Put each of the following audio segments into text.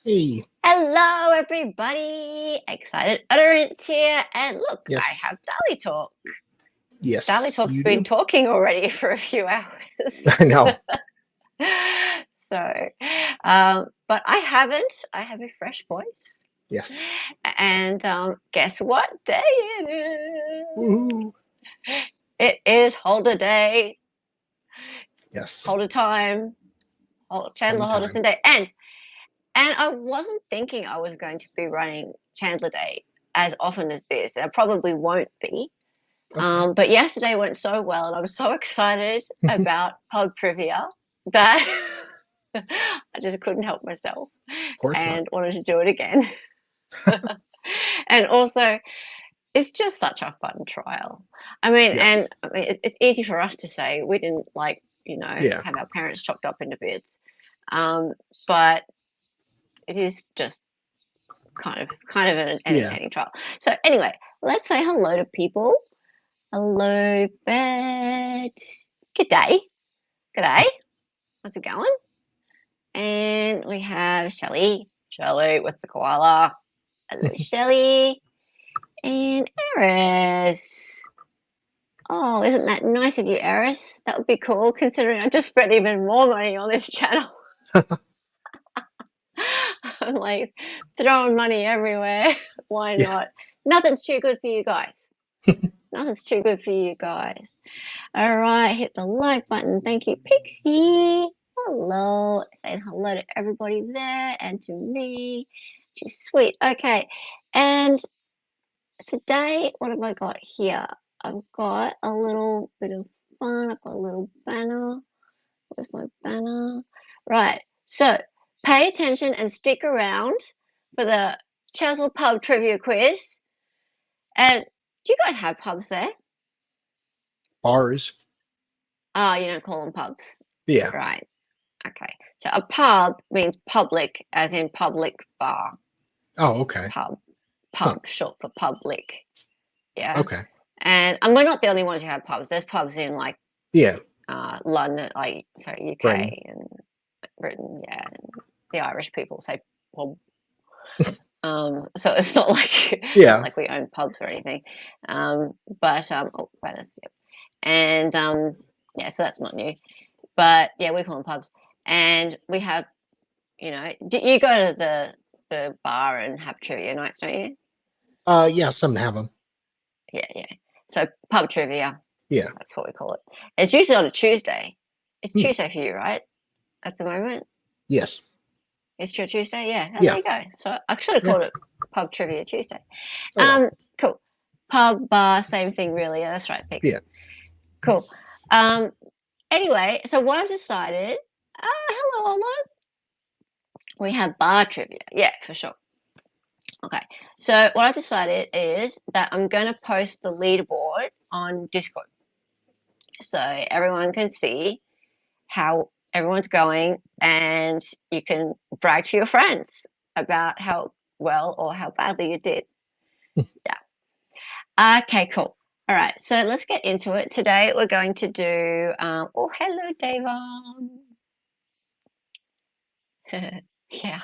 Hey, Hello, everybody. Excited Utterance here. And look, I yes, have Dali Talk. Dali yes, Talk's you been do. talking already for a few hours. I know. So, but I haven't. I have a fresh voice. Yes. And guess what day it Woohoo. is? It is Holder Day, Yes. Holder Time, Chandler Fun time. Halderson Day. And I wasn't thinking I was going to be running Chandler Day as often as this. I probably won't be. Okay. But yesterday went so well, and I was so excited Of about pub trivia that I just couldn't help myself course not. and wanted to do it again. And also, it's just such a fun trial. Yes. It's easy for us to say we didn't Yeah. have our parents chopped up into bits, um, but it is just kind of an Yeah. entertaining trial. So anyway, let's say hello to people. Hello, Bet. G'day. G'day. How's it going? And we have Shelley. Shelley with the koala. Hello, Shelley. And Eris. Oh, isn't that nice of you, Eris? That would be cool considering I just spent even more money on this channel. I'm like throwing money everywhere. Why Yeah. not? Nothing's too good for you guys. Nothing's too good for you guys. All right, hit the like button. Thank you, Pixie. Hello. Saying hello to everybody there and to me. She's sweet. Okay. And today, what have I got here? I've got a little bit of fun. I've got a little banner. Where's my banner? Right. So pay attention and stick around for the Chazzle Pub Trivia Quiz. And do you guys have pubs there? Bars. Oh, you don't call them pubs. Yeah. Right. Okay. So a pub means public, as in public bar. Oh, okay. Pub. Huh. Pub, short for public. Yeah. Okay. And we're not the only ones who have pubs. There's pubs in like Yeah. London, like sorry, Britain. UK and Britain, yeah. And the Irish people say pub. So it's not like Yeah. like we own pubs or anything. Oh, Venice, yep. And yeah, so that's not new. But yeah, we call them pubs. And we have do you go to the bar and have trivia nights, don't you? Yeah, some have them. Yeah, yeah. So pub trivia, Yeah. that's what we call it. It's usually on a Tuesday. It's Hmm. Tuesday for you, right? At the moment, Yes. it's your Tuesday. Yeah. Oh, there Yeah. you go. So I should have Yeah. called it pub trivia Tuesday. Oh well. Cool. Pub bar, same thing, really. Yeah, that's right, Pix. Yeah. Cool. Um, anyway, so what I've decided. Hello, Ola. We have bar trivia. Yeah, for sure. Okay, so what I've decided is that I'm going to post the leaderboard on Discord so everyone can see how everyone's going and you can brag to your friends about how well or how badly you did. Yeah. Okay, cool. All right, so let's get into it. Today we're going to do, oh, hello, Davon. Yeah.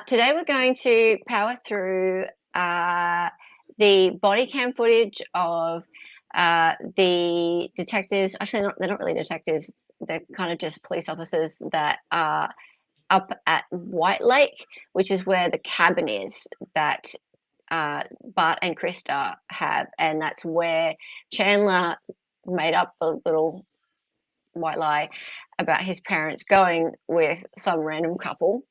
Today we're going to power through the body cam footage of the detectives. Actually, they're not really detectives. They're kind of just police officers that are up at White Lake, which is where the cabin is that Bart and Krista have, and that's where Chandler made up a little white lie about his parents going with some random couple.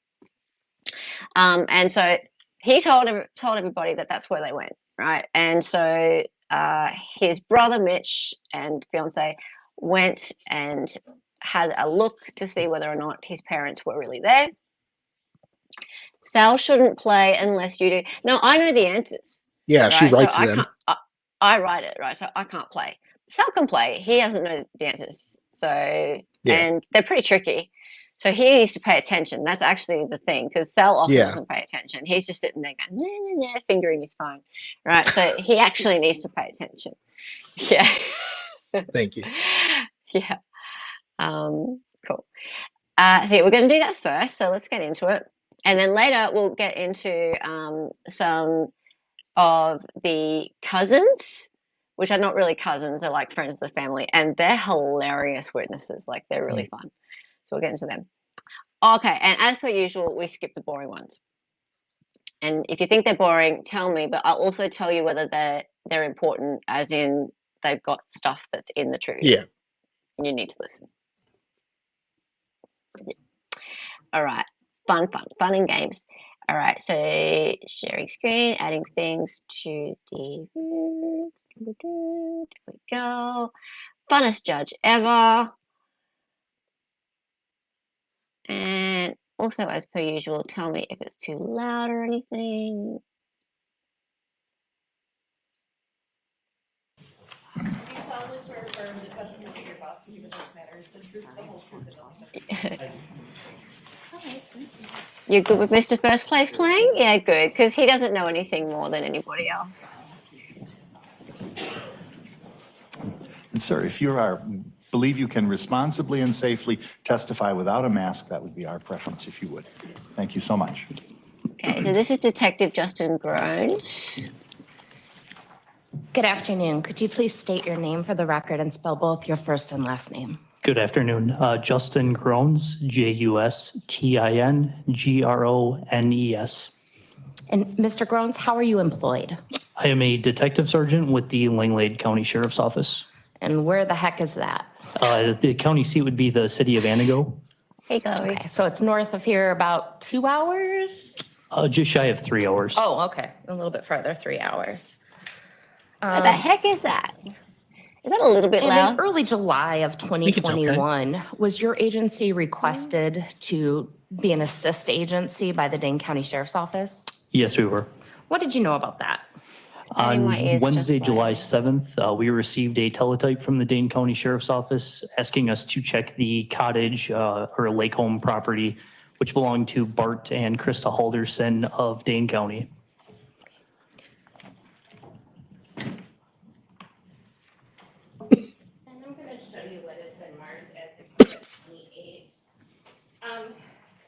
And so he told everybody that that's where they went, right? And so his brother Mitch and fiance went and had a look to see whether or not his parents were really there. Sal shouldn't play unless you do. No, I know the answers, Yeah. She right? So writes I them. can't. I write it, right? So I can't play. Sal can play. He doesn't know the answers. So Yeah. and they're pretty tricky. So he needs to pay attention. That's actually the thing, because Sal often Yeah. doesn't pay attention. He's just sitting there going, nah, nah, nah, fingering his phone, right? So he actually needs to pay attention. Yeah, Thank you. yeah. Cool. So yeah, we're going to do that first. So let's get into it. And then later we'll get into some of the cousins, which are not really cousins, they're like friends of the family, and they're hilarious witnesses. Like they're really fun. So we'll get into them. Okay, and as per usual, we skip the boring ones. And if you think they're boring, tell me, but I'll also tell you whether they're important, as in they've got stuff that's in the trivia. Yeah. And you need to listen. Yeah. All right. Fun and games. All right, so sharing screen, adding things to the, there we go. Funnest judge ever. And also, as per usual, tell me if it's too loud or anything. Do you solemnly swear or affirm the testimony you're about to give in this matter is the truth, the whole truth, and nothing but the truth? You're good with Mr. First Place playing? Yeah, good, because he doesn't know anything more than anybody else. And sir, if you believe you can responsibly and safely testify without a mask, that would be our preference, if you would. Thank you so much. Okay, so this is Detective Justin Groans. Good afternoon. Could you please state your name for the record and spell both your first and last name? Good afternoon. Justin Groans, Justingrones. And Mr. Groans, how are you employed? I am a detective sergeant with the Langlade County Sheriff's Office. And where the heck is that? The county seat would be the city of Antigo. Hey, Chloe. Okay, so it's north of here about 2 hours? Just shy of 3 hours. Oh, okay. A little bit further, 3 hours. What the heck is that? Is that a little bit And loud? in early July of it's okay. 2021, was your agency requested to be an assist agency by the Dane County Sheriff's Office? Yes, we were. What did you know about that? Having On my ears Wednesday, just July like- 7th, we received a teletype from the Dane County Sheriff's Office asking us to check the cottage or lake home property, which belonged to Bart and Krista Halderson of Dane County. And I'm going to show you what has been marked as Exhibit 28.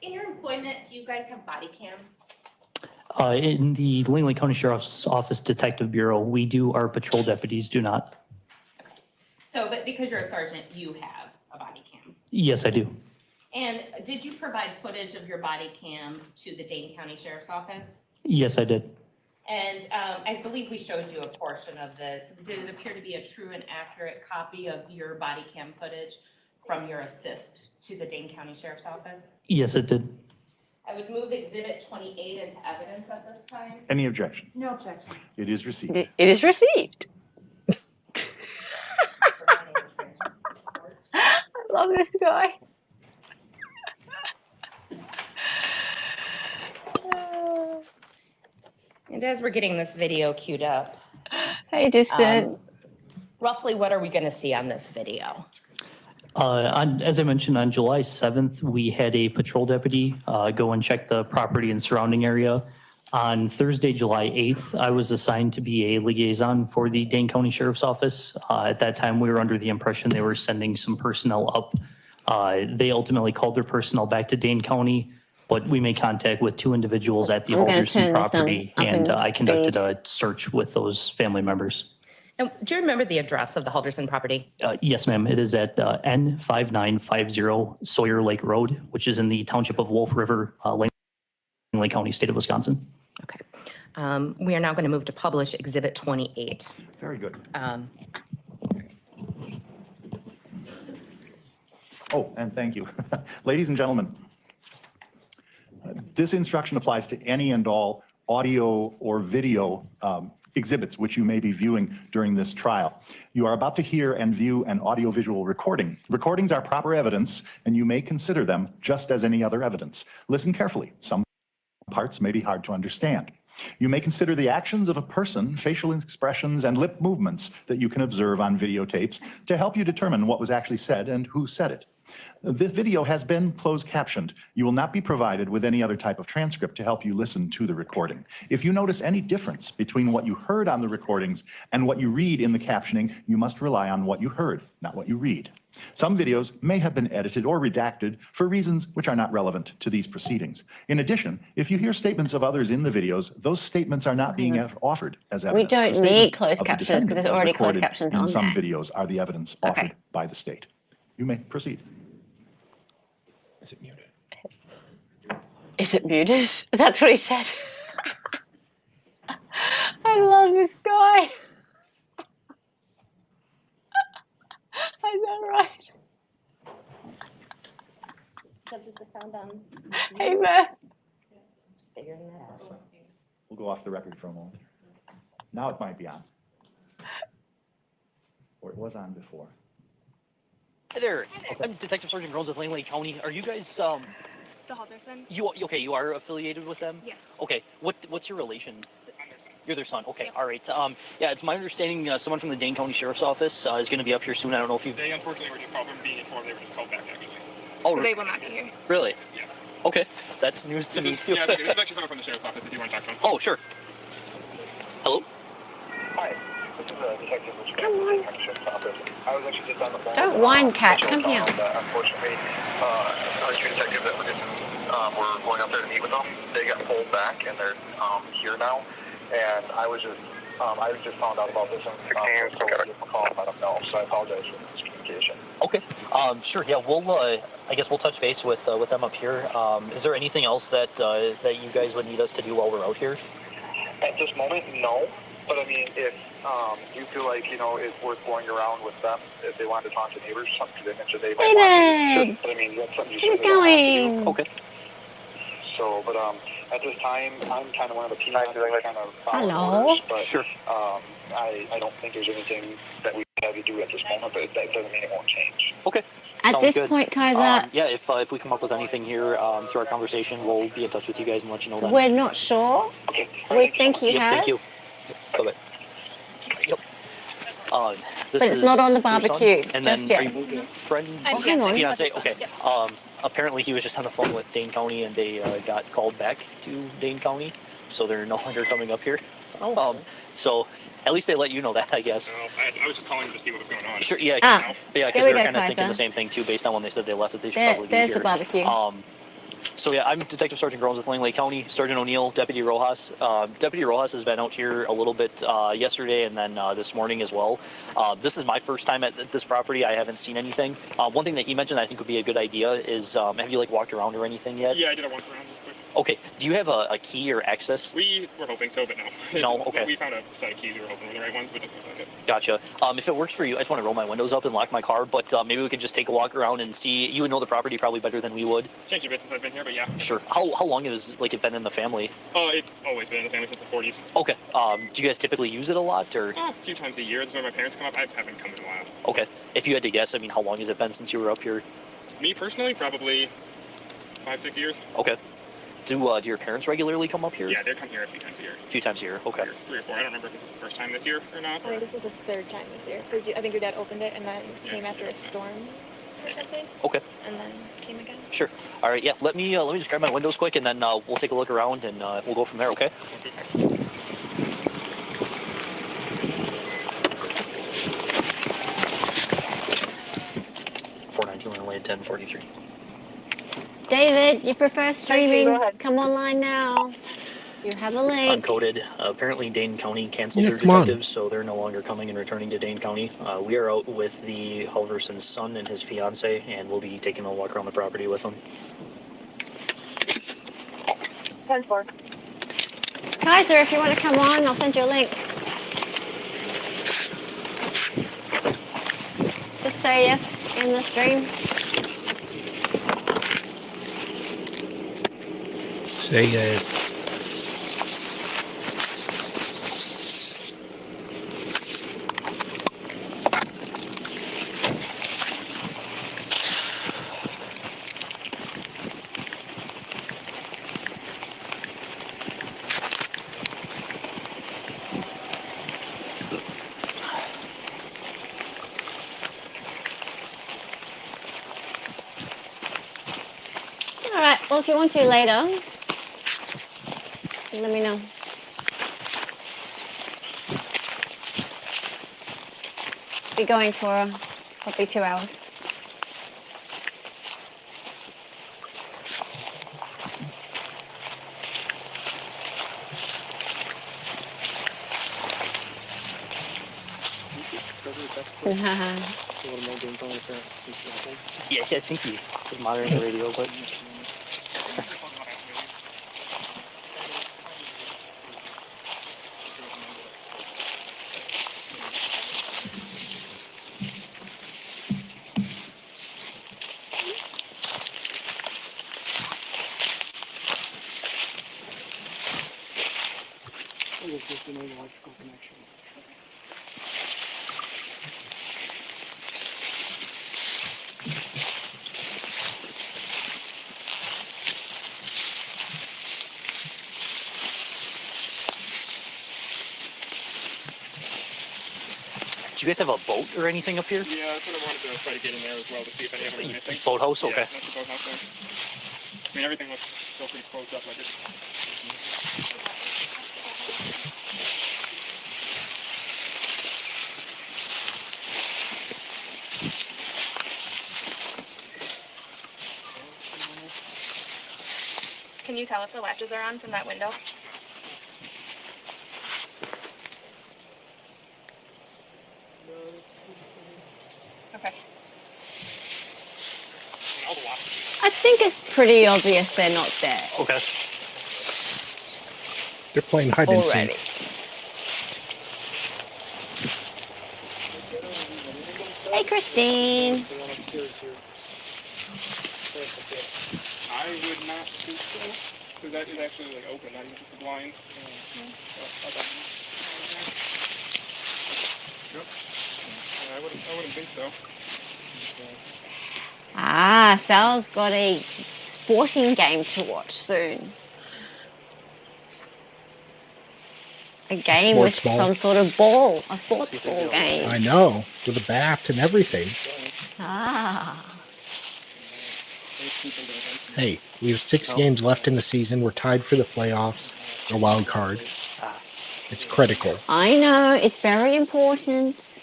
In your employment, do you guys have body cams? In the Langley County Sheriff's Office Detective Bureau, we do, our patrol deputies do not. So, but because you're a sergeant, you have a body cam. Yes, I do. And did you provide footage of your body cam to the Dane County Sheriff's Office? Yes, I did. And I believe we showed you a portion of this. Did it appear to be a true and accurate copy of your body cam footage from your assist to the Dane County Sheriff's Office? Yes, it did. I would move Exhibit 28 into evidence at this time. Any objection? No objection. It is received. It is received. I love this guy. And as we're getting this video queued up, Hey, Distant. roughly what are we going to see on this video? As I mentioned, on July 7th, we had a patrol deputy go and check the property and surrounding area. On Thursday, July 8th, I was assigned to be a liaison for the Dane County Sheriff's Office. At that time, we were under the impression they were sending some personnel up. They ultimately called their personnel back to Dane County, but we made contact with 2 individuals at the I'm gonna Halderson turn this property, up in and I conducted speed. a search with those family members. And do you remember the address of the Halderson property? Yes, ma'am. It is at N5950 Sawyer Lake Road, which is in the township of Wolf River, Langley County, state of Wisconsin. Okay. We are now going to move to publish Exhibit 28. Very good. Oh, and thank you. Ladies and gentlemen, this instruction applies to any and all audio or video exhibits which you may be viewing during this trial. You are about to hear and view an audiovisual recording. Recordings are proper evidence, and you may consider them just as any other evidence. Listen carefully. Some parts may be hard to understand. You may consider the actions of a person, facial expressions, and lip movements that you can observe on videotapes to help you determine what was actually said and who said it. This video has been closed captioned. You will not be provided with any other type of transcript to help you listen to the recording. If you notice any difference between what you heard on the recordings and what you read in the captioning, you must rely on what you heard, not what you read. Some videos may have been edited or redacted for reasons which are not relevant to these proceedings. In addition, if you hear statements of others in the videos, those statements are not being offered as We evidence. The don't need statements closed of the captions because defendant there's as already closed recorded captions in on some there. videos are the evidence Okay. offered by the state. You may proceed. Is it muted? Is it muted? That's what he said. I love this guy. I know, right? That's just the sound on. Hey, Beth. Just figuring that out. We'll go off the record for a moment. Now it might be on. Or it was on before. Hi there. I'm Detective Sergeant Grones with Langley County. Are you guys The Halderson? you are affiliated with them? Yes. Okay. What's your relation? I'm their son. You're their son. Okay. Yep. All right. Yeah, it's my understanding someone from the Dane County Sheriff's Office is going to be up here soon. I don't know if you've. They unfortunately were just called from being informed they were just called back actually. Oh, So they will not be here. really? Yeah. Okay. That's news to This me is too. yeah, this is actually someone from the sheriff's office if you want to talk to them. Oh, sure. Hello. Hi, this is Detective Rich Come on. from the Sheriff's Office. I was actually just on the phone. Don't with, whine, Cat. Mitchell Come here. telling them that unfortunately, our two detectives that were going up there to meet with them, they got pulled back and they're here now. And I just found out about this and was told to give them a call and let them know. So I apologize for the miscommunication. Okay. Sure. Yeah. I guess we'll touch base with them up here. Is there anything else that that you guys would need us to do while we're out here? At this moment, no. But I mean, if you feel like, it's worth going around with them, if they want to talk to neighbors or something, because they mentioned they might want to. David, But I mean, that's something you where are you certainly don't have to do. going? Okay. So, but at this time, I'm kind of one of the peons kind of following Hello? orders, but Sure. I don't think there's anything that we have to do at this moment, but that doesn't mean it won't change. Okay. At Sounds this good. point, Kaiser, Yeah. If we come up with anything here through our conversation, we'll be in touch with you guys and let you know then. we're not sure. Okay. We think he Yep, has. thank you. Bye-bye. Yep. This But it's not on the is your son? barbecue And just then, yet. are you friend? Oh, hang on. Fiance? Okay. Apparently he was just on the phone with Dane County and they got called back to Dane County, so they're no longer coming up here. Oh. So at least they let you know that, I guess. No, I was just calling to see what was going on. Sure. Yeah. Ah, Yeah. here Because we we were go, kind of thinking Kaiser. the same thing too, based on when they said they left. That they should probably be There's here. the barbecue. So yeah, I'm Detective Sergeant Grones with Langley County. Sergeant O'Neill, Deputy Rojas. Deputy Rojas has been out here a little bit yesterday and then this morning as well. This is my first time at this property. I haven't seen anything. One thing that he mentioned I think would be a good idea is have you walked around or anything yet? Yeah, I did a walk around real quick. Okay. Do you have a key or access? We were hoping so, but no. No? Okay. We found a set of keys. We were hoping were the right ones, but it doesn't look like it. Gotcha. If it works for you, I just want to roll my windows up and lock my car, but maybe we could just take a walk around and see. You would know the property probably better than we would. It's changed a bit since I've been here, but yeah. Sure. How long has it been in the family? It's always been in the family since the 40s. Okay. Do you guys typically use it a lot, or? A few times a year. This is when my parents come up. I haven't come in a while. Okay. If you had to guess, how long has it been since you were up here? Me personally, probably 5-6 years. Okay. Do your parents regularly come up here? Yeah, they come here a few times a year. A few times a year. Okay. 3 or 4. I don't remember if this is the first time this year or not. I think this is the third time this year, because I think your dad opened it and then Yeah. came after a storm or something, Okay. and then came again. Sure. All right. Yeah. Let me just grab my windows quick, and then we'll take a look around, and we'll go from there. Okay. 419 Laneway 1043. David, you prefer streaming? Come online now. You have a link. Uncoded. Apparently, Dane County canceled their come on. detectives, so they're no longer coming and returning to Dane County. We are out with the Halderson's son and his fiance, and we'll be taking a walk around the property with them. 10-4. Kaiser, if you want to come on, I'll send you a link. Just say yes in the stream. Say All right. Well, if you want to later, let me know. Be going for probably 2 hours. Yeah, I think he was monitoring the radio, but do you guys have a boat or anything up here? Yeah, that's what I wanted to try to get in there as well to see if any of them are missing. Boathouse? Yeah, Okay. that's the boathouse there. I mean, everything looks still pretty closed up. Like it's. Can you tell if the latches are on from that window? Okay. All the watches. I think it's pretty obvious they're not there Okay. They're playing hide and already. seek. Hey, Christine. I would not think so. Because that is actually like open, not even just the blinds. Yep. I wouldn't think so. Ah, Sal's got a sporting game to watch soon. A game with Sports ball. some sort of ball, a sports ball game. I know, with a bat and everything. Ah. Hey, we have 6 games left in the season. We're tied for the playoffs, the wild card. It's critical. I know, it's very important.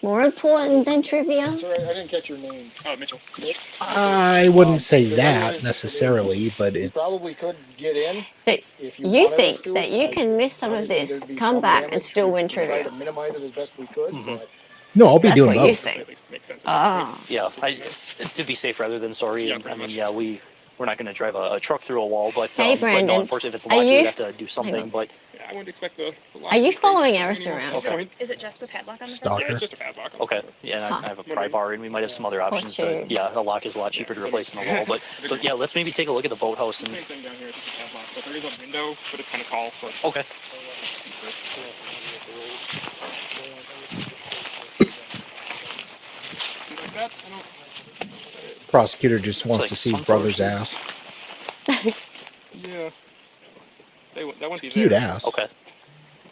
More important than trivia. Sorry, I didn't catch your name. Oh, Mitchell. I wouldn't say that necessarily, but You it's probably could get in. So If you wanted us think to. that you can miss some of Obviously, this, there'd be come some back and damage. still win We try trivia? to minimize it as best we could, but no. I'll be That's doing what you both. think. At least makes sense. Ah. Yeah, to be safe rather than sorry. Yeah, And, I pretty mean, much. yeah, we're not going to drive a truck through a wall, but, Hey, but no, Brandon, unfortunately, if it's are locked, you- we'd have to do something. on. But Yeah, I wouldn't expect the Are you following Eris anymore around? at this Okay. point. Is it just the padlock on the front? Stalker. Yeah, it's just a padlock. on the okay, front. yeah, and Huh. I have a pry bar, and we might have some other options. To, you. yeah, a lock is a lot cheaper to replace than a wall. But yeah, let's maybe take a look at the boathouse and. Same thing down here. It's just a padlock, but there is a window, but it's kind of tall. So. Okay. See like that? I don't. Prosecutor just wants like to see his sunflower brother's seeds. ass. Yeah. That wouldn't be Cute there. ass. Okay. It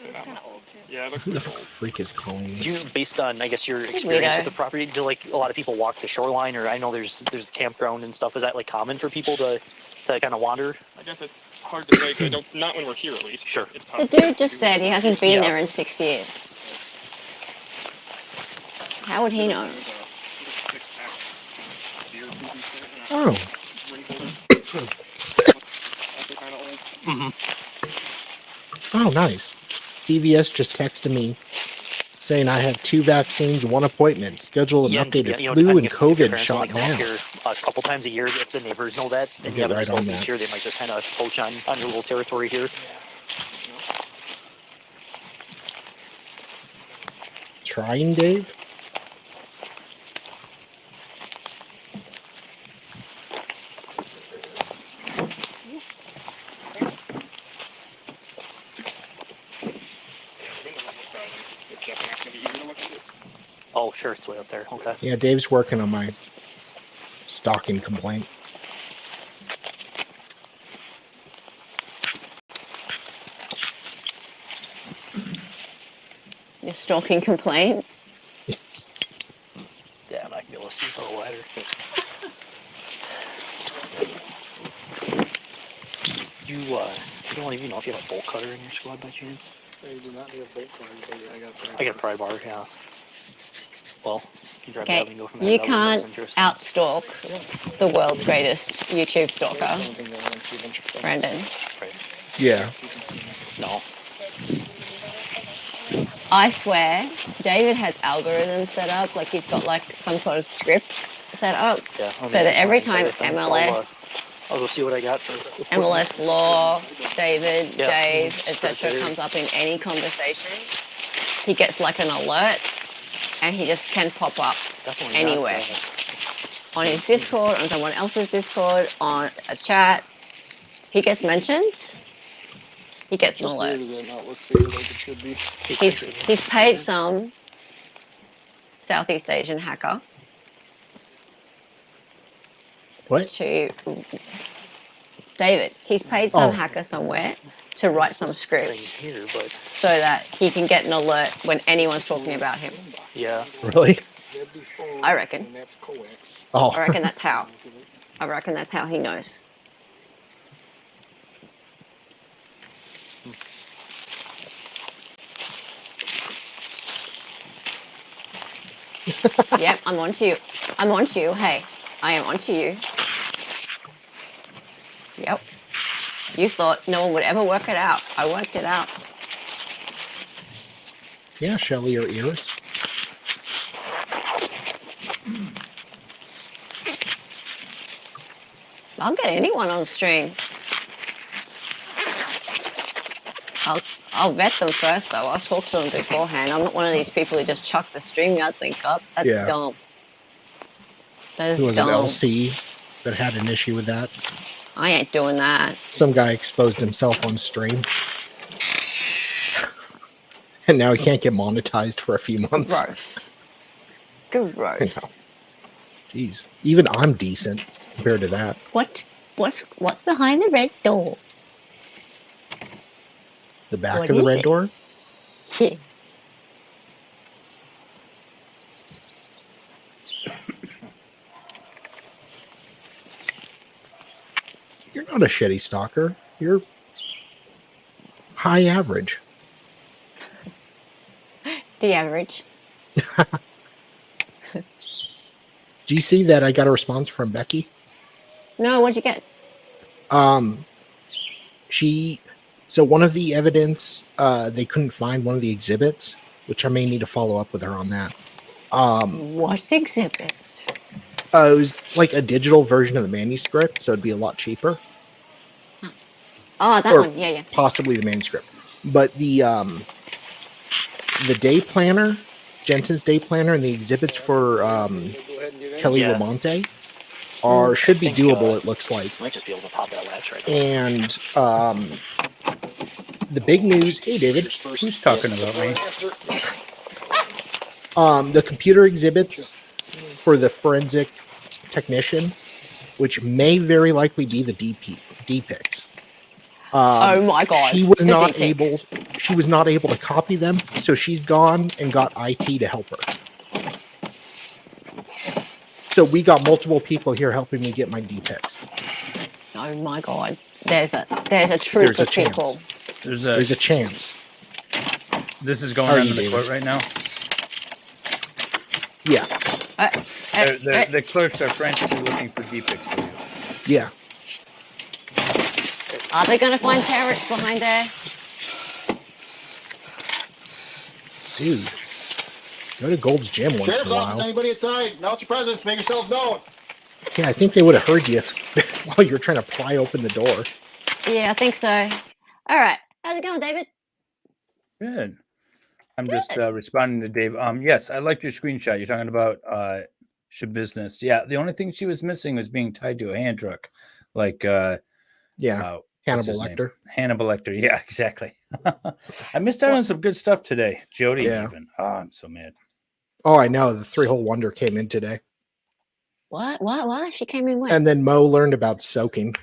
looks kind of old too. Yeah, it looks Who the pretty old. freak is calling me? Do you, based on I guess your experience Weirdo. with the property, do like a lot of people walk the shoreline, or I know there's campground and stuff. Is that like common for people to kind of wander? I guess it's hard to say. 'Cause I don't, not when we're here, at least. Sure. It's The possible. dude just said he hasn't been Yeah. there in 6 years. How would he know? There's a six-pack beer koozie thing, Oh, ring holder. Looks also kind of old. Mm-hmm. oh, nice. CVS just texted me saying I have 2 vaccines, 1 appointment. Schedule an Yeah, updated you know, flu depending and if your COVID parents shot only come up now. here a couple times a year, if the neighbors know that, and you Get have an right on assault that. each year, they might just kind of poach on your little territory here. Trying, Dave? It's definitely not going to be easy to look into. Oh, sure, it's way up there. Okay. Yeah, Dave's working on my stalking complaint. Your stalking complaint? Yeah, I can be listening for a ladder. You don't even know if you have a bolt cutter in your squad by chance? you do not need a bolt cutter, but I got a I got a pry bar, yeah. Well, you can grab that Okay, and go from there. you That window's can't interesting. outstalk the world's greatest YouTube stalker, Brandon. Right. Yeah. No. I swear, David has algorithms set up, like he's got like some sort of script set up, Yeah. so that every time MLS, I'll go see what I got for MLS Law, David, Yeah. Dave, etc. comes up in any conversation, he gets like an alert, and he just can pop up anywhere. On his Discord, on someone else's Discord, on a chat, he gets mentioned. He gets an Just weird alert. does that not look for you like it should be. He's paid some Southeast Asian hacker What? to David. He's paid some hacker somewhere to write some script here, but so that he can get an alert when anyone's talking about him. yeah. Really? I reckon. And that's coax. Oh. I reckon that's how. I reckon that's how he knows. Yep, I'm on to you. I'm on to you. Hey, I am on to you. Yep. You thought no one would ever work it out. I worked it out. Yeah, Shelly or Iris. I'll get anyone on stream. I'll vet them first though. I'll talk to them beforehand. I'm not one of these people who just chucks the StreamYard link up. That's dumb. That is Who was dumb. it, LC, that had an issue with that? I ain't doing that. Some guy exposed himself on stream. And now he can't get monetized for a few months. Gross. Jeez. Even I'm decent compared to that. What's behind the red door? The back What of the is red it? door? Yeah. You're not a shitty stalker. You're high average. The average. Do you see that I got a response from Becky? No, what'd you get? So one of the evidence, they couldn't find one of the exhibits, which I may need to follow up with her on that. What exhibits? It was like a digital version of the manuscript, so it'd be a lot cheaper. Oh, that one. Yeah. Possibly the manuscript. But the day planner, Jensen's day planner, and the exhibits for Kelly Lamonte should be doable, it looks like. Might just be able to pop that latch right now. And the big news, hey David, who's talking about me? The computer exhibits for the forensic technician, which may very likely be the DPICs. Oh my god! She was not able. She was not able to copy them, so she's gone and got IT to help her. So we got multiple people here helping me get my DPICs. Oh my god! There's a troop of people. There's a chance. This is going on in the court right now. Yeah. The clerks are frantically looking for DPICs for you. Yeah. Are they going to find parrots behind there? Dude. Go to Gold's Gym once Sheriff's in a office, while. anybody inside? Announce your presence. Make yourselves known. Yeah, I think they would have heard you while you're trying to pry open the door. Yeah, I think so. All right. How's it going, David? Good. I'm just responding to Dave. Yes, I like your screenshot. You're talking about business. Yeah, the only thing she was missing was being tied to a hand truck. Like Hannibal Lecter. Hannibal Lecter. Yeah, exactly. I missed out on some good stuff today. Jody even. Oh, I'm so mad. Oh, I know. The 3-hole wonder came in today. What? She came in when? And then Mo learned about soaking.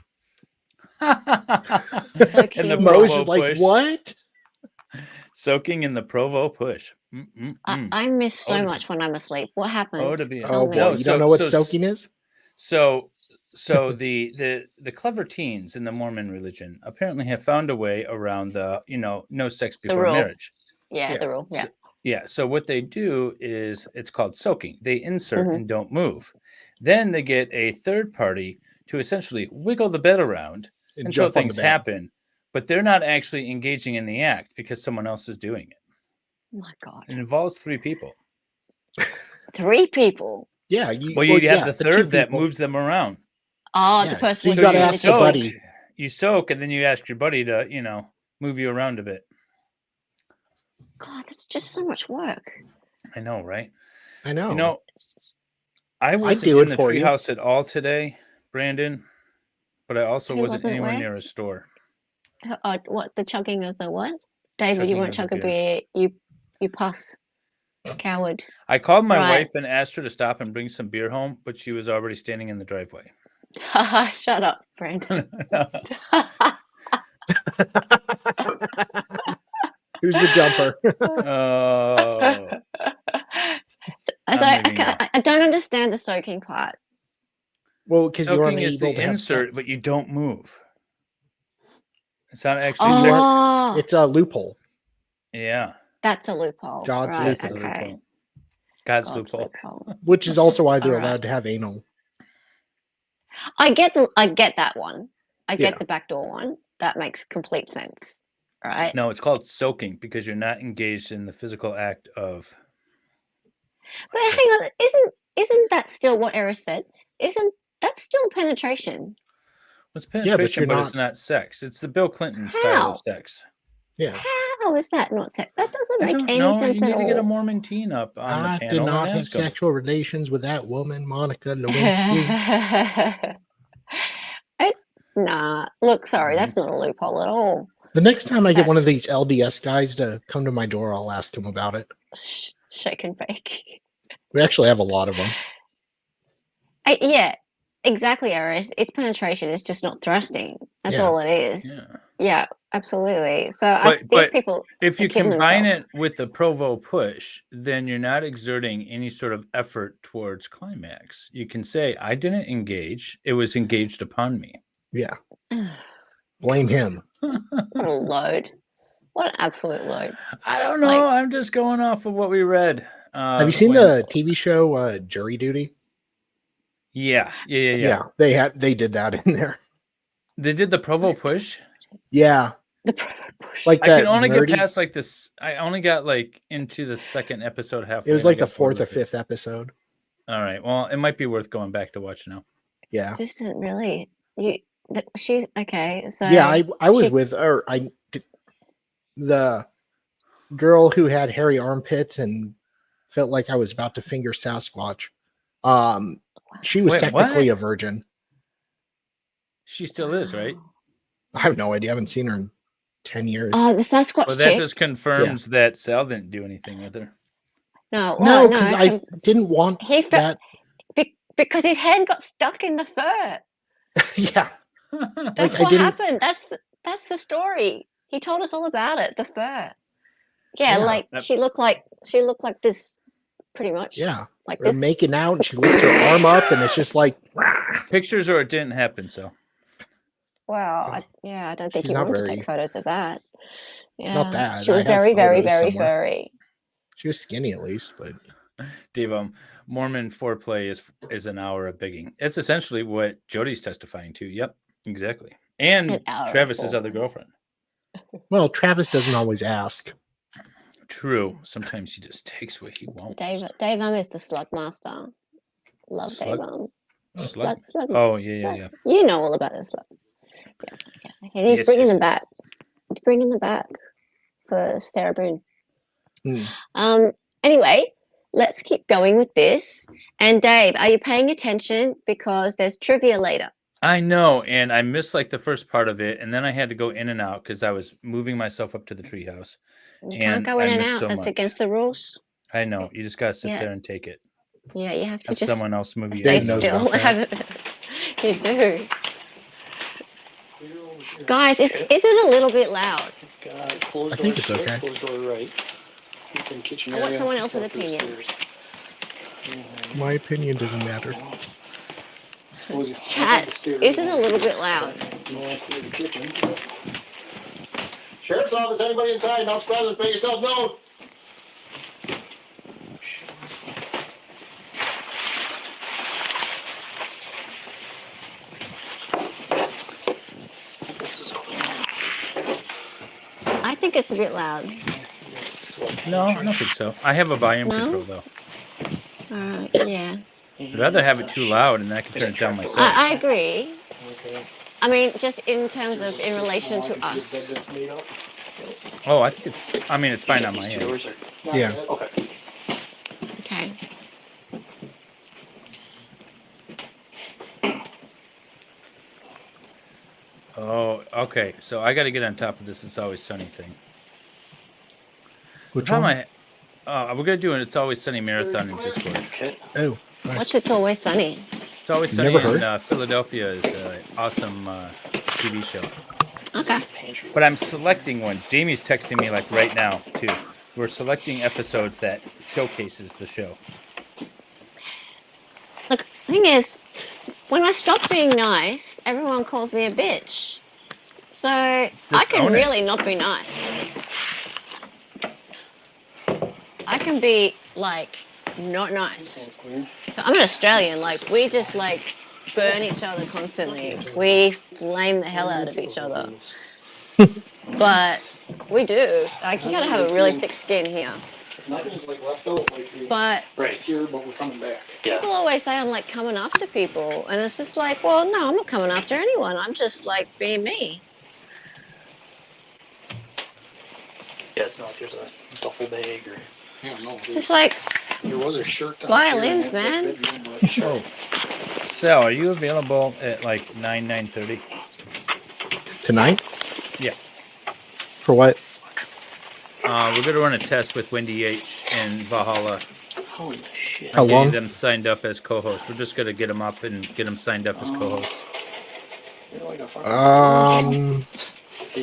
And the Mo's Provo just like, push. what? Soaking in the Provo push. I miss so much when I'm asleep. What happened? Oh boy, you don't know what soaking is? So the clever teens in the Mormon religion apparently have found a way around the no sex before marriage. Yeah, the rule. Yeah. So what they do is it's called soaking. They insert and don't move. Then they get a third party to essentially wiggle the bed around until things happen, but they're not actually engaging in the act because someone else is doing it. my God. It involves 3 people. 3 people. Yeah. Well, you have the third that moves them around. Oh, Yeah, the person so you with gotta the ask the ability. buddy. You soak, and then you ask your buddy to, move you around a bit. God, that's just so much work. I know, right? I know. I wasn't do in it the for you. treehouse at all today, Brandon, but I also Who wasn't wasn't anywhere where? near a store. What, the chugging of the what? David, you Chugging won't of the chug a beer. beer. You puss. Coward. I called my Right. wife and asked her to stop and bring some beer home, but she was already standing in the driveway. Shut up, Brandon. Who's the jumper? Oh. So I'm leaving now. I don't understand the soaking part. Well, because you're Soaking is unable the to have insert, sex. but you don't move. It's not actually Oh, It's a loophole. Yeah. that's a loophole. God's Right, That's the loophole. okay. loophole. God's God's loophole. loophole. Which is also why they're All right. allowed to have anal. I get that one. I get Yeah. the backdoor one. That makes complete sense. Right? No, it's called soaking because you're not engaged in the physical act of. But hang on, isn't that still what Eris said? Isn't that still penetration? It's but penetration, you're but it's not sex. It's the Bill Clinton style How? of sex. Yeah. How is that not sex? That doesn't I make don't any know. sense You need at to get a all. Mormon teen up on I the did panel not and have ask him. sexual relations with that woman, Monica Lewinsky. Nah, look, sorry, that's not a loophole at all. The next time I get one of That's- these LDS guys to come to my door, I'll ask him about it. Shake and bake. We actually have a lot of them. Yeah, exactly, Eris. It's penetration. It's just not thrusting. That's Yeah. all it is. Yeah, absolutely. So these But people if are you killing combine themselves. it with the Provo push, then you're not exerting any sort of effort towards climax. You can say, I didn't engage. It was engaged upon me. Yeah. Blame him. What a load. What an absolute load. I don't know. I'm just going off of what we read. Have you seen the TV show Jury Duty? Yeah. Yeah, they did that in there. They did the Provo push? Yeah. The Provo push. Like I that can only nerdy- get past like this. I only got like into the second episode halfway. It was and I like the got bored 4th or with it. 5th episode. All right. Well, it might be worth going back to watch now. Yeah. Just didn't really. She's okay. So Yeah, I was she- with her. The girl who had hairy armpits and felt like I was about to finger Sasquatch. She was Wait, technically what? a virgin. She still is, right? I have no idea. I haven't seen her in 10 years. Oh, the Sasquatch Well, that chick. just confirms that Sal didn't do anything with her. No, No, well, because I didn't want he that. because his hand got stuck in the fur. Yeah. That's Like, I what didn't- happened. That's the story. He told us all about it. The fur. Yeah, Yeah. like she looked like this, pretty much. Yeah. like They're this. making out and she lifts her arm up and it's just like, Pictures or it didn't happen, so. Well, I don't think She's he not wanted to very- take photos of that. Yeah, Not that. She was I have very, very, photos very somewhere. furry. she was skinny at least, but Dave, Mormon foreplay is an hour of bigging. It's essentially what Jody's testifying to. Yep, exactly. And An hour of Travis's foreplay. other girlfriend. well, Travis doesn't always ask. True. Sometimes he just takes what he wants. Dave is the slug master. Love Slug? Dave Slug? Slug. Oh, yeah. Slug. You know all about the slug. Yeah. And he's Yes, bringing yes. them back. He's bringing them back for Sarah Boone. Hmm. Anyway, let's keep going with this. And Dave, are you paying attention? Because there's trivia later. I know, and I missed like the first part of it, and then I had to go in and out because I was moving myself up to the treehouse. You can't And go in I and missed out. so That's much. against the rules. I know. You just gotta sit Yeah. there and take it. Yeah, you have to Have just someone else move you. stay Dave knows still. about that. You do. Guys, is it a little bit loud? Closed I think door it's okay. left, Closed door right. Open kitchen I want area, someone else's up to the opinion. stairs. My opinion doesn't matter. Close it. Chat, Up the stairs. is it a little bit loud? No, clear the kitchen. Sheriff's office, anybody inside? Announce presence, make yourself known. This is clean. I think it's a bit loud. Yes, like No, I don't think so. I have a volume No? control though. Yeah. I'd rather have it too loud, and then I can turn it down myself. I agree. Okay. I mean, just in terms of in relation to us. Oh, I think it's. I mean, it's fine on my end. Yeah. Okay. Okay. Oh, okay. So I got to get on top of this. It's always sunny thing. Which How am one? I? We're gonna do an It's Always Sunny marathon in Discord. Okay. Oh, nice. What's It's Always Sunny? It's Always Sunny Never in heard. Philadelphia is an awesome TV show. Okay. But I'm selecting one. Jamie's texting me like right now too. We're selecting episodes that showcases the show. Look, the thing is, when I stop being nice, everyone calls me a bitch. So I can own it. really not be nice. I can be like not nice. I'm an Australian. Like we just like burn each other constantly. We flame the hell out of each other. But we do. Like you gotta have a really thick skin here. Nothing's like left out like we But left here, but we're coming back. people always say I'm like coming after people, and it's just like, well, no, I'm not coming after anyone. I'm just like being me. Yeah, it's not like there's a duffel bag or. Yeah, no. Just like There was a shirt. violins, man. Oh, Sal, are you available at like 9:30? Tonight? Yeah. For what? We're gonna run a test with Wendy H and Valhalla. Holy shit. How long? Getting them signed up as co-hosts. We're just gonna get them up and get them signed up as co-hosts. These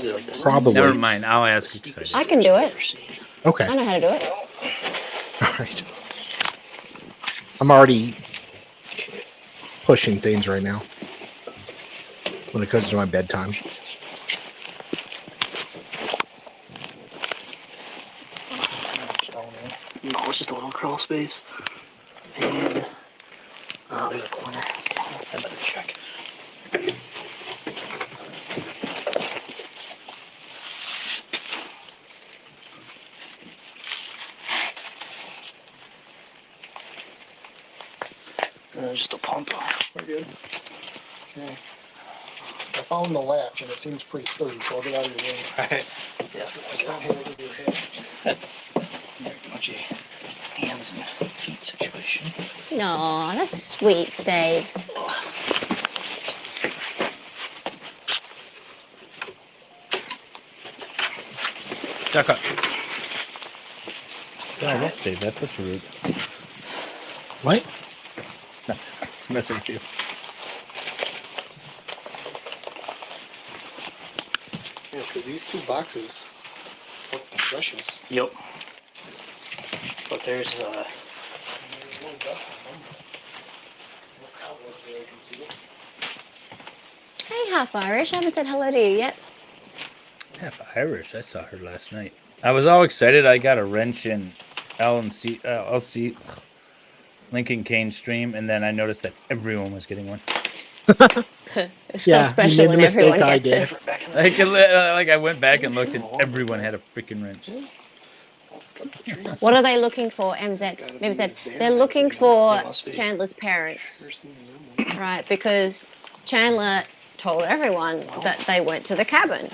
are like the Probably. Never mind. I'll ask Excited. I can do it. Okay. I know how to do it. All right. I'm already pushing things right now when it comes to my bedtime. No, it's just a little crawl space. And there's a corner. I better check. Just a pump. We're good. Okay. I found the latch and it seems pretty sturdy, so I'll get out of your way. Alright. Yes. Don't hit it with your head. Touchy hands and feet situation. No, that's sweet, Dave. Suck up. So don't say that. That's rude. What? No, it's messing with you. Yeah, because these two boxes look the freshest. Yep. But there's There's no dust on them. No cobwebs that I can see. Hey, half Irish. I haven't said hello to you yet. Half Irish. I saw her last night. I was all excited. I got a wrench in LC Lincoln Kane stream, and then I noticed that everyone was getting one. It's so special when everyone gets it. Like I went back and looked, and everyone had a freaking wrench. What are they looking for, MZ? They're looking for Chandler's parents, right? Because Chandler told everyone that they went to the cabin.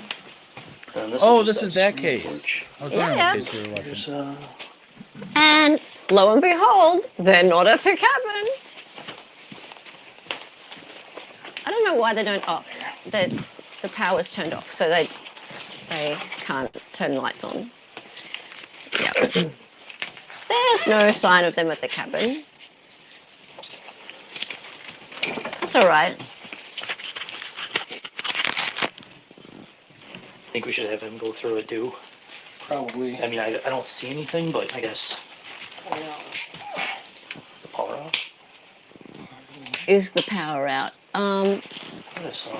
Oh, this is that case. I was wondering Yeah. what case we were watching. And lo and behold, they're not at the cabin. I don't know why they don't. Oh, the power's turned off, so they can't turn lights on. Yep. There's no sign of them at the cabin. That's all right. I think we should have him go through it too. Probably. I mean, I don't see anything, but I guess it's a power off. Is the power out? I saw.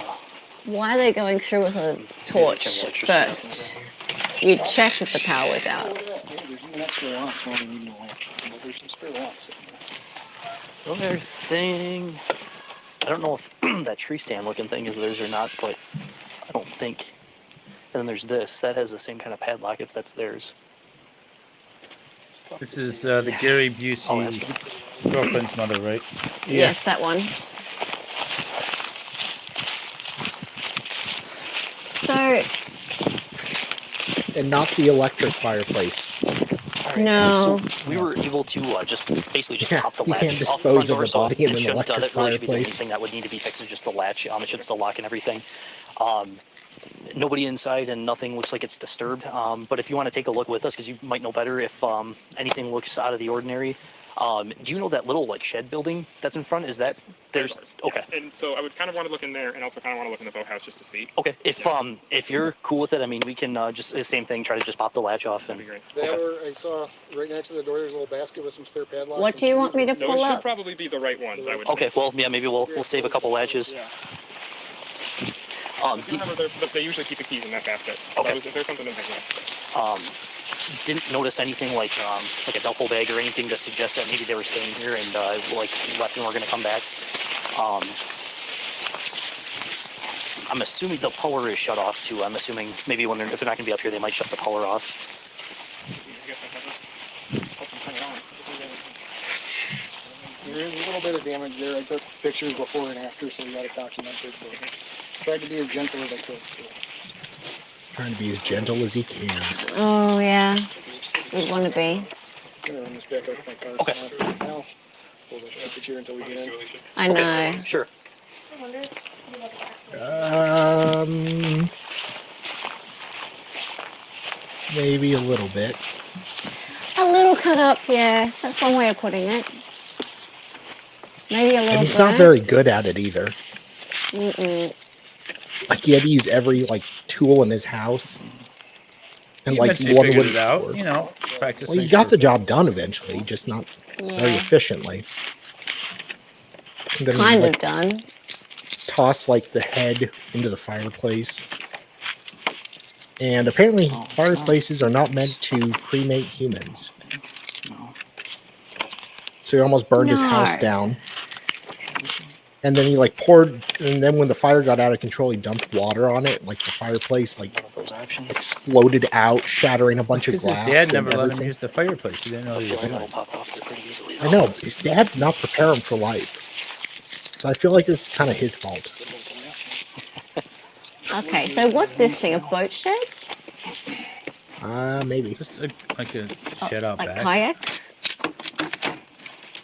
Why are they going through with a torch first? You check if the power's out. There's an extra lamp. I don't need no lamp, but there's some spare lamps sitting there. Another thing. I don't know if that tree stand looking thing is theirs or not, but I don't think. And then there's this. That has the same kind of padlock if that's theirs. This is the Gary Busey girlfriend's mother, right? Yes, that one. So, And not the electric fireplace. no. So we were able to just basically just Yeah, pop the you latch can't off the dispose front of door, the so body in it an shouldn't, electric that really should be the only fireplace. thing that would need to be fixed is just the latch. It should still lock and everything. Nobody inside and nothing looks like it's disturbed. But if you want to take a look with us, because you might know better if anything looks out of the ordinary. Do you know that little like shed building that's in front? Is that there's okay? Yes. And so I would kind of want to look in there, and also kind of want to look in the boathouse just to see. Okay, if you're cool with it, I mean, we can just the same thing. Try to just pop the latch off and. That'd be great. That Okay. or I saw right next to the door, there's a little basket with some spare padlocks. What and do you keys. want me to Those pull should up? probably be the right ones, I would Okay, think. well, yeah, maybe we'll save a couple latches. Yeah. If you remember, they usually keep the keys in that basket. Okay. So if there's something in there. Didn't notice anything like a duffel bag or anything to suggest that maybe they were staying here and like left and were gonna come back. I'm assuming the power is shut off too. I'm assuming maybe if they're not gonna be up here, they might shut the power off. I guess I have it. Hope you turn it on. There's a little bit of damage there. I took pictures before and after, so we got it documented. But tried to be as gentle as I could. So. Trying to be as gentle as he can. Oh, yeah. You'd want to be. I'm gonna run this back up my car. Okay. Now, hold the traffic here until we get in. I know. Sure. I wonder if you have a back. Maybe a little bit. A little cut up, yeah. That's one way of putting it. Maybe a little And he's burnt. not very good at it either. Mm-mm. Like he had to use every like tool in his house. And He like eventually one figured would it out, you know, practice. Well, he makes got the perfect. job done eventually, just not very Yeah. efficiently. And then he, Kind like, of done. toss like the head into the fireplace. And apparently fireplaces are not meant to cremate humans. So he almost burned his house No. down. And then he like poured, and then when the fire got out of control, he dumped water on it. Like the fireplace like One of those options. exploded out, shattering a bunch of Because glass. his dad and never let him everything. use the fireplace. He didn't know I he feel was like doing that'll it. pop off there pretty easily. I know. His dad did not prepare him for life. So I feel like it's kind of his fault. Okay, so what's this thing? A boat shed? Maybe. Just like a shed out Like back. kayaks?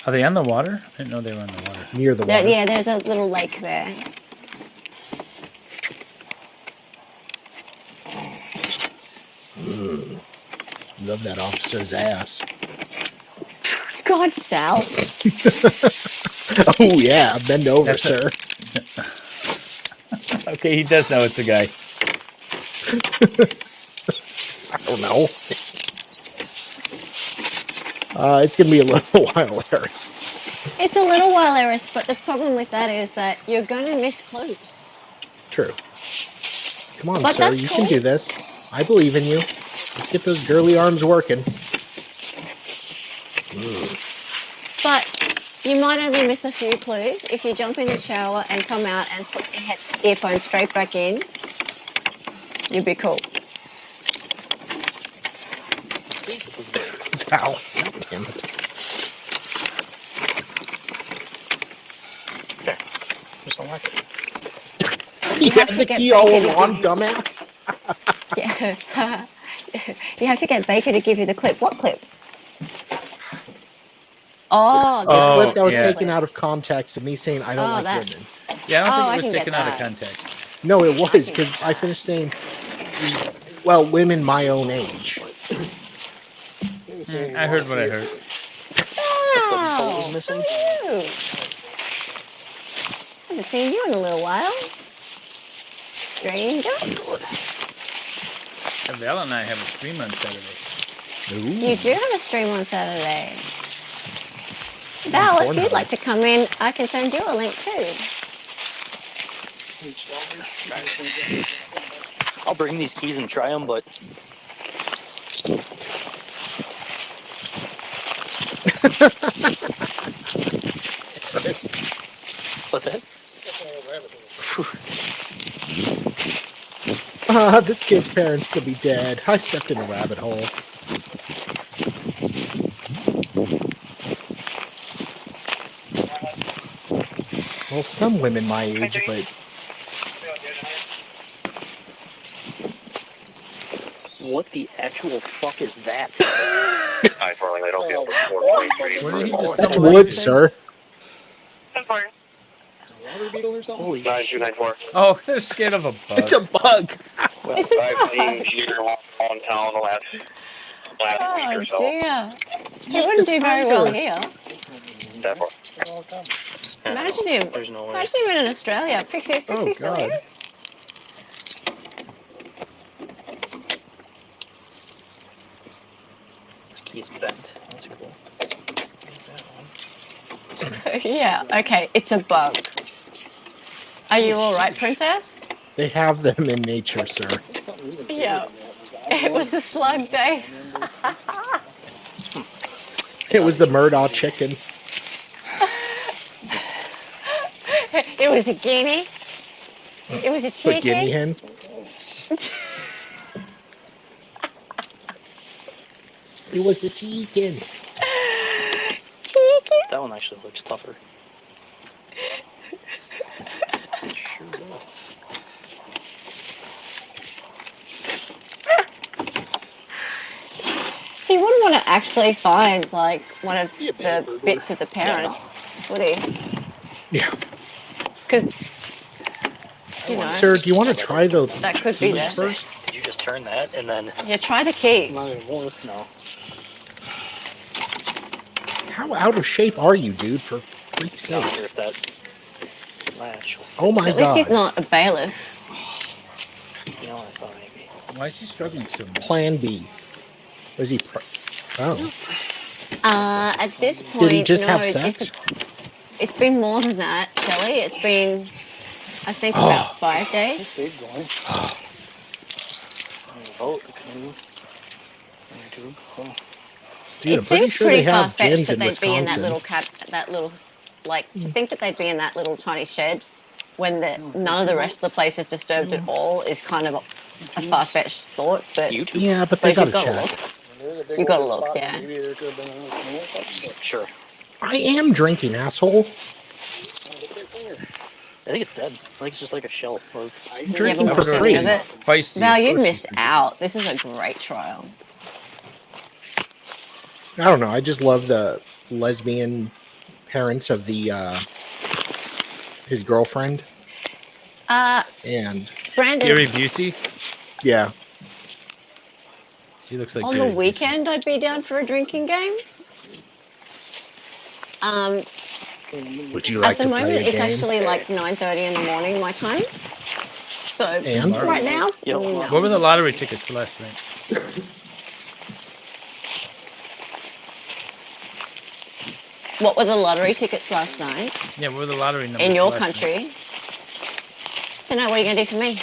Are they on the water? I didn't know they were on the water. Near the water. Yeah, there's a little lake there. Love that officer's ass. God, Sal. Oh yeah, bend over, That's sir. Okay, he does know it's a guy. I don't know. It's gonna be a little while, Harris. It's a little while, Eris, but the problem with that is that you're going to miss clues. True. Come on, But sir, that's you cool. can do this. I believe in you. Let's get those girly arms working. But you might only miss a few clues if you jump in the shower and come out and put your earphones straight back in. You'd be cool. Basically. Ow. Damn it. There. Just unlock it. You have had to the get key all Baker to along, give you- dumbass. Yeah. You have to get Baker to give you the clip. What clip? Oh, The Oh, clip that was yeah. taken out of context of me saying I don't Oh, like that. women. Yeah, I don't Oh, I think it can was get taken out of that. context. No, it was because I finished saying, well, women my own age. I heard what I heard. Wow. boat was missing? So you. Haven't seen you in a little while. Stranger. Val and I have a stream on Saturday. You do have a stream on Saturday. Val, if you'd like to come in, I can send you a link too. I'll bring these keys and try them, but what's that? This kid's parents could be dead. I stepped in a rabbit hole. Well, some women my age, but What the actual fuck is that? Hi, Farling. I don't feel What did he just that's tell me? wood, sir. Water beetle or something? Holy 9294. Oh, they're scared of a bug. It's a bug. It's a I've seen bug. deer walk around town the last week Oh or so. dear. He Look, wouldn't the do very well spider. here. That far. They're all coming. Imagine him. There's no way. Imagine him in Australia. Pixie's Oh still God. here? This key's bent. That's cool. Yeah, okay, it's a bug. Are you alright, princess? They have them in nature, sir. Something even bigger Yeah. than that. It was a slug day. It was the Murdaugh chicken. It was a guinea. It was a The guinea chicken. hen. It was the chicken. Chicken. That one actually looks tougher. It sure does. He wouldn't want to actually find like one of Be a better the burglar. bits of the parents, would he? Yeah. Because, you know, Sir, do you want to try the that could be keys there. first? Did you just turn that and then? Yeah, try the key. Not anymore. No. How out of shape are you, dude? For freak's I wonder sake! if that latch. Oh my At least God. he's not a bailiff. You know what I thought maybe. Why is he struggling so much? Plan B. Was he? Oh. At this point, Did he just no, have sex? it's been more than that, Shelley. It's been, I think, Oh. about 5 I days. saved going. Boat, canoe, tube. So, Dude, It I'm pretty seems sure pretty they have far-fetched gins that in they'd be in that Wisconsin. little to think that they'd be in that little tiny shed when none of the rest of the place is disturbed at all is kind of a far-fetched thought, but YouTube. Yeah, but but they if you've gotta got to check. look. there's a big You gotta old look, spot, yeah. Maybe there could have been another canoe or something, but Sure. I am drinking, asshole. look at that finger. I think it's dead. I think it's just like a shell. Or... I I'm drinking haven't for watched any free. of it. Feisty. Val, of you course missed he's- out. This is a great trial. I don't know. I just love the lesbian parents of the his girlfriend, and Brandon, Gary Busey. yeah, She looks like on Gary the Busey. weekend, I'd be down for a drinking game. would you At like the to moment, play a it's game? actually like 9:30 in the morning my time. So And? right now, Yep. no. What were the lottery tickets for last night? What were the lottery tickets last night Yeah, what were the lottery numbers? in for your last night? country? So now, what are you going to do for me?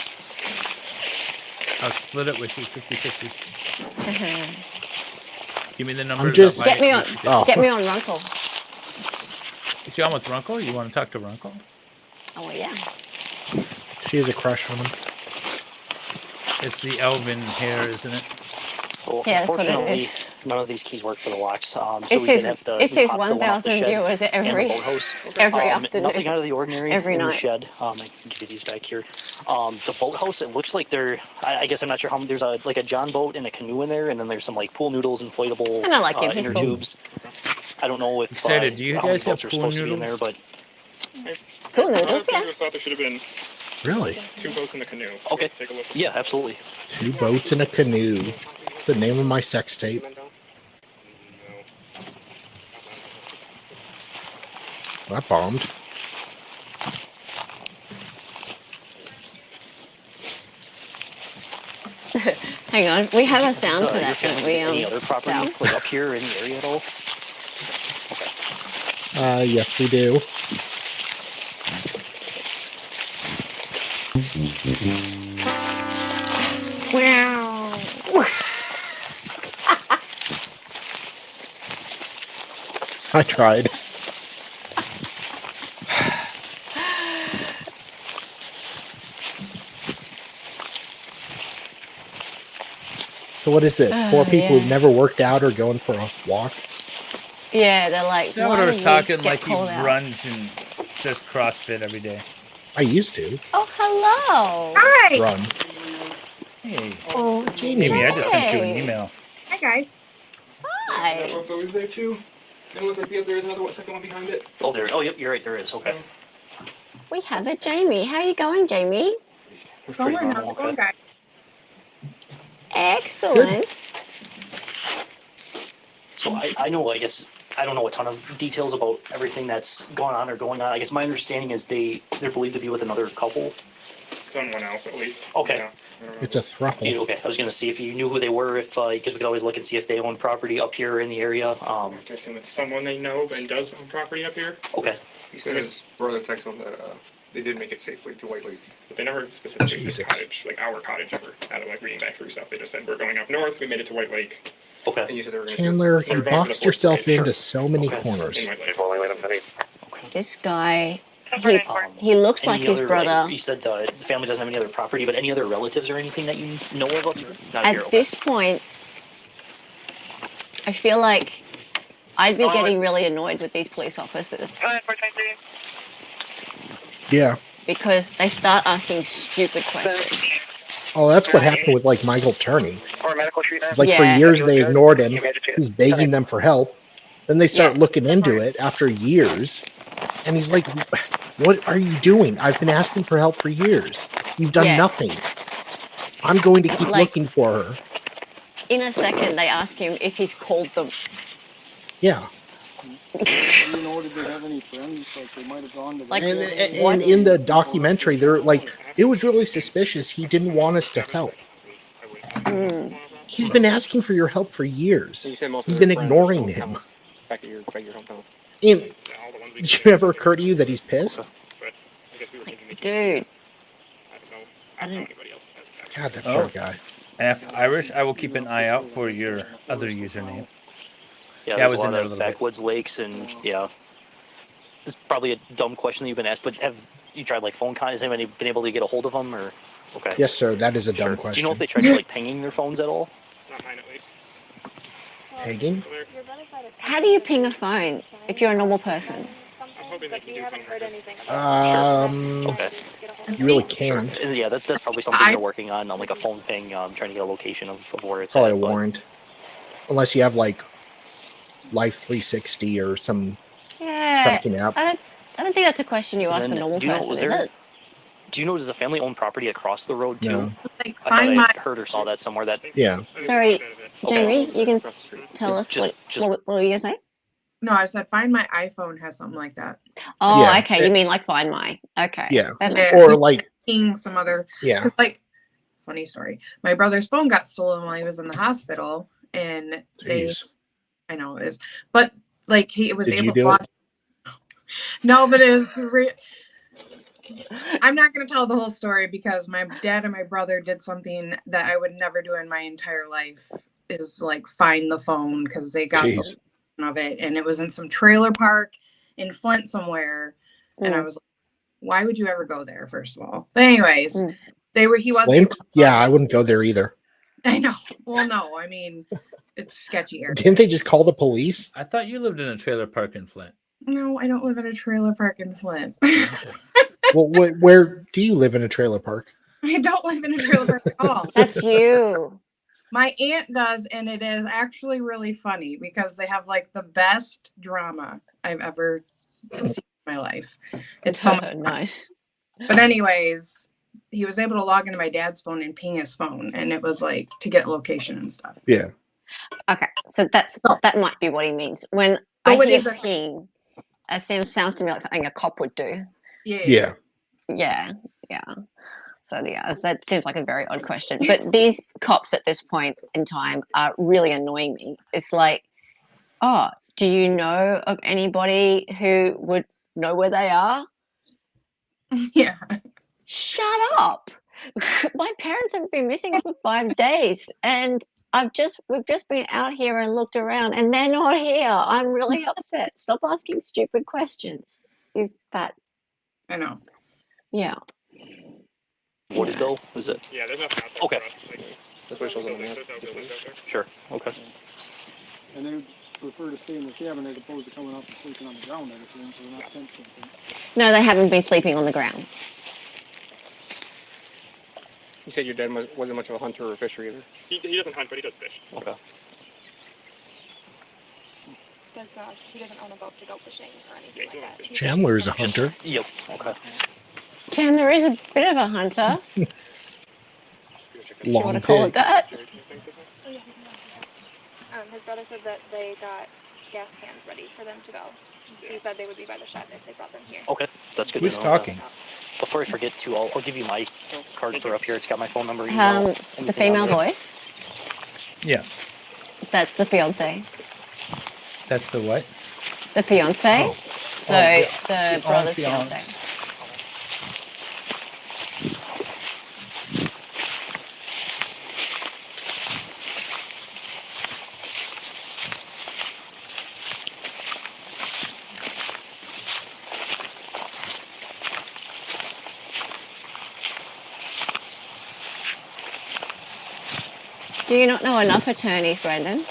I'll split it with you 50-50. Give me the number. I'm just- Get me on, Oh. get me on Runkle. Is you on with Runkle? You want to talk to Runkle? Oh yeah. She has a crush on him. It's the elven hair, isn't it? Well, Yeah, that's what it unfortunately, is. none of these keys work for the locks. So It we says did have to. it we says popped the one off the 1,000 shed viewers and the every boathouse. afternoon. Nothing out of the ordinary Every in the night. shed. I can give you these back here. The boathouse, it looks like they're. I guess I'm not sure how. There's like a John boat and a canoe in there, and then there's some like pool noodles, inflatable And I like him, he's inner cool. tubes. I don't know if Excited, do you how many guys have boats are pool supposed to be in there, noodles? but Cool I noodles, honestly yeah. just thought there should have been Really? 2 boats in the canoe. Okay. Let's take a look. yeah, absolutely. 2 boats and a canoe. The name of my sex tape. That bombed. Hang on, we have a sound for Your that, don't family we? any other property Sal? like up here in the area at all? Yes, we do. Wow. I tried. So what is this? 4 people yeah. who've never worked out or going for a walk? Yeah, they're like. Salvador's why did we talking get like he called out? runs and does CrossFit every day. I used to Oh, hello. Hi. run. Hey, Oh, Jamie, I just sent you an hey. ol. Hi, guys. Hi. That one's always there too. And it looks like there is another second one behind it. Oh, there. Oh, yep. You're right. There is. Okay. We have a Jamie. How are you going, Jamie? Going, how's it going, guys? Excellent. So I know. I guess I don't know a ton of details about everything that's going on or going on. I guess my understanding is they're believed to be with another couple. Someone else, at least. Okay. Yeah. It's a throuple. Okay. I was gonna see if you knew who they were. If because we could always look and see if they own property up here in the area. I'm guessing it's someone they know and does own property up here. Okay. He said his brother texted him that they did make it safely to White Lake. But they never specifically Jesus. said cottage, like our cottage ever, out of like reading back through stuff. They just said, we're going up north, we made it to White Lake. Okay. And you said they were going to Chandler, We're you going for the boxed fourth yourself grade. into so many corners. In White Lake. This guy, He he looks like his other, brother. Like you said the family doesn't have any other property, but any other relatives or anything that you know of up here? Not At here. this point, I feel like I'd be getting really annoyed with these police officers Yeah. because they start asking stupid questions. Oh, that's what happened with like Michael Turney. It's like for Yeah. years they ignored him. He's begging them for help. Then they start looking into it after years. And he's like, what are you doing? I've been asking for help for years. You've done Yeah. nothing. I'm going to keep Like- looking for her. In a second, they ask him if he's called them. Yeah. Do you know, did they have any friends? Like they might have gone to Like, And in the documentary, they're like, it was really suspicious. He didn't want us to help. Mm. He's been asking for your help for years. You said most of You've their been friends ignoring are him. back at your hometown. And Yeah, all the ones we did it ever occur to you that he's pissed? but I guess we were thinking Dude. I don't know. I don't know anybody else. God, that Oh. poor guy. F Irish, I will keep an eye out for your other username. Yeah, I there's was a in lot there a of little bit. backwoods lakes and yeah. This is probably a dumb question that you've been asked, but have you tried like phone con? Has anybody been able to get a hold of them or? Okay. Yes, sir. That is a dumb Sure. question. Do you know if they tried like pinging their phones at all? Not mine, at least. Pegging? So they're- How do you ping a phone if you're a normal person? I'm hoping they can do phone records. Okay. You really Sure. can't. And yeah, that's probably something they're working on like a phone ping, trying to get a location of where it's Probably at. but- warrant. Unless you have like Life 360 or some Yeah. tracking app. I don't think that's a question you And ask a then, normal do you know, person, was is there- it? Do you know, does the family own property across the road too? No. Like, I thought find I my. heard or saw that somewhere. That Yeah. Sorry, Okay. Jamie, you can Across the street. tell us Just- what were you gonna say? No, I said find my iPhone has something like that. Oh, Yeah. okay. You mean like Find My? Okay. Yeah. That makes Yeah. Or like, Ping some other. yeah. Cause like, funny story. My brother's phone got stolen while he was in the hospital, and they. Jeez. I know it is, but like he was Did you able do to log. it? No, but it was. I'm not going to tell the whole story because my dad and my brother did something that I would never do in my entire life. Is like find the phone because they got Jeez. the of it, and it was in some trailer park in Flint somewhere, and I Mm. was like, "Why would you ever go there?" First of all, but anyways, Mm. he was. Flint? Yeah, I wouldn't go there either. I know. Well, no, I mean, it's sketchy area. Didn't they just call the police? I thought you lived in a trailer park in Flint. No, I don't live in a trailer park in Flint. Well, where do you live in a trailer park? I don't live in a trailer park at all. That's you. My aunt does, and it is actually really funny because they have like the best drama I've ever seen in my life. It's so much fun. Nice. But anyways, he was able to log into my dad's phone and ping his phone, and it was like to get location and stuff. Yeah. Okay, so that might be what he means. When Oh, I it hear is a- ping, it sounds to me like something a cop would do. Yeah. Yeah. Yeah. So yeah, that seems like a very odd question. But these cops at this point in time are really annoying me. It's like, oh, do you know of anybody who would know where they are? Yeah. Shut up. My parents have been missing for 5 days, and we've just been out here and looked around, and they're not here. I'm really upset. Stop asking stupid questions. You fat. I know. Yeah. Wooded though? Is it? Yeah, there's nothing out there. Okay. For us. Like, That's what it shows on the there's map. no buildings out there. Sure. Okay. And prefer to stay in the cabin as opposed to coming up and sleeping on the ground, I assume, so they're not tent camping. No, they haven't been sleeping on the ground. You said your dad wasn't much of a hunter or a fisher either. He doesn't hunt, but he does fish. Okay. He doesn't own a boat to go fishing or anything like that. Chandler is a hunter. Yep. Okay. Chandler is a bit of a hunter. If you want Long to call it pig. that. Oh, yeah, his brother said that they got gas cans ready for them to go. So he said they would be by the shed if they brought them here. Okay. That's good Who's to know. talking? Before I forget to, I'll give you my card for up here. It's got my phone number. Email, The anything female on there. voice. Yeah. That's the fiance. That's the what? The fiance. Oh. So Oh, the brother's fiance. fiance. Do you not know enough attorneys, Brandon? I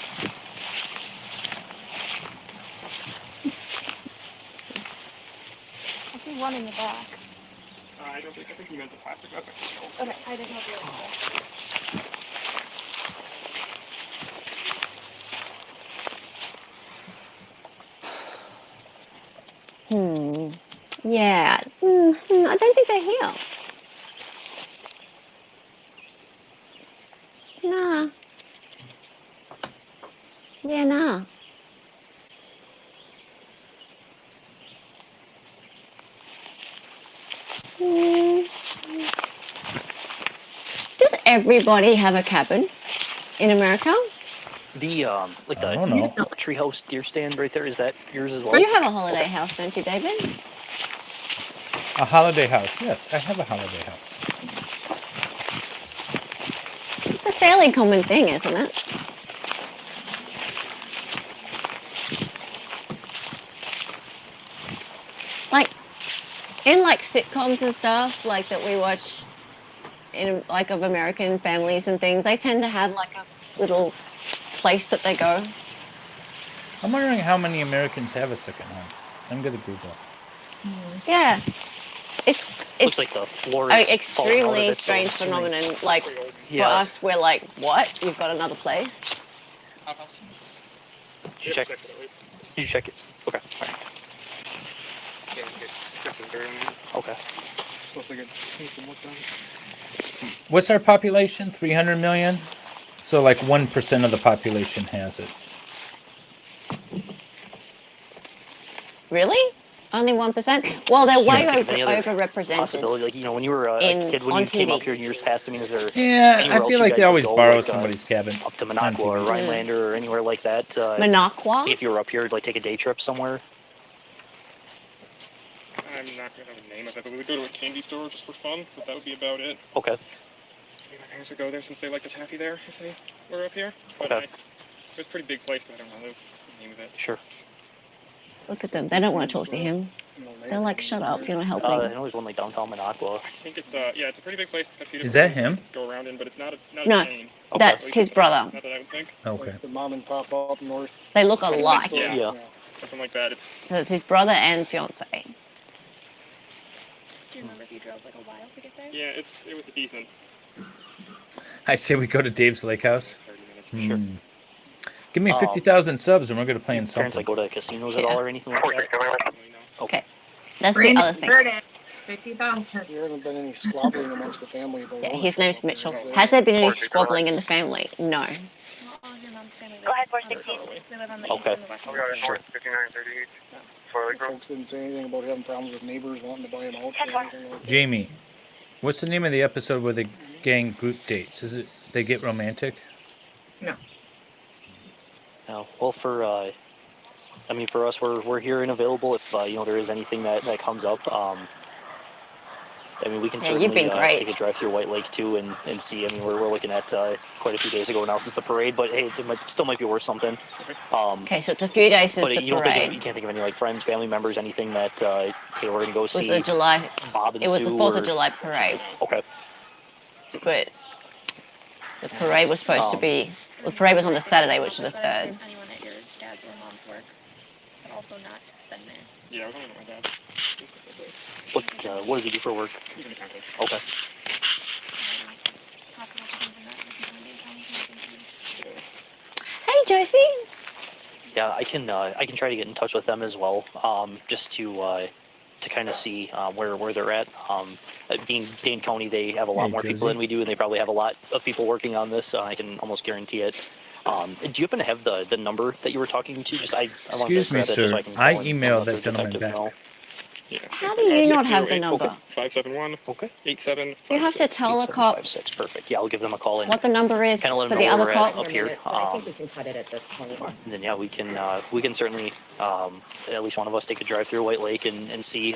see one in the back. I think you meant the plastic. That's a Okay, I didn't know if you Yeah. I don't think they're here. Nah. Yeah, nah. Does everybody have a cabin in America? The like I the don't know. treehouse deer stand right there. Is that yours as well? You have a holiday house, don't you, David? A holiday house. Yes, I have a holiday house. It's a fairly common thing, isn't it? Like, in like sitcoms and stuff, like that we watch in like of American families and things, they tend to have like a little place that they go. I'm wondering how many Americans have a second home. I'm gonna Google. Yeah. It's Looks like the floor an is falling out of extremely it, so I'm strange assuming- phenomenon. Like, Yeah. for us, we're like, what? You've got another place? Did you check? Did you check it? Okay. All right. Okay. Supposed to get some work done. What's our population? 300 million. So like 1% of the population has it. Really? Only 1%? Well, they're way Can't think of any other overrepresented. Possibility, like when you were a kid, when on you came up TV. here in years past. I mean, is there? Yeah, anywhere I else feel you like guys they would always go, borrow like, somebody's cabin. Up to on Minocqua or TV. Rhinelander or anywhere like that. Minocqua? If you were up here, like take a day trip somewhere. I'm not gonna know the name of it, but we would go to a candy store just for fun. But that would be about it. Okay. Maybe my parents would go there since they like the taffy there if they were up here. But Okay. it was a pretty big place, but I don't know the name of it. Sure. Look at them. They don't want to talk to him. They're like, shut up, you're not helping. I know there's one like downtown Minocqua. I think it's yeah, it's a pretty big place. A few Is different that him? things to go around in, but it's not a No, chain. that's At least his brother. Not that I would think. Okay. The mom and pop up north. They look alike. Yeah. Something like that. It's So it's his brother and fiance. Do you remember if you drove like a while to get there? yeah, it was decent. I say we go to Dave's Lake House. 30 minutes. Sure. Give me 50,000 subs and we're gonna play in Parents like something. go to casinos at all or anything like that? Okay. That's the Brandon other thing. heard it. 50,000. There hasn't been any squabbling amongst the family about Yeah, ownership his name's up there, Mitchell. has there? Has there been any squabbling in the family? No. Well, all of your mom's family lives on the coast. They live on the east Okay. and the west. Sure. 5938. So, Folks didn't say anything about having problems with neighbors wanting to buy them out or anything like that. Jamie, what's the name of the episode where the gang group dates? Is it They Get Romantic? No. No. Well, for I mean, for us, we're here and available if there is anything that comes up. I mean, we can Yeah, you've certainly been great. take a drive through White Lake too and see. I mean, we're looking at quite a few days ago now since the parade, but hey, it still might be worth something. Okay, so it's a few days since But the you parade. can't think of any like friends, family members, anything that hey, we're gonna go It was see the July. Bob and It was Sue the 4th or- of July parade, Okay. but the parade was supposed to be. The parade was on the Saturday, which is the 3rd. anyone at your dad's or work, but also not been there. Yeah, I was only with my dad. Specifically. What does he do for work? He's an accountant. Okay. It's possible to think that the people in Dane County can think of. Hey, Josie. Yeah, I can try to get in touch with them as well, just to kind of see where they're at. Being Dane County, they have a lot more people than we do, and they probably have a lot of people working on this. I can almost guarantee it. Do you happen to have the number that you were talking to? Just I Excuse me, sir. I emailed that gentleman back. Yeah. How do you not have the number? 571. Okay. 8756. You have to tell the cop 8756. Perfect. Yeah, I'll give them a call and what the number is kind of let for them the know other where we're at cop. up here. I think we can cut it at this point. And then yeah, we can certainly at least one of us take a drive through White Lake and see.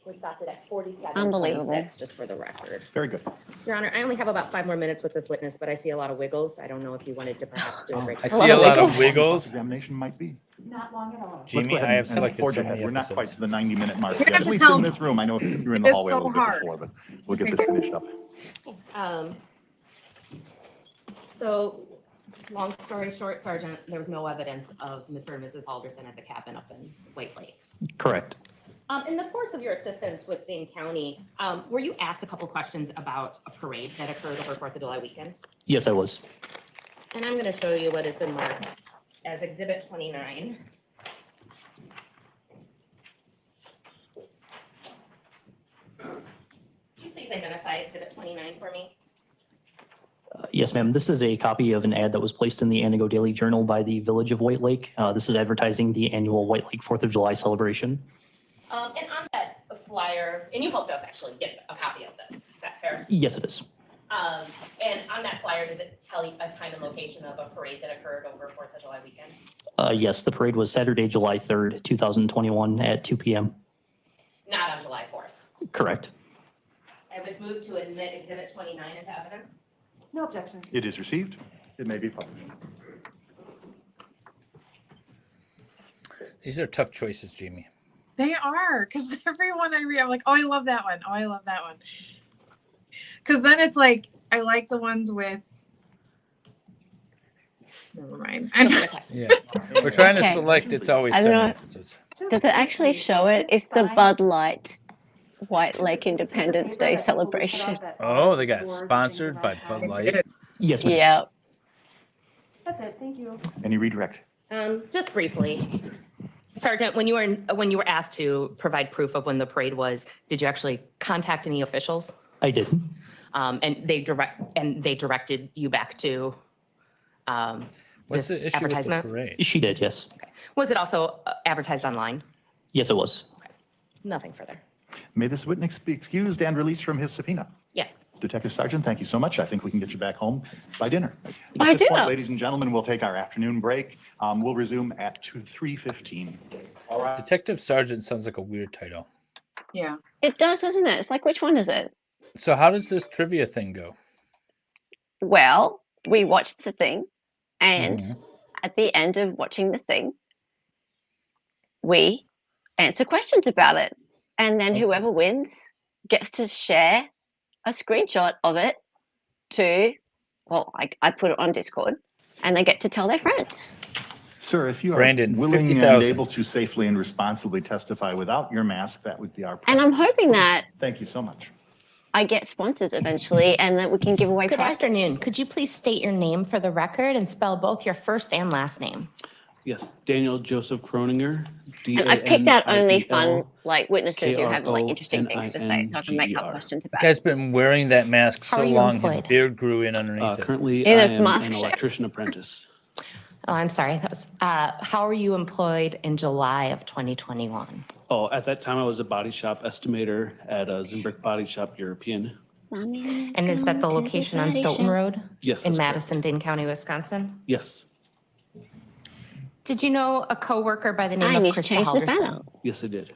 We stopped it at 47. Unbelievable. Just for the record. Very good. Your Honor, I only have about 5 more minutes with this witness, but I see a lot of wiggles. I don't know if you wanted to perhaps do a break. I see a lot of wiggles. Examination might be. Not long at all. Jamie, Let's go ahead I have and selected forge so ahead. many We're not quite episodes. to the 90-minute mark You're yet, gonna have at to least tell in me. this room. I know you were in It the is hallway so a little bit hard. before, but we'll get this finished up. So, long story short, Sergeant, there was no evidence of Mr. and Mrs. Halderson at the cabin up in White Lake. Correct. In the course of your assistance with Dane County, were you asked a couple questions about a parade that occurred over 4th of July weekend? Yes, I was. And I'm going to show you what has been marked as Exhibit 29. Could you please identify Exhibit 29 for me? Yes, ma'am. This is a copy of an ad that was placed in the Antigo Daily Journal by the Village of White Lake. This is advertising the annual White Lake 4th of July celebration. And on that flyer, and you helped us actually get a copy of this, is that fair? Yes, it is. And on that flyer, does it tell you a time and location of a parade that occurred over 4th of July weekend? Yes, the parade was Saturday, July 3rd, 2021 at 2 p.m. Not on July 4th. Correct. I would move to admit Exhibit 29 into evidence. No objection. It is received. It may be published. These are tough choices, Jamie. They are, because everyone I read, I'm like, oh, I love that one. Oh, I love that one. Because then it's like, I like the ones with. Never mind. Yeah, we're trying to Okay. select. It's always I don't 7 know. episodes. Does it actually show it? It's the Bud Light White Lake Independence Day celebration. Oh, they got sponsored by Bud Light. Yes, ma'am. Yeah. That's it. Thank you. Any redirect? Just briefly, Sergeant, when you were asked to provide proof of when the parade was, did you actually contact any officials? I did. And they directed you back to What's this the issue with the advertisement? parade? She did, yes. Was it also advertised online? Yes, it was. Nothing further. May this witness be excused and released from his subpoena. Yes. Detective Sergeant, thank you so much. I think we can get you back home by dinner. By At this dinner? point, ladies and gentlemen, we'll take our afternoon break. We'll resume at 3:15. All right. Detective Sergeant sounds like a weird title. Yeah. It does, doesn't it? It's like, which one is it? So how does this trivia thing go? Well, we watched the thing, and Mhm. at the end of watching the thing, we answer questions about it. And then whoever wins gets to share a screenshot of it to, well, I put it on Discord, and they get to tell their friends. Sir, if you are Brandon, willing and 50,000. able to safely and responsibly testify without your mask, that would be our And I'm preference. hoping that Thank you so much. I get sponsors eventually, and that we can give away Good prizes. afternoon. Could you please state your name for the record and spell both your first and last name? Yes, Daniel Joseph Croninger. And I picked out only fun, DANIEL like, witnesses who have, like, interesting things to say, so I can make up KRONINGER. questions The about guy's it. been wearing that mask How so are you long, his employed? beard grew in underneath it. Currently, In I a am mask an shop. electrician apprentice. Oh, I'm sorry. That was, how are you employed in July of 2021? Oh, at that time, I was a body shop estimator at a Zimbrick Body Shop European. And is that the location on Stoughton Road? Yes, In that's correct. Madison, Dane County, Wisconsin? Yes, Did you know a coworker by the I name of need to Krista change the Halderson? banner. yes, I did.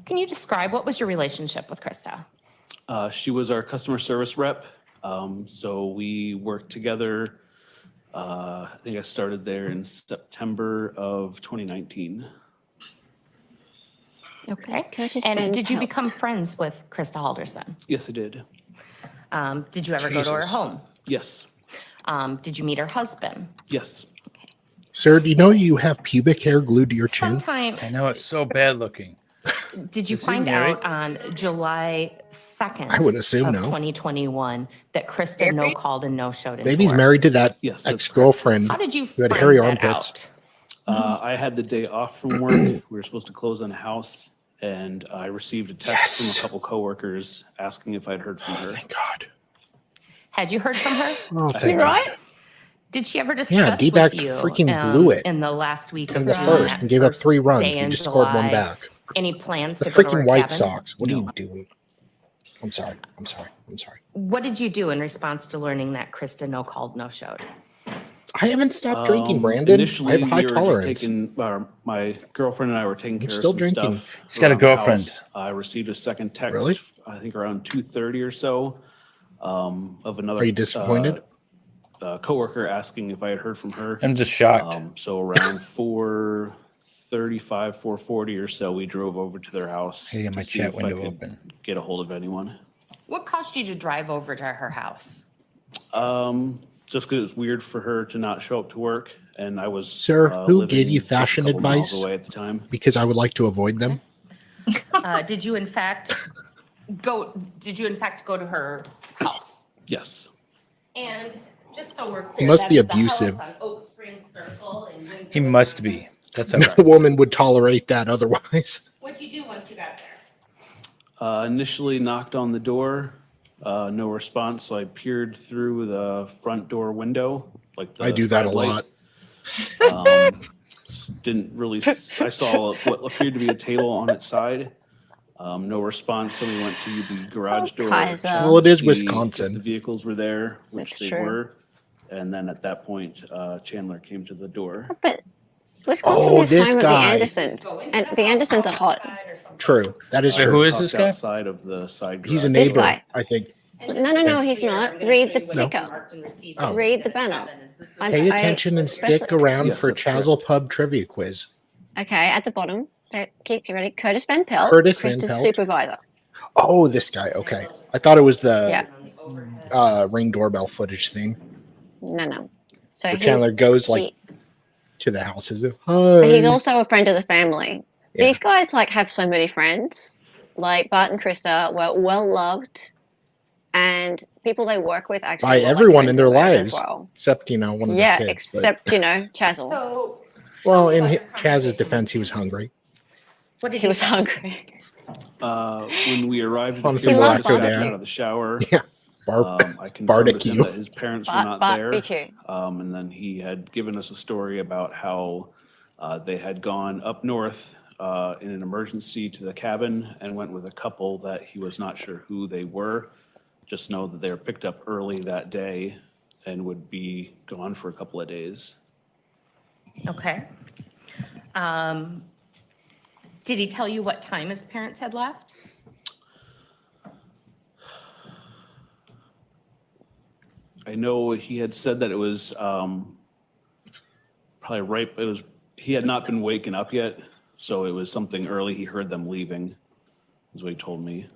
Can you describe what was your relationship with Krista? She was our customer service rep. So we worked together. I think I started there in September of 2019. Okay. Curtis And friends did you helped. become friends with Krista Halderson? Yes, I did. Did you ever go to her Jesus. home? Yes, Did you meet her husband? yes. Sir, do you know you have pubic hair glued to your chin? Sometime, I know it's so bad looking. did you Is he find married? out on July 2nd I would assume of no. 2021 that Krista no called and no showed into Baby's work? married to that Yes, that's ex-girlfriend How did you who had find hairy that armpits. out? I had the day off from work. We were supposed to close on a house, and I received a text from a couple coworkers asking if I'd heard from her. Thank God. Had you heard from her? Oh, I thank had God. not. Did she ever Yeah, discuss D-backs with you freaking blew it in the last week in of the June, first that and gave up first 3 runs. day We in just scored 1 July, back. Any plans The to go to freaking her White cabin? Sox. What are No. you doing? I'm sorry. I'm sorry. I'm sorry. What did you do in response to learning that Krista no called, no showed? I haven't stopped drinking, Brandon. Initially, I have a high we were tolerance. just taking, my girlfriend and I were taking care still of some drinking. stuff. He's got a around the girlfriend. house. I received a second text, Really? I think around 2:30 or so, of another. Are you disappointed? Coworker asking if I had heard from her. I'm just shocked. So around 4:35, 4:40 or so, we drove over to their house Hey, to my see chat if I window could open. get a hold of anyone. What caused you to drive over to her house? Just because it's weird for her to not show up to work, and I was Sir, who living gave you just a fashion couple miles advice? away at the time. Because I would like to avoid them. Did you in fact go to her house? Yes. And just so we're He clear, must be that's the abusive. house on Oak Spring Circle in Windsor, He must be. That's how No woman would tolerate that otherwise. What'd you do once you got there? Initially knocked on the door, no response, so I peered through the front door window, like the I do that a side light. lot. Didn't really, I saw what appeared to be a table on its side. No response, so we went to the garage door. Kaiser. checked Well, it to is see Wisconsin. if the vehicles were there, which That's they true. were. And then at that point, Chandler came to the door. But Wisconsin Oh, is this home of the guy. Andersons, and the Andersons are hot. True. That is Wait, true. who is Parked this guy? Outside of the side He's a garage. This neighbor, guy. I think. No, he's not. Read the No. ticker. Oh. Read the banner. Pay attention and stick especially- around Yes, for that's CHAZZLE Pub trivia quiz. Okay, at the bottom. Keep ready. Curtis Van Pelt. Curtis Van Krista's Pelt. supervisor. Oh, this guy. Okay. I thought it was the Yeah. Ring doorbell footage thing. No. So Where Chandler goes like to the houses. Hi. but he's also a friend of the family. Yeah. These guys like have so many friends. Like Bart and Krista were well loved, and people they work with actually by were, like, everyone in friends their of theirs lives, as well. except one of Yeah, the kids. but- except Chazzle. So well, in Chaz's defense, he was hungry. what did He was hungry. When we arrived at On the some door, Electro I got Dad. out of the shower. Yeah. I confirmed with him Barbecue. that his parents were not there. Barbecue. And then he had given us a story about how they had gone up north in an emergency to the cabin and went with a couple that he was not sure who they were. Just know that they were picked up early that day and would be gone for a couple of days. Okay. Did he tell you what time his parents had left? I know he had said that it was probably right. He had not been waken up yet, so it was something early. He heard them leaving, is what he told me.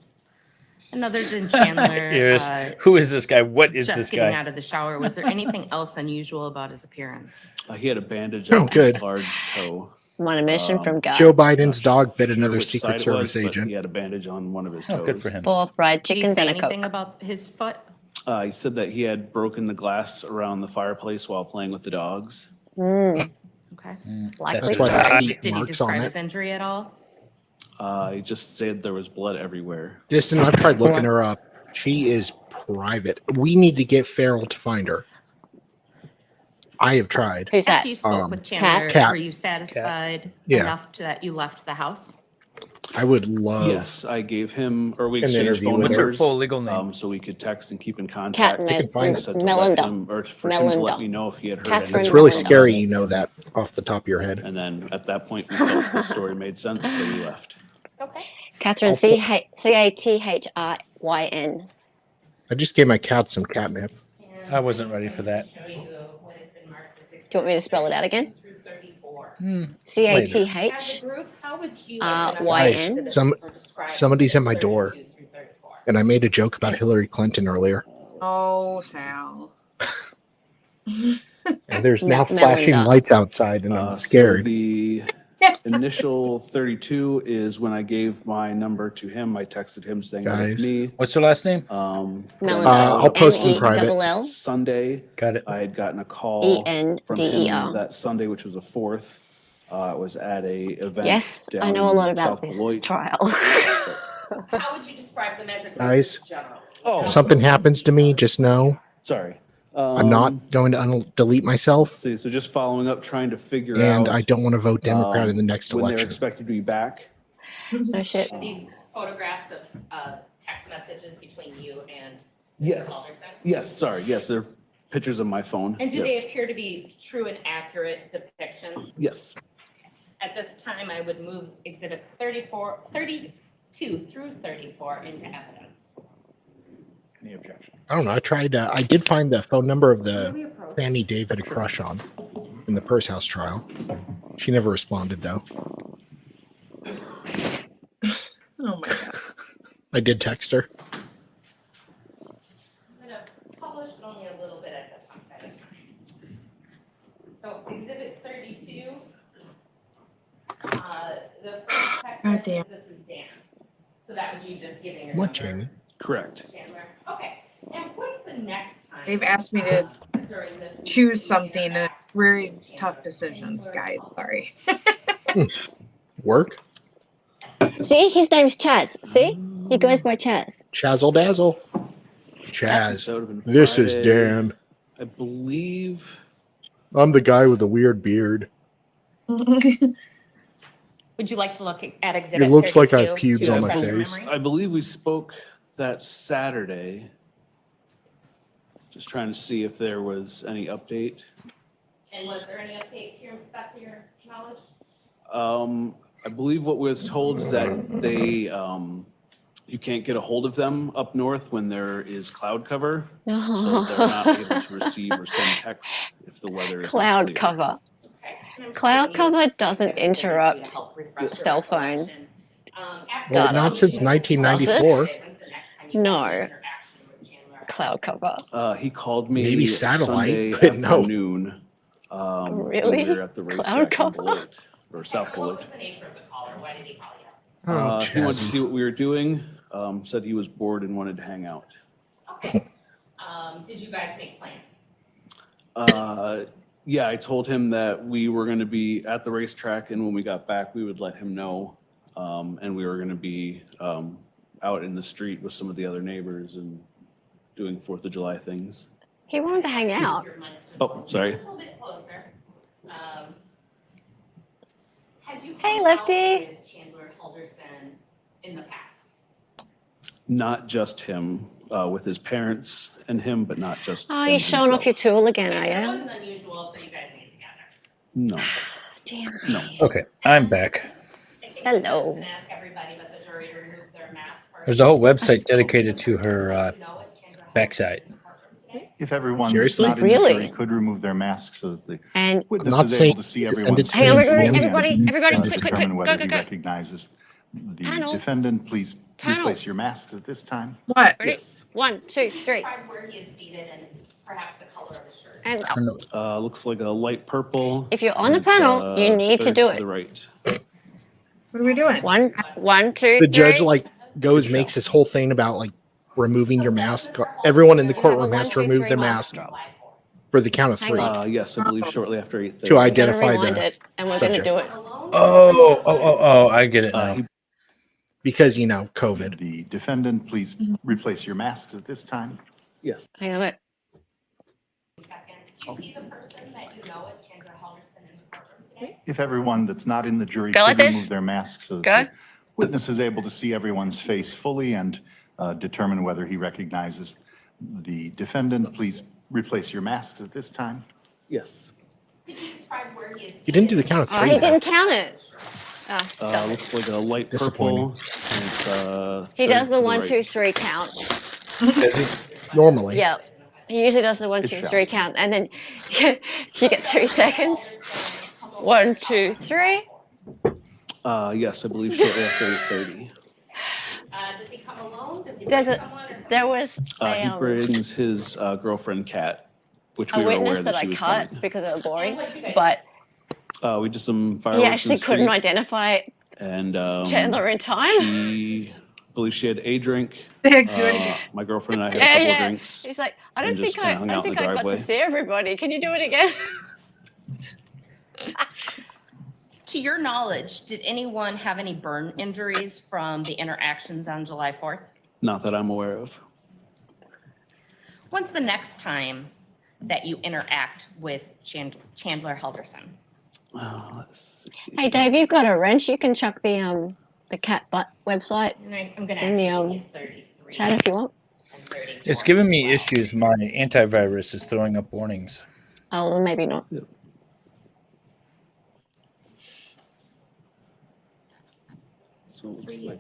And other than Chandler, Ears. Who is this guy? What is just this getting guy? out of the shower, was there anything else unusual about his appearance? He had a bandage Oh, on good. his large toe. I'm on a mission from God. Joe Biden's dog bit Sure another which Secret side it was, Service but agent. He had a bandage on one of his Oh, toes. good for him. Full of fried Did he chickens say and a anything Coke. about his foot? He said that he had broken the glass around the fireplace while playing with the dogs. Mm, Okay. likely That's why story. there's Did he marks on describe it. his injury at all? He just said there was blood everywhere. Distant, I've tried looking her up. She is private. We need to get Farrell to find her. I have tried. Who's that? After you spoke with Cat? Chandler, Cat. were you satisfied Yeah. enough that you left the house? I would love. Yes, I gave him, or we An exchanged interview phone with What's her numbers. full legal name? So we could text and keep in Cat contact. I can find I it. said to let Melinda. him, or for him to Melinda. let me know if he had heard Catherine anything. It's really Melinda. scary you know that off the top of your head. And then at that point, we felt the story made sense, so we left. Okay. Catherine, Cathryn. I just gave my cat some catnip. I wasn't ready for that. Do you want me to spell it out again? Later. CATHYN. Guys, somebody's at my door, and I made a joke about Hillary Clinton earlier. Oh, Sal. And there's now Mel- flashing Melinda. lights outside, and I'm So scared. the initial 32 is when I gave my number to him. I texted him saying that it's Guys. me. What's your last name? Melinda. I'll post in private. M-E-double-L. Sunday, Got it. I had gotten a call from E-N-D-E-R. him that Sunday, which was the 4th. It was at a event. Yes, I down know a in lot about South this Beloit. trial. How would you describe them as a group Guys. in general? Oh, If something happens to me, just know sorry. I'm not going to delete myself, See, so just following up, trying to figure and out. I don't want to vote Democrat in the next when they're election. expected to be back. Oh shit. These photographs of text messages between you and Yes. Mr. Halderson? Yes, sorry. Yes, they're pictures of my phone. And do yes. they appear to be true and accurate depictions? Yes. At this time, I would move exhibits 32 through 34 into evidence. Any objection? I don't know. I did find the phone number of the Fanny Dave had a crush on in the Purse House trial. She never responded, though. Oh my god. I did text her. I'm going to publish, but only a little bit at the top at a time. So exhibit 32, the first text God message, damn. this is Dan. So that was you just giving your What, number. Jamie? Correct. Chandler. Okay. And what's the next time? They've asked me to during this choose something, and it's very tough decisions, guys. Sorry. Work? See, his name's Chaz. See, he goes by Chaz. Chazzle Dazzle. That Chaz. would have been This is Friday. Dan. I believe. I'm the guy with the weird beard. Would you like to look at exhibit It looks like I have 32 pubes to on my refresh your face. memory? I believe we spoke that Saturday. Just trying to see if there was any update. And was there any update to your best of your knowledge? I believe what was told is that they, you can't get a hold of them up north when there is cloud cover. So they're not able to receive or send texts if the weather is not Cloud clear. cover. Okay. And I'm Cloud just cover giving doesn't you a minute to interrupt help refresh your your cell phone. recollection. After Well, Data. not since 1994. Does it? No. Cloud cover. He called me Maybe satellite, Sunday but no. afternoon. When Really? we were at the Cloud racetrack in cover? Beloit, or South What Beloit. was the nature of the caller? Why did he call you? Oh, He wanted to Chazzy. see what we were doing. Said he was bored and wanted to hang out. Okay. Did you guys make plans? Yeah, I told him that we were going to be at the racetrack, and when we got back, we would let him know. And we were going to be out in the street with some of the other neighbors and doing 4th of July things. He wanted to hang out. Your mic just Oh, sorry. a little bit closer. Had you Hey, hung Lefty. out with Chandler Halderson in the past? Not just him, with his parents and him, but not just Oh, him you're showing off your himself. tool again, It are you? wasn't unusual for you guys to get together. No. Damn. No. Okay, I'm back. Hello. And ask everybody but the jury to remove their masks first. There's a whole website dedicated to her backside. If everyone Seriously? not in the Really? jury could remove their masks so that the And witness not is saying able to see defendant everyone's Hang on, face everybody, fully everybody, and, everybody, quick, quick, determine quick, whether go, he go, go. recognizes the Panel. defendant. Please Panel. replace your masks at this time. What? Ready? 1, 2, 3. Describe where he is seated and perhaps the color of his shirt. And I don't know. Looks like a light purple. if you're on the It's, panel, you need to third do to it. the right. What are we doing? 1, 2, 3. The judge goes, makes this whole thing about removing your mask. Everyone in the courtroom has to remove their mask for the count of Hang 3 on. Yes, I believe shortly after 8:30. to We're gonna identify rewind the it, and we're gonna subject. do it. Oh, I get it now. Because COVID. The defendant, please replace your masks at this time. Yes. Hang on a minute. Seconds. Do you see the person that you know as Chandler Halderson in the courtroom today? If everyone that's not in the jury Go like could this. remove their masks so that Go. the witness is able to see everyone's face fully and determine whether he recognizes the defendant, please replace your masks at this time. Yes. Could you describe where he is You didn't do the count of Oh, 3. he though. didn't count it. Oh, stop it. Looks like a light Disappointing. purple. And, He third does the to 1, right. 2, 3 count. Does he? Normally. Yeah. He usually does the 1, 2, 3 count, and then you get 2 seconds. 1, 2, 3. Yes, I believe shortly after 8:30. Does he come alone? Does he There's bring a, someone or something? there was He a, brings his girlfriend, Kat. which a we were aware witness that that she I was cut coming. because they were boring, what'd you guys but We did some he fireworks in actually the couldn't street, identify and Chandler in time. I believe she had a drink. Do it again. My girlfriend and I had a Yeah, couple of yeah. drinks. He's like, I and don't just think I kinda hung out in the got to driveway. see everybody. Can you do it again? To your knowledge, did anyone have any burn injuries from the interactions on July 4th? Not that I'm aware of. When's the next time that you interact with Chandler Halderson? Let's see. Hey, Dave, you've got a wrench. You can chuck the cat butt website And I'm going to in the actually get 33 chat if you want. and 34 It's giving as me well. issues. My antivirus is throwing up warnings. Oh, well, maybe not. So it looks like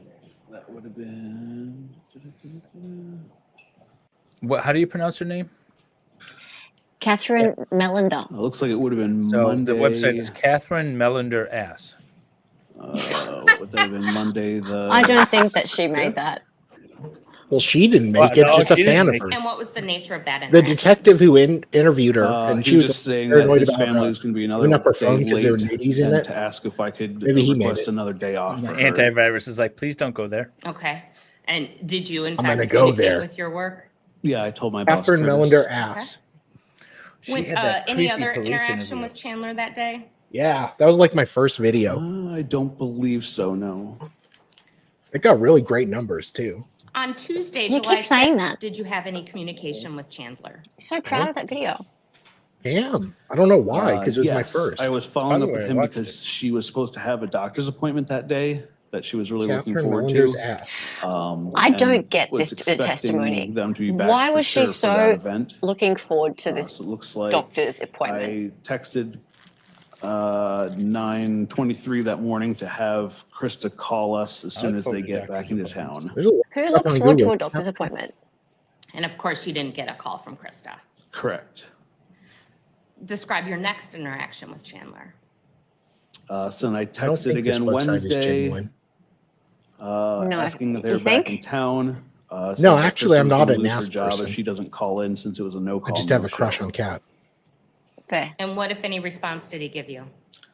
that would have been. What? How do you pronounce her name? Catherine Melander. It looks like it would have been So Monday. the website is Catherine Melander Ass. What would that have been? Monday the. I don't think that she made that. Well, she didn't make Well, it. no, Just a she didn't fan of make her. And what was the nature of that The interaction? detective who interviewed her, and He she was was just saying paranoid that his about family was going to be giving another up her day phone because there were late, nudies in and it. to ask if I could Maybe he made request it. another day off My for her. antivirus is like, please don't go there. Okay. And did you, in I'm fact, gonna go communicate there. with your work? Yeah, I told my boss. Catherine Curtis. Melander ass. She When, had that any creepy other police interaction interview. with Chandler that day? Yeah, that was like my first video. I don't believe so. No. It got really great numbers too. On Tuesday, You July keep saying 6th, that. did you have any communication with Chandler? So proud of that video. Damn, I don't know why, because it was my Yes, first. I was following up probably with why I him watched because it. she was supposed to have a doctor's appointment that day that she was really looking Catherine forward Melander's to. ass. I and don't get was this expecting testimony. Them to be back Why for was she sure for that so event. looking forward to this So it looks like doctor's appointment? I texted 9:23 that morning to have Krista call us as soon as they get back into town. There's a lot Who of looks stuff on forward to Google. a doctor's appointment? And of course, you didn't get a call from Krista. Correct. Describe your next interaction with Chandler. So then I I don't texted think this again website is Wednesday, genuine. asking if you they're back think? in town. No, saying that actually, Krista I'm was not gonna a lose her NAS job person. if she doesn't call in since it was a no I call. just have a crush on Cat. Fair. And what, if any, response did he give you?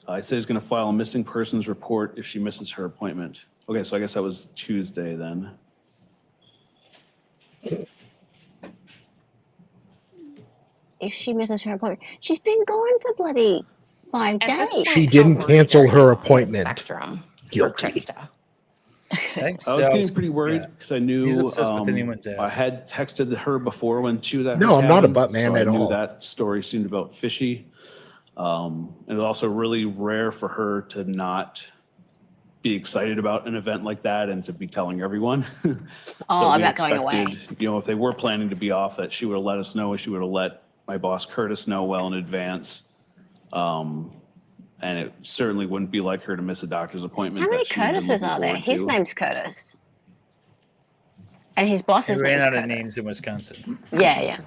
I said he's going to file a missing persons report if she misses her appointment. Okay, so I guess that was Tuesday then. If she misses her appointment, she's been gone for bloody 5 At this days. point, She how didn't worried cancel are her you on the appointment. spectrum for Guilty. Krista? Thanks. I was getting pretty worried because I knew He's obsessed with anyone's I ass. had texted her before when she was at No, her I'm not a cabin, butt man so at I knew all. that story seemed about fishy. And it was also really rare for her to not be excited about an event like that and to be telling everyone. Oh, we about going away. expected, you know, if they were planning to be off, that she would have let us know, and she would have let my boss Curtis know well in advance. And it certainly wouldn't be like her to miss a doctor's appointment. How many that she had been Curtises looking are there? forward His to. name's Curtis. And his boss's They ran name's out of Curtis. names in Wisconsin. Yeah, yeah.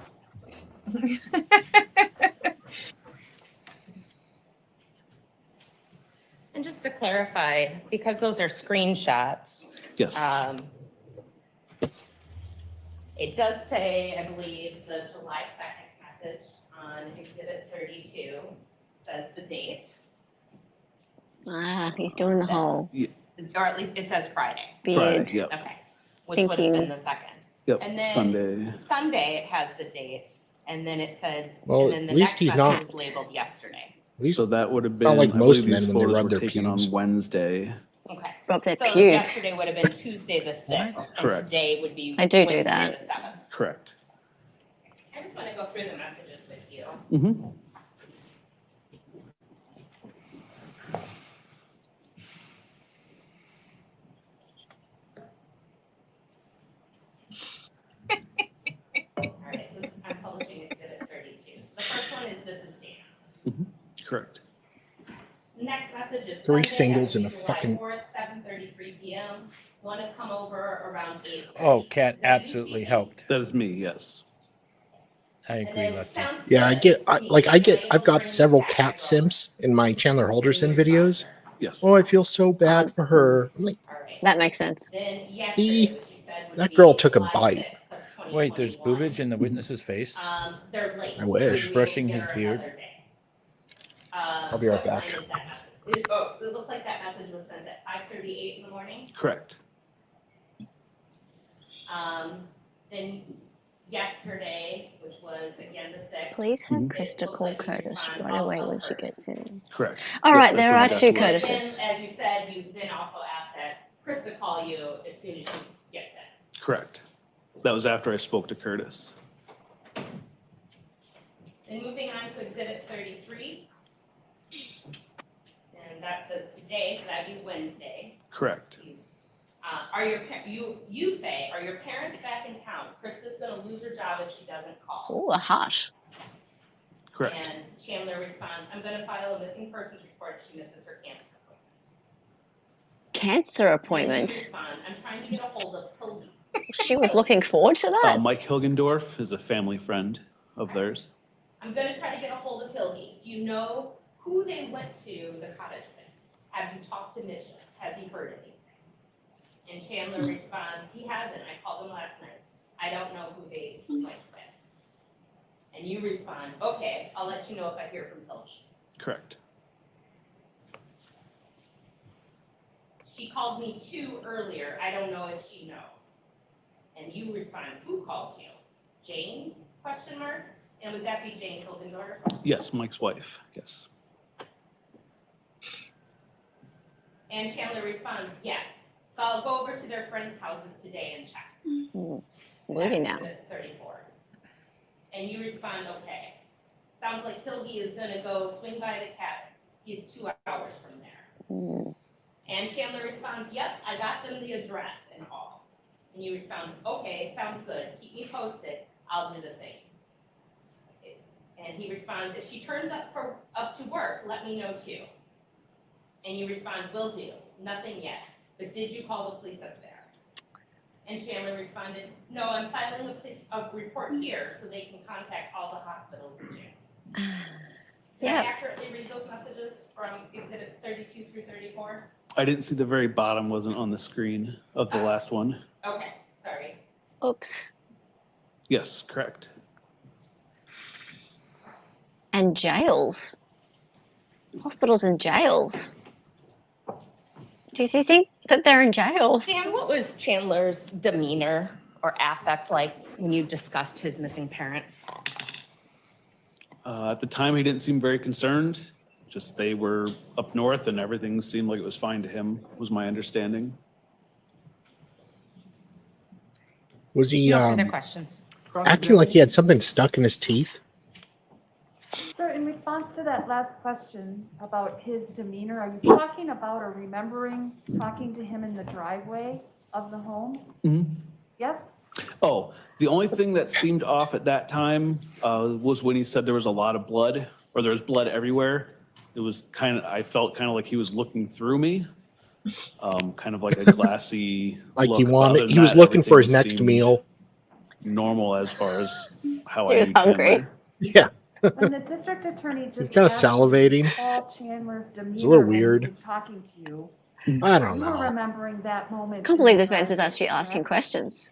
And just to clarify, because those are screenshots. Yes. It does say, I believe, the July 2nd message on Exhibit 32 says the date, Ah, he's doing the whole. or at least it says Friday. Friday, Beard. yep. Okay, which would have been Thinking. the 2nd. Yep, And then Sunday. Sunday, it has the date, and then it says, Well, and then the at least next he's message not- is labeled yesterday. At least So that would have been, not like I most believe these men when they photos rub were their taken pubes. on Wednesday. Okay. Rub their So pubes. yesterday would have been Tuesday the 6th, and Correct. today would be I do Wednesday that. the 7th. Correct. I just want to go through the messages with you. Mm-hmm. All right, so I'm publishing Exhibit 32. So the first one is, this is Dan. Correct. The next message is Three Sunday, singles and a July fucking- 4th, 7:33 p.m. Want to come over around 8. Oh, Cat absolutely helped. That is me, yes. I agree, Lefty. Yeah, I've got several Cat simps in my Chandler Halderson videos. Yes. Oh, I feel so bad for her. I'm like, That makes sense. Then he, yesterday, which you said would that be girl took a July bite. 6th of Wait, there's boobage in the witness's face? They're late. I wish. Is it brushing his beard? I'll be right What back. time is that message? It looks like that message was sent at 5:38 in the morning. Correct. Then yesterday, which was again the 6th. Please have Mhm. Krista call Curtis right away when she gets in. Correct. All Yep, right, that's there when I are got two the alert. Curtises. And as you said, you then also asked that Krista call you as soon as she gets in. Correct. That was after I spoke to Curtis. And moving on to exhibit 33. And that says today, so that'd be Wednesday. Correct. Are your you say, are your parents back in town? Krista's gonna lose her job if she doesn't call. Oh, harsh. Correct. And Chandler responds, I'm gonna file a missing persons report if she misses her cancer appointment. Cancer And you appointment. respond, I'm trying to get a hold of Hildy. She was looking forward to that. Mike Hilgendorf is a family friend of theirs. I'm gonna try to get a hold of Hildy. Do you know who they went to the cottage with? Have you talked to Mitchell? Has he heard anything? And Chandler responds, he hasn't. I called him last night. I don't know who they went with. And you respond, okay, I'll let you know if I hear from Hildy. Correct. She called me too earlier. I don't know if she knows. And you respond, who called you? Jane? Question mark. And would that be Jane Hilgendorf? Yes, Mike's wife. Yes. And Chandler responds, yes. So I'll go over to their friends' houses today and check. Waiting now. That's exhibit 34. And you respond, okay. Sounds like Hildy is gonna go swing by the cabin. He's 2 hours from there. And Chandler responds, yep, I got them the address and all. And you respond, okay, sounds good. Keep me posted. I'll do the same. And he responds, if she turns up to work, let me know too. And you respond, will do. Nothing yet. But did you call the police up there? And Chandler responded, no, I'm filing a report here so they can contact all the hospitals and jails. Did I accurately read those messages from exhibits 32 through 34? I didn't see the very bottom, wasn't on the screen of the last one. Okay, sorry. Oops. Yes, correct. And jails. Hospitals and jails. Do you think that they're in jail? Dan, what was Chandler's demeanor or affect like when you discussed his missing parents? At the time, he didn't seem very concerned. Just they were up north and everything seemed like it was fine to him, was my understanding. Was he No further questions. acting like he had something stuck in his teeth? Sir, in response to that last question about his demeanor, are you talking about or remembering talking to him in the driveway of the home? Mm-hmm. Yes? Oh, the only thing that seemed off at that time was when he said there was a lot of blood, or there was blood everywhere. It was I felt kind of like he was looking through me, kind of like a glassy Like look. he But wanted, other than he was that, looking for his everything next seemed meal. Normal as far as how He I was knew hungry. Chandler. Yeah. When the district attorney just He's kind of asked you to salivating. recall Chandler's demeanor It's a little when he weird. was talking to you, I don't you were know. remembering that moment. I can't in believe the fence is driveway, actually asking correct? questions.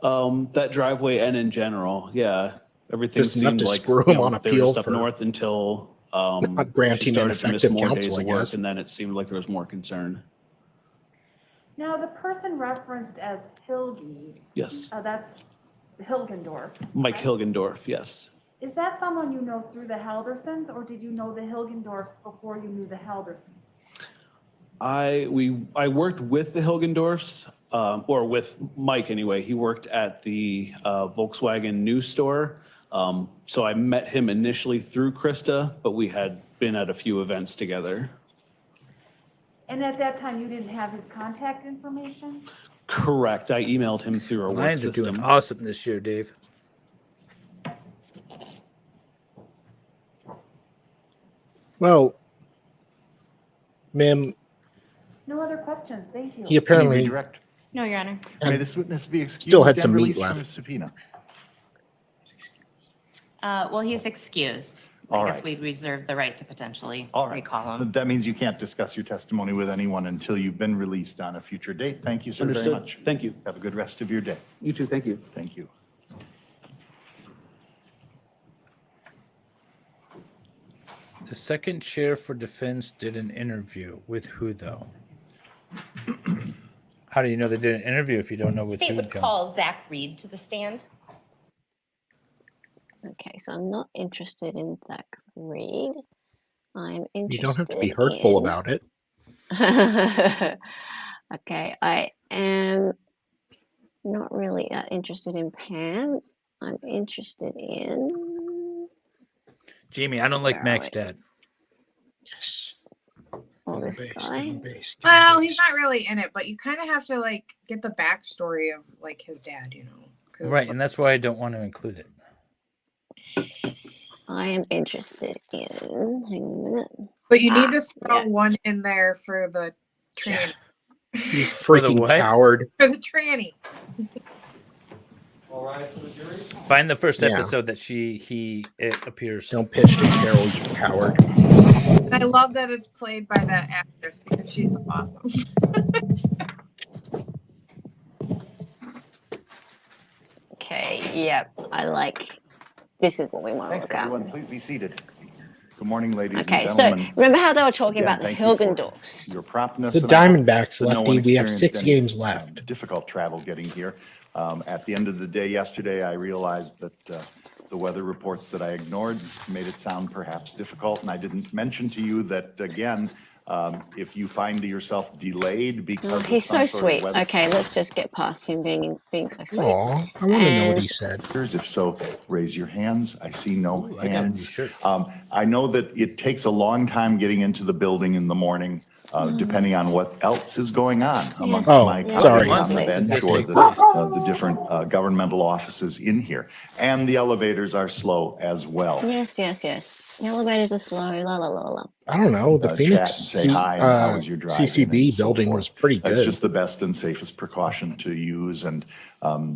That driveway and in general, yeah, everything Just enough seemed to like screw him you know, on they were appeal just up for north until not she granting started to miss ineffective more days counsel, I of work, guess. and then it seemed like there was more concern. Now, the person referenced as Hildy, Yes, that's Hilgendorf. Mike Hilgendorf. Yes, Is that someone you know through the Haldersons, or did you know the Hilgendorfs before you knew the Haldersons? I worked with the Hilgendorfs, or with Mike anyway. He worked at the Volkswagen news store. So I met him initially through Krista, but we had been at a few events together. And at that time, you didn't have his contact information? Correct. I emailed him through our work Lions are system. doing awesome this year, Dave. Well, ma'am, No other questions, thank you. he apparently Redirect. No, Your Honor. May this witness be excused still had and some meat released from left. his subpoena? Well, he's excused. All I guess right. we'd reserve the right to potentially All right. recall him. That means you can't discuss your testimony with anyone until you've been released on a future date. Thank you, sir, very Understood. much. Thank you. Have a good rest of your day. You too. Thank you. Thank you. The second chair for defense did an interview with who, though? How do you know they did an interview if you don't know with State who, would John? call Zach Reed to the stand. Okay, so I'm not interested in Zach Reed. I'm interested. You don't have to be hurtful in... about it. Okay, I am not really that interested in Pam. I'm interested in. Jamie, I don't like Where Mac's are we? dad. Yes. Oh, this guy. Well, he's not really in it, but you kind of have to like get the backstory of like his dad, you know. 'Cause Right, it's and that's why I don't want to include it. I am interested in. Hang on a minute. But you need to throw one in there for the tranny. You freaking coward. For the tranny. Find the first Yeah. episode that it appears. Don't pitch to Carol, you coward. And I love that it's played by that actress because she's awesome. Okay, yep, I like. This is what we want to Thanks, look at. everyone. Please be seated. Good morning, ladies Okay, and so gentlemen. remember how they were talking Again, about the thank you for Hilgendorfs? Your promptness. The and I hope Diamondbacks, that no Lefty. one We have experienced 6 any, games left. Difficult travel getting here. At the end of the day yesterday, I realized that the weather reports that I ignored made it sound perhaps difficult, and I didn't mention to you that, again, if you find yourself delayed because Oh, of he's some so sort of sweet. weather. Okay, let's just get past him being so sweet. Aw, I want to know what he And- said. If so, raise your hands. I see no I got a new hands. shirt. I know that it takes a long time getting into the building in the morning, depending on what else is going on amongst Oh, my sorry. colleagues on the bench Yes, or yes, the different governmental offices in here. And the elevators are slow as well. Yes, yes, yes. The elevators are slow. La la la la. I don't know. The Chat Phoenix and say hi and how was your drive CCB building was pretty That's good. just the best and safest precaution to use, and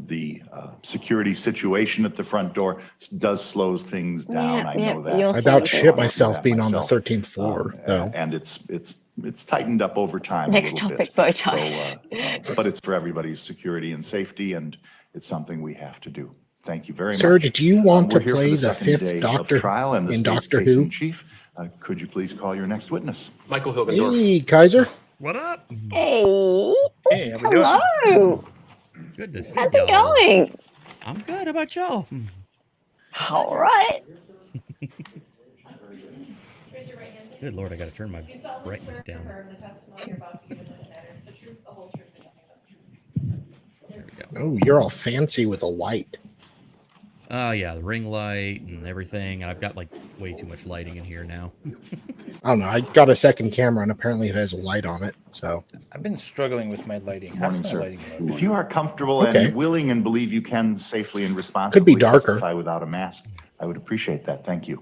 the security situation at the front door does slow things down. I know that. I about shit myself being on the 13th floor, though. And it's tightened up over time. Next a little topic, bit. bow ties. So, but it's for everybody's security and safety, and it's something we have to do. Thank you very Sir, much. did you want to We're here for play the second 5th day of Doctor trial and the in state's Doctor case Who? in chief? Could you please call your next witness? Michael Hilgendorf. Hey, Kaiser. What up? Hey. Hey, how we doing? Hello. Good to see How's y'all. it going? I'm good. How about y'all? All right. Good Lord, I got to turn my brightness down. There we go. Oh, you're all fancy with a light. Oh yeah, the ring light and everything. I've got like way too much lighting in here now. I don't know. I got a second camera, and apparently it has a light on it. So I've been struggling with my lighting. How's Morning, my sir. lighting look? If you are comfortable Okay. and willing and believe you can safely and responsibly Could be darker. testify without a mask, I would appreciate that. Thank you.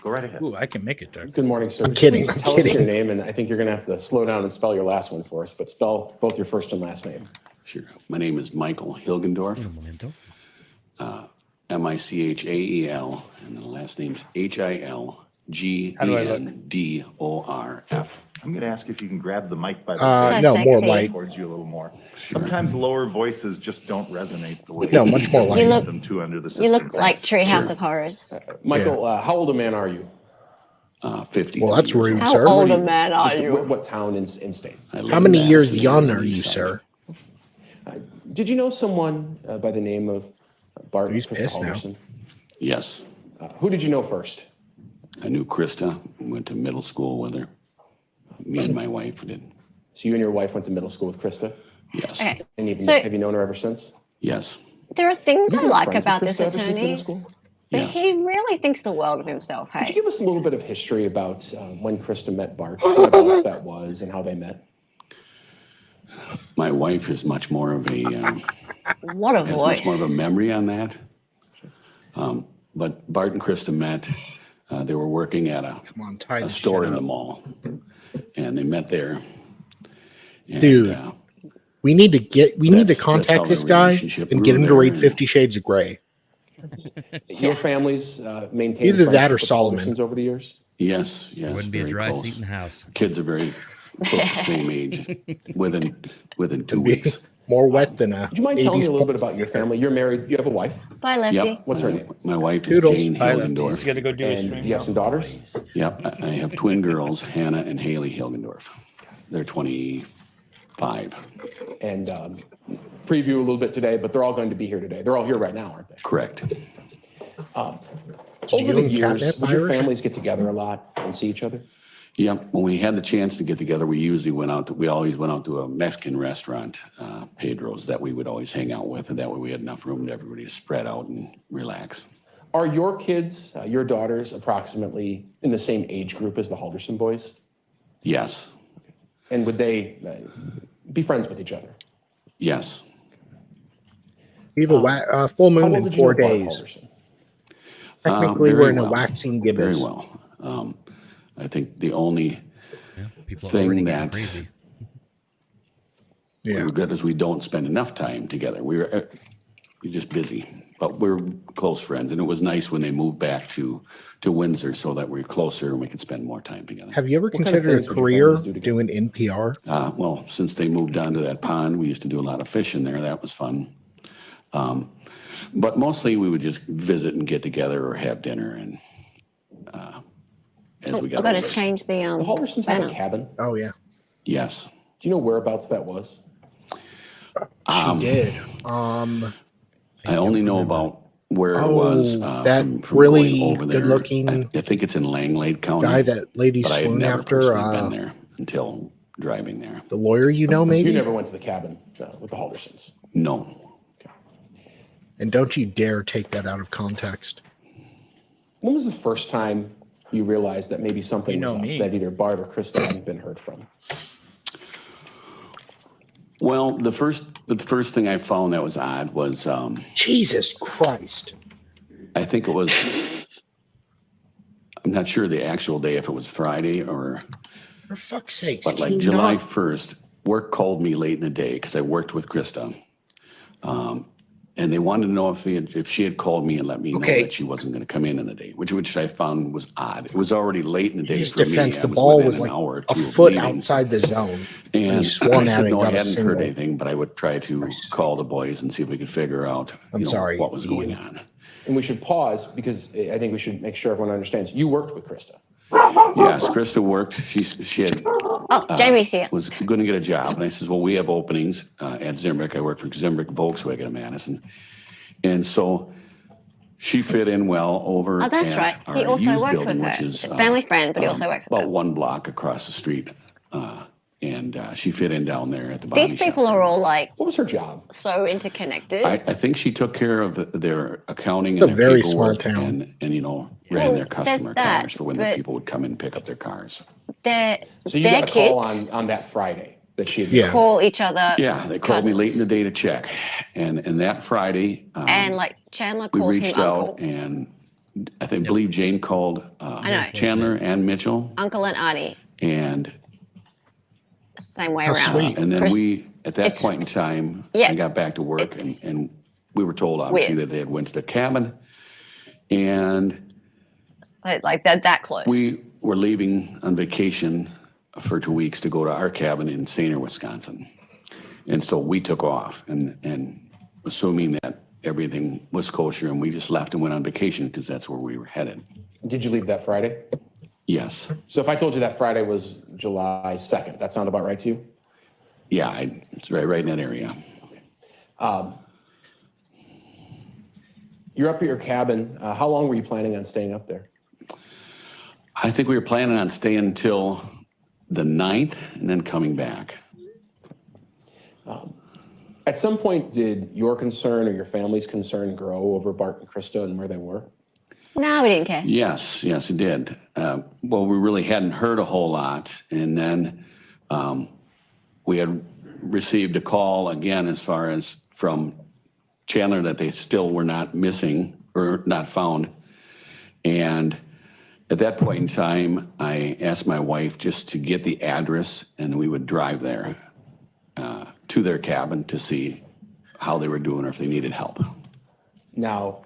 Go right ahead. Ooh, I can make it dark. Good morning, sir. I'm Could you kidding, please I'm Tell us kidding. your name, and I think you're going to have to slow down and spell your last one for us, but spell both your first and last name. Sure. My name is Michael Hilgendorf. Michael, and the last name's Hilgendorf. I'm going to ask if you can grab the mic by the So no, more sexy. Light. towards you a little more. Sometimes lower voices just don't resonate the way No, much more light. You look- them to under the system. You look like Treehouse Sure. of Horrors. Michael, how old a man are you? 50. Well, that's rude, How sir. old a man are Just you? what town in state? How many years young are you, sir? Did you know someone by the name of Bart He's Krista pissed now. Halderson? Yes. Who did you know first? I knew Krista. Went to middle school with her. Me and my wife did. So you and your wife went to middle school with Krista? Yes. Okay. And even, So- have you known her ever since? Yes. There are things Have I you been like friends with about Krista this ever since middle attorney, school? but Yes. he really thinks the world of himself. Could you Hey, give us a little bit of history about when Krista met Bart, whereabouts that was, and how they met? My wife is much more of a what a has voice! much more of a memory on that. But Bart and Krista met. They were working at Come on, tie a this store shit in up. the mall, and they met there. And, Dude, we need to that's how contact this the guy relationship and grew get him to there, read and- 50 Shades of Grey. Your families maintained Either that friendship or with Solomon. Haldersons over the years? Yes, yes. Wouldn't be a very dry close. seat in the house. Kids are very close, the same age, within 2 weeks. More wet than a. Would you mind telling me 80s a little bit about your family? You're married. You have a wife. Bye, Lefty. Yep. What's her name? My wife Toodles. is Jane Bye, Lefty. He's Hilgendorf. got to go do his And stream you have now. some daughters? Yep. I have twin girls, Hannah and Haley Hilgendorf. They're 25. And preview a little bit today, but they're all going to be here today. They're all here right now, aren't they? Correct. Over you the and years, Catnip would your Irish? families get together a lot and see each other? Yep. When we had the chance to get together, we usually went out. We always went out to a Mexican restaurant, Pedro's, that we would always hang out with, and that way we had enough room to everybody to spread out and relax. Are your kids, your daughters, approximately in the same age group as the Halderson boys? Yes. And would they be friends with each other? Yes. We have a full How moon well in did you 4 know Bart days. Halderson? Technically, Very we're in a well. waxing Very gibbous. well. I think the only People are already thing getting that crazy. we Yeah. were good is we don't spend enough time together. We're just busy, but we're close friends, and it was nice when they moved back to Windsor so that we're closer and we could spend more time together. Have you ever kind of considered things a would your career families do together? doing NPR? Well, since they moved down to that pond, we used to do a lot of fishing there. That was fun. But mostly we would just visit and get together or have dinner. And as we got I've got to older. change the The Haldersons have a banner. cabin. Oh yeah, Yes. Do you know whereabouts that was? she did. I only know about where it Oh, was that from really going over there. good-looking I think it's in Langlade County. guy that lady but I had swooned never after. personally been there until driving there. The lawyer, you know, maybe. You never went to the cabin with the Haldersons. No. And don't you dare take that out of context. When was the first time you realized that maybe something You know was up me. that either Bart or Krista hadn't been heard from? Well, the first thing I found that was odd was Jesus Christ. I think it was, I'm not sure the actual day, if it was Friday or, For fuck's sake. but like July 1st, work called me late in the day because I worked with Krista. And they wanted to know if she had called me and let me know that she wasn't going to come in the day, which I found was odd. It was already late in the day In his for defense, me. the I ball within was an like hour or a two of foot leaving. outside the zone. And he I swung at said it, no, I got a hadn't single. heard anything, but I would try to call the boys and see if we could figure out what was going on. And we should pause because I think we should make sure everyone understands. You worked with Krista. Yes, Krista worked. She had Jamie's here. was going to get a job, and I says, "Well, we have openings at Zimbrick. I work for Zimbrick Volkswagen in Madison, and so she fit in well over. Oh, that's at right. He our also used works building, with which her. is, Family friend, but he also works with about her. one block across the street, and she fit in down there at the body These shop. people are all like, what was her job? So interconnected. I think she took care of their accounting It's a and their very small paperwork town. and ran their there's customer that, cars for when the but- people would come in and pick up their cars. Their So you their got a call kids on that Friday that she had call each other. Yeah, they called me late in the day to check, and that Friday And like Chandler we calls him reached uncle. out, and I believe Jane called I know. Chandler and Mitchell, Uncle and auntie, and same way around. and then Chris- we at that point in time Yeah, I got back to work, and we were told obviously weird. that they had went to the cabin, and like that close. we were leaving on vacation for 2 weeks to go to our cabin in Sainer, Wisconsin. And so we took off and assuming that everything was kosher, and we just left and went on vacation because that's where we were headed. Did you leave that Friday? Yes. So if I told you that Friday was July 2nd, that sound about right to you? Yeah, it's right in that area. You're up at your cabin. How long were you planning on staying up there? I think we were planning on staying until the 9th and then coming back. At some point, did your concern or your family's concern grow over Bart and Krista and where they were? No, we didn't care. Yes, it did. Well, we really hadn't heard a whole lot. And then we had received a call again as far as from Chandler that they still were not missing or not found. And at that point in time, I asked my wife just to get the address, and we would drive there to their cabin to see how they were doing or if they needed help. Now,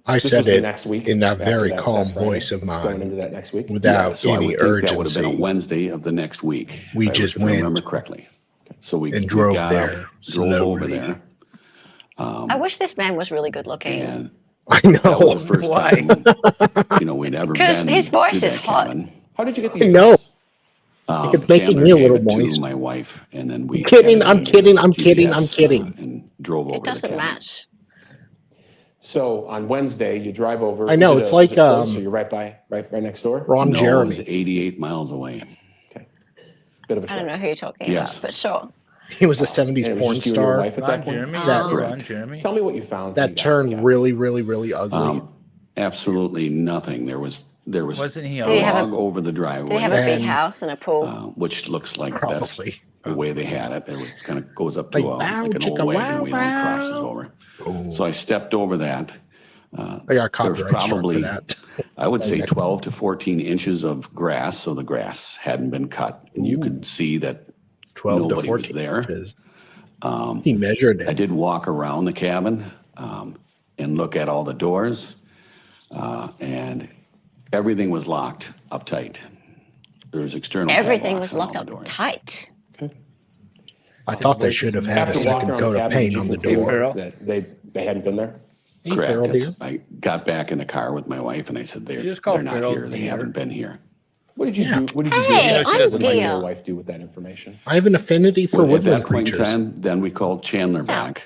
I this said was the it next week in that after very that calm Friday, voice of going mine, into that next week? without So I any would think that would have urgency. been a Wednesday of the next week. We if just I went. remember correctly. So we And drove got there up, drove over slowly. there. I wish this man was really good looking. And I know. that was the first Why? time, we'd ever Because been his voice to is that hot. cabin. How did you get the I know. address? It's making Chandler me a gave little it to moist. my wife, and then we. I'm kidding. I'm Chandler kidding. gave I'm it kidding. I'm GPS, kidding. and drove over It to the doesn't cabin. match. So on Wednesday, you drive over. I know, Is it it's is like, it close? So you're right next door. Ron No, it Jeremy. was 88 miles away. Bit of a I don't trip. know who you're talking Yes. about, but sure. He was a 70s And it was porn just you and your star wife at Ron that point? Jeremy? That- Ron Correct. Jeremy? Tell me what you found. when you that got to the turned cabin. really, really, really ugly. Absolutely nothing. There was Wasn't he Did he have fog a- over the Did he driveway, have a big And- house and a pool? which looks like that's Probably. the way they had it. It was kind of goes up to Like, a, wow, like an chicka, old wagon wow, wheel and crosses wow. over. Oh, So I stepped over that. I got There was copyright struck for probably, that. I would say 12 to 14 inches of grass, so the grass hadn't been cut. And you could see that 12 to nobody 14 was there. inches. He measured I it. did walk around the cabin and look at all the doors, and everything was locked up tight. There was external Everything was padlocks locked on up all the doors. tight. I thought they should have had a After walking second around coat the of cabin, paint did on you the confirm door. Farrell? that they hadn't been there? Hey, Correct. Farrell, That's- dear. I got back in the car with my wife and I said, You just call they're not Farrell here. They dear. haven't been here. What did you Yeah. do? What did you Hey, do? I'm What did you and dear. your wife do with that information? I have an affinity for Well, at woodland that point in creatures. time, then we called Chandler Sal. back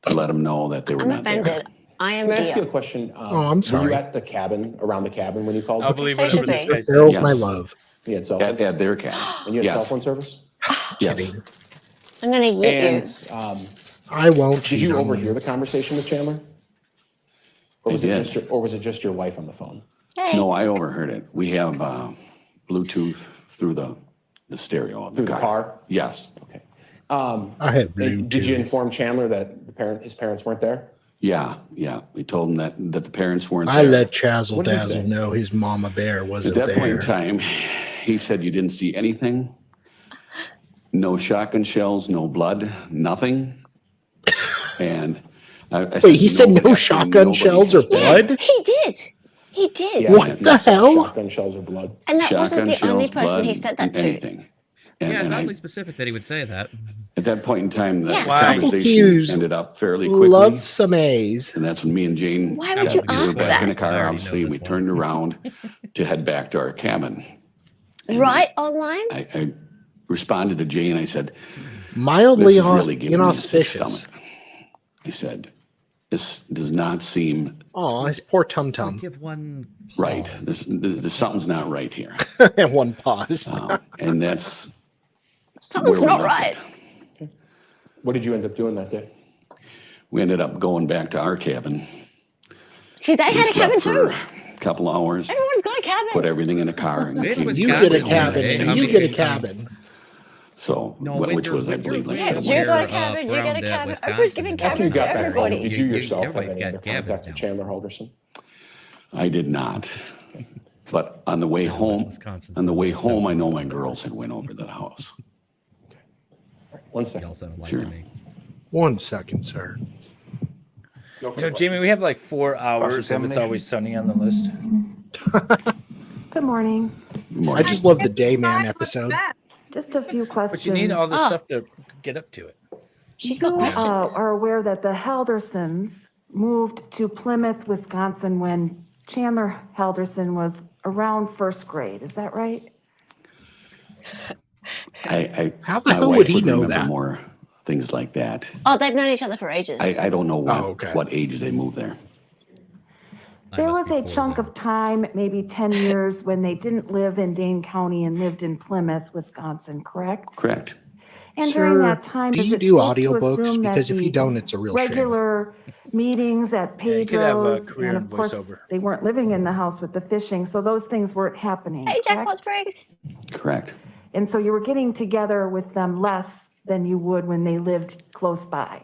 to let him know that they were I'm not there. offended. I am Can I ask you a dear. question? Oh, I'm Were sorry. you at the cabin, around the cabin when you called? I'll believe So whatever should this be. guy Farrell's says. my Yes. love. You had cell phone. At their cabin. And you had Yes. cell phone service. Yes. Kidding. I'm gonna eat you. And I won't did cheat you on overhear the conversation with Chandler? Or I was it did. just your wife on the phone? Hey. No, I overheard it. We have Bluetooth through the stereo of Through the car? Yes. Okay. I had And did you Bluetooth. inform Chandler that his parents weren't there? Yeah. We told him that the parents weren't I there. let Chazzle What did he Dazzle say? know his mama bear At wasn't that point in there. time, he said you didn't see anything. No shotgun shells, no blood, nothing. And I Wait, he said nobody- no actually shotgun nobody shells or has been- blood? He did. He did. Yeah, What he the said hell? Shotgun shells or blood. And that wasn't Shotgun the only shells, person he blood, said that to. anything. And, Yeah, it's and oddly I, specific that he would say that. at that point in time, the Yeah. Why? conversation Hughes ended up fairly quickly. Love some A's. And that's when me and Jane Why would got- you we were ask back that? in the car, I already know obviously, this we one. turned around to head back to our cabin. Right online? I responded to Jane. I said, Mildly "This is really giving me a sick inauspicious. stomach." I said, "This does not seem Oh, his poor tum tum. Give one right. pause. This something's not right here." And one pause. And that's Something's where we not left right. it. What did you end up doing that day? We ended up going back to our cabin. See, they We had a cabin slept for too. a couple hours, Everyone's got a cabin. put everything in a car, and It's came Wisconsin. You back get a home cabin. that I And you mean, get a cabin. So, No, which when was, I you're believe, like way Yeah, seven you years got a ago. cabin, you got a around, cabin. Wisconsin Oprah's giving and After you cabins got to back home, everybody. did you yourself have everybody's any got other cabins contact with now. Chandler Halderson? I did not. But on the way home, Wisconsin's on the way so home, I know my girls had went over to the house. One They second. all sounded like Sure. to me. 1 second, sir. Go for You know, the Jamie, questions. we have like 4 hours if it's Cross-examination? always sunny on the list. Good morning. Good morning. I just love the Dayman episode. Just a few questions. But you need all this Ah. stuff to get up to it. She's got You questions. are aware that the Haldersons moved to Plymouth, Wisconsin when Chandler Halderson was around first grade. Is that right? How the my hell wife would he know remember that? more things like that. Oh, they've known each other for ages. I don't know what, Oh, okay. what age they moved there. There was a chunk of time, maybe 10 years, when they didn't live in Dane County and lived in Plymouth, Wisconsin, correct? Correct. And during that time, Do does you it do safe to audiobooks? assume that Because if you the don't, it's a real shame. regular meetings at Yeah, you could have a Pedro's, career and in of course, voiceover. they weren't living in the house with the fishing, so those things weren't happening. Hey, correct? Jackpot Spriggs. Correct. And so you were getting together with them less than you would when they lived close by.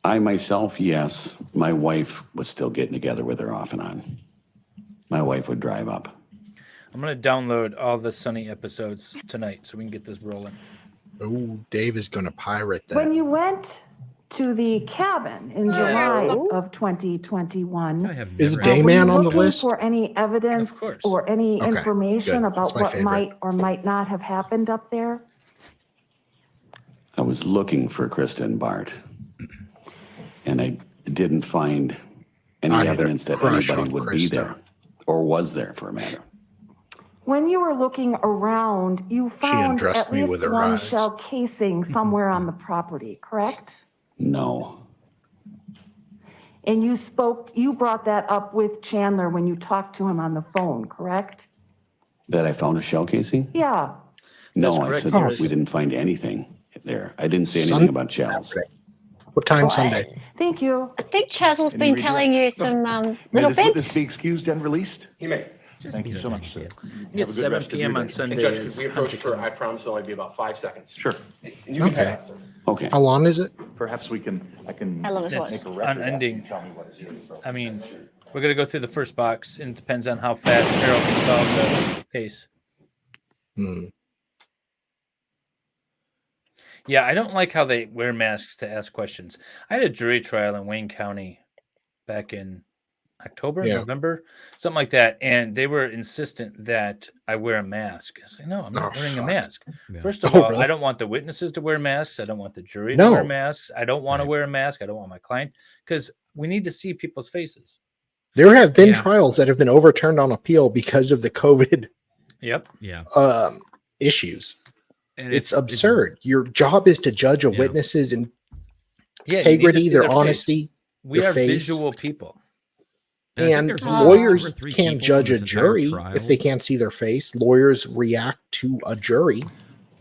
I myself, yes. My wife was still getting together with her off and on. My wife would drive up. I'm going to download all the sunny episodes tonight so we can get this rolling. Oh, Dave is going to pirate When that. you went to the cabin in July of 2021, I have Is never- were you Dayman on the looking list? for any evidence Of course. or any Okay, information good. about That's my what favorite. might or might not have happened up there? I was looking for Krista and Bart, and I didn't find any I had a evidence that crush anybody on would be Krista. there, or was there for a matter. When you were looking around, you found undressed at me least with her one eyes. shell casing somewhere on the property, correct? No. And you brought that up with Chandler when you talked to him on the phone, correct? That I found a shell casing? Yeah. No, I correct, said Iris. we didn't find anything there. I didn't say anything Sun- about shells. What time Sunday? Thank you. I think Chazzle's Any been redirect? telling you some May little this witness be bits. excused and released? He may. Thank you so much, sir. It's Have a good 7 rest of your p.m. on day. Sunday. And Judge, is could we approach hunting. for, I promise it'll only be about 5 seconds. Sure. And you can Okay. cut out, sir. Okay. How long is it? Perhaps I can How long is what? make a record. Unending. Tell me what it is. So. I mean, we're gonna go through the first box, and it depends on how fast Carol can solve the case. Yeah, I don't like how they wear masks to ask questions. I had a jury trial in Wayne County back in October, Yeah. November, something like that, and they were insistent that I wear a mask. I was like, no, I'm not Oh, wearing a fuck. mask. Yeah. First of Oh, all, really? I don't want the witnesses to wear masks. I don't want the jury to No. wear masks. I don't want to Right. wear a mask. I don't want my client, because we need to see people's faces. There have been Yeah. trials that have been overturned on appeal because of the COVID Yep. Yeah. issues. And It's absurd. Your job is to judge a witness's Yeah, you need to integrity, see their their face. honesty, We their are face. visual people. And I think And there's only like 2 or lawyers 3 can't people judge in a this entire jury trial. if they can't see their face. Lawyers react to a jury.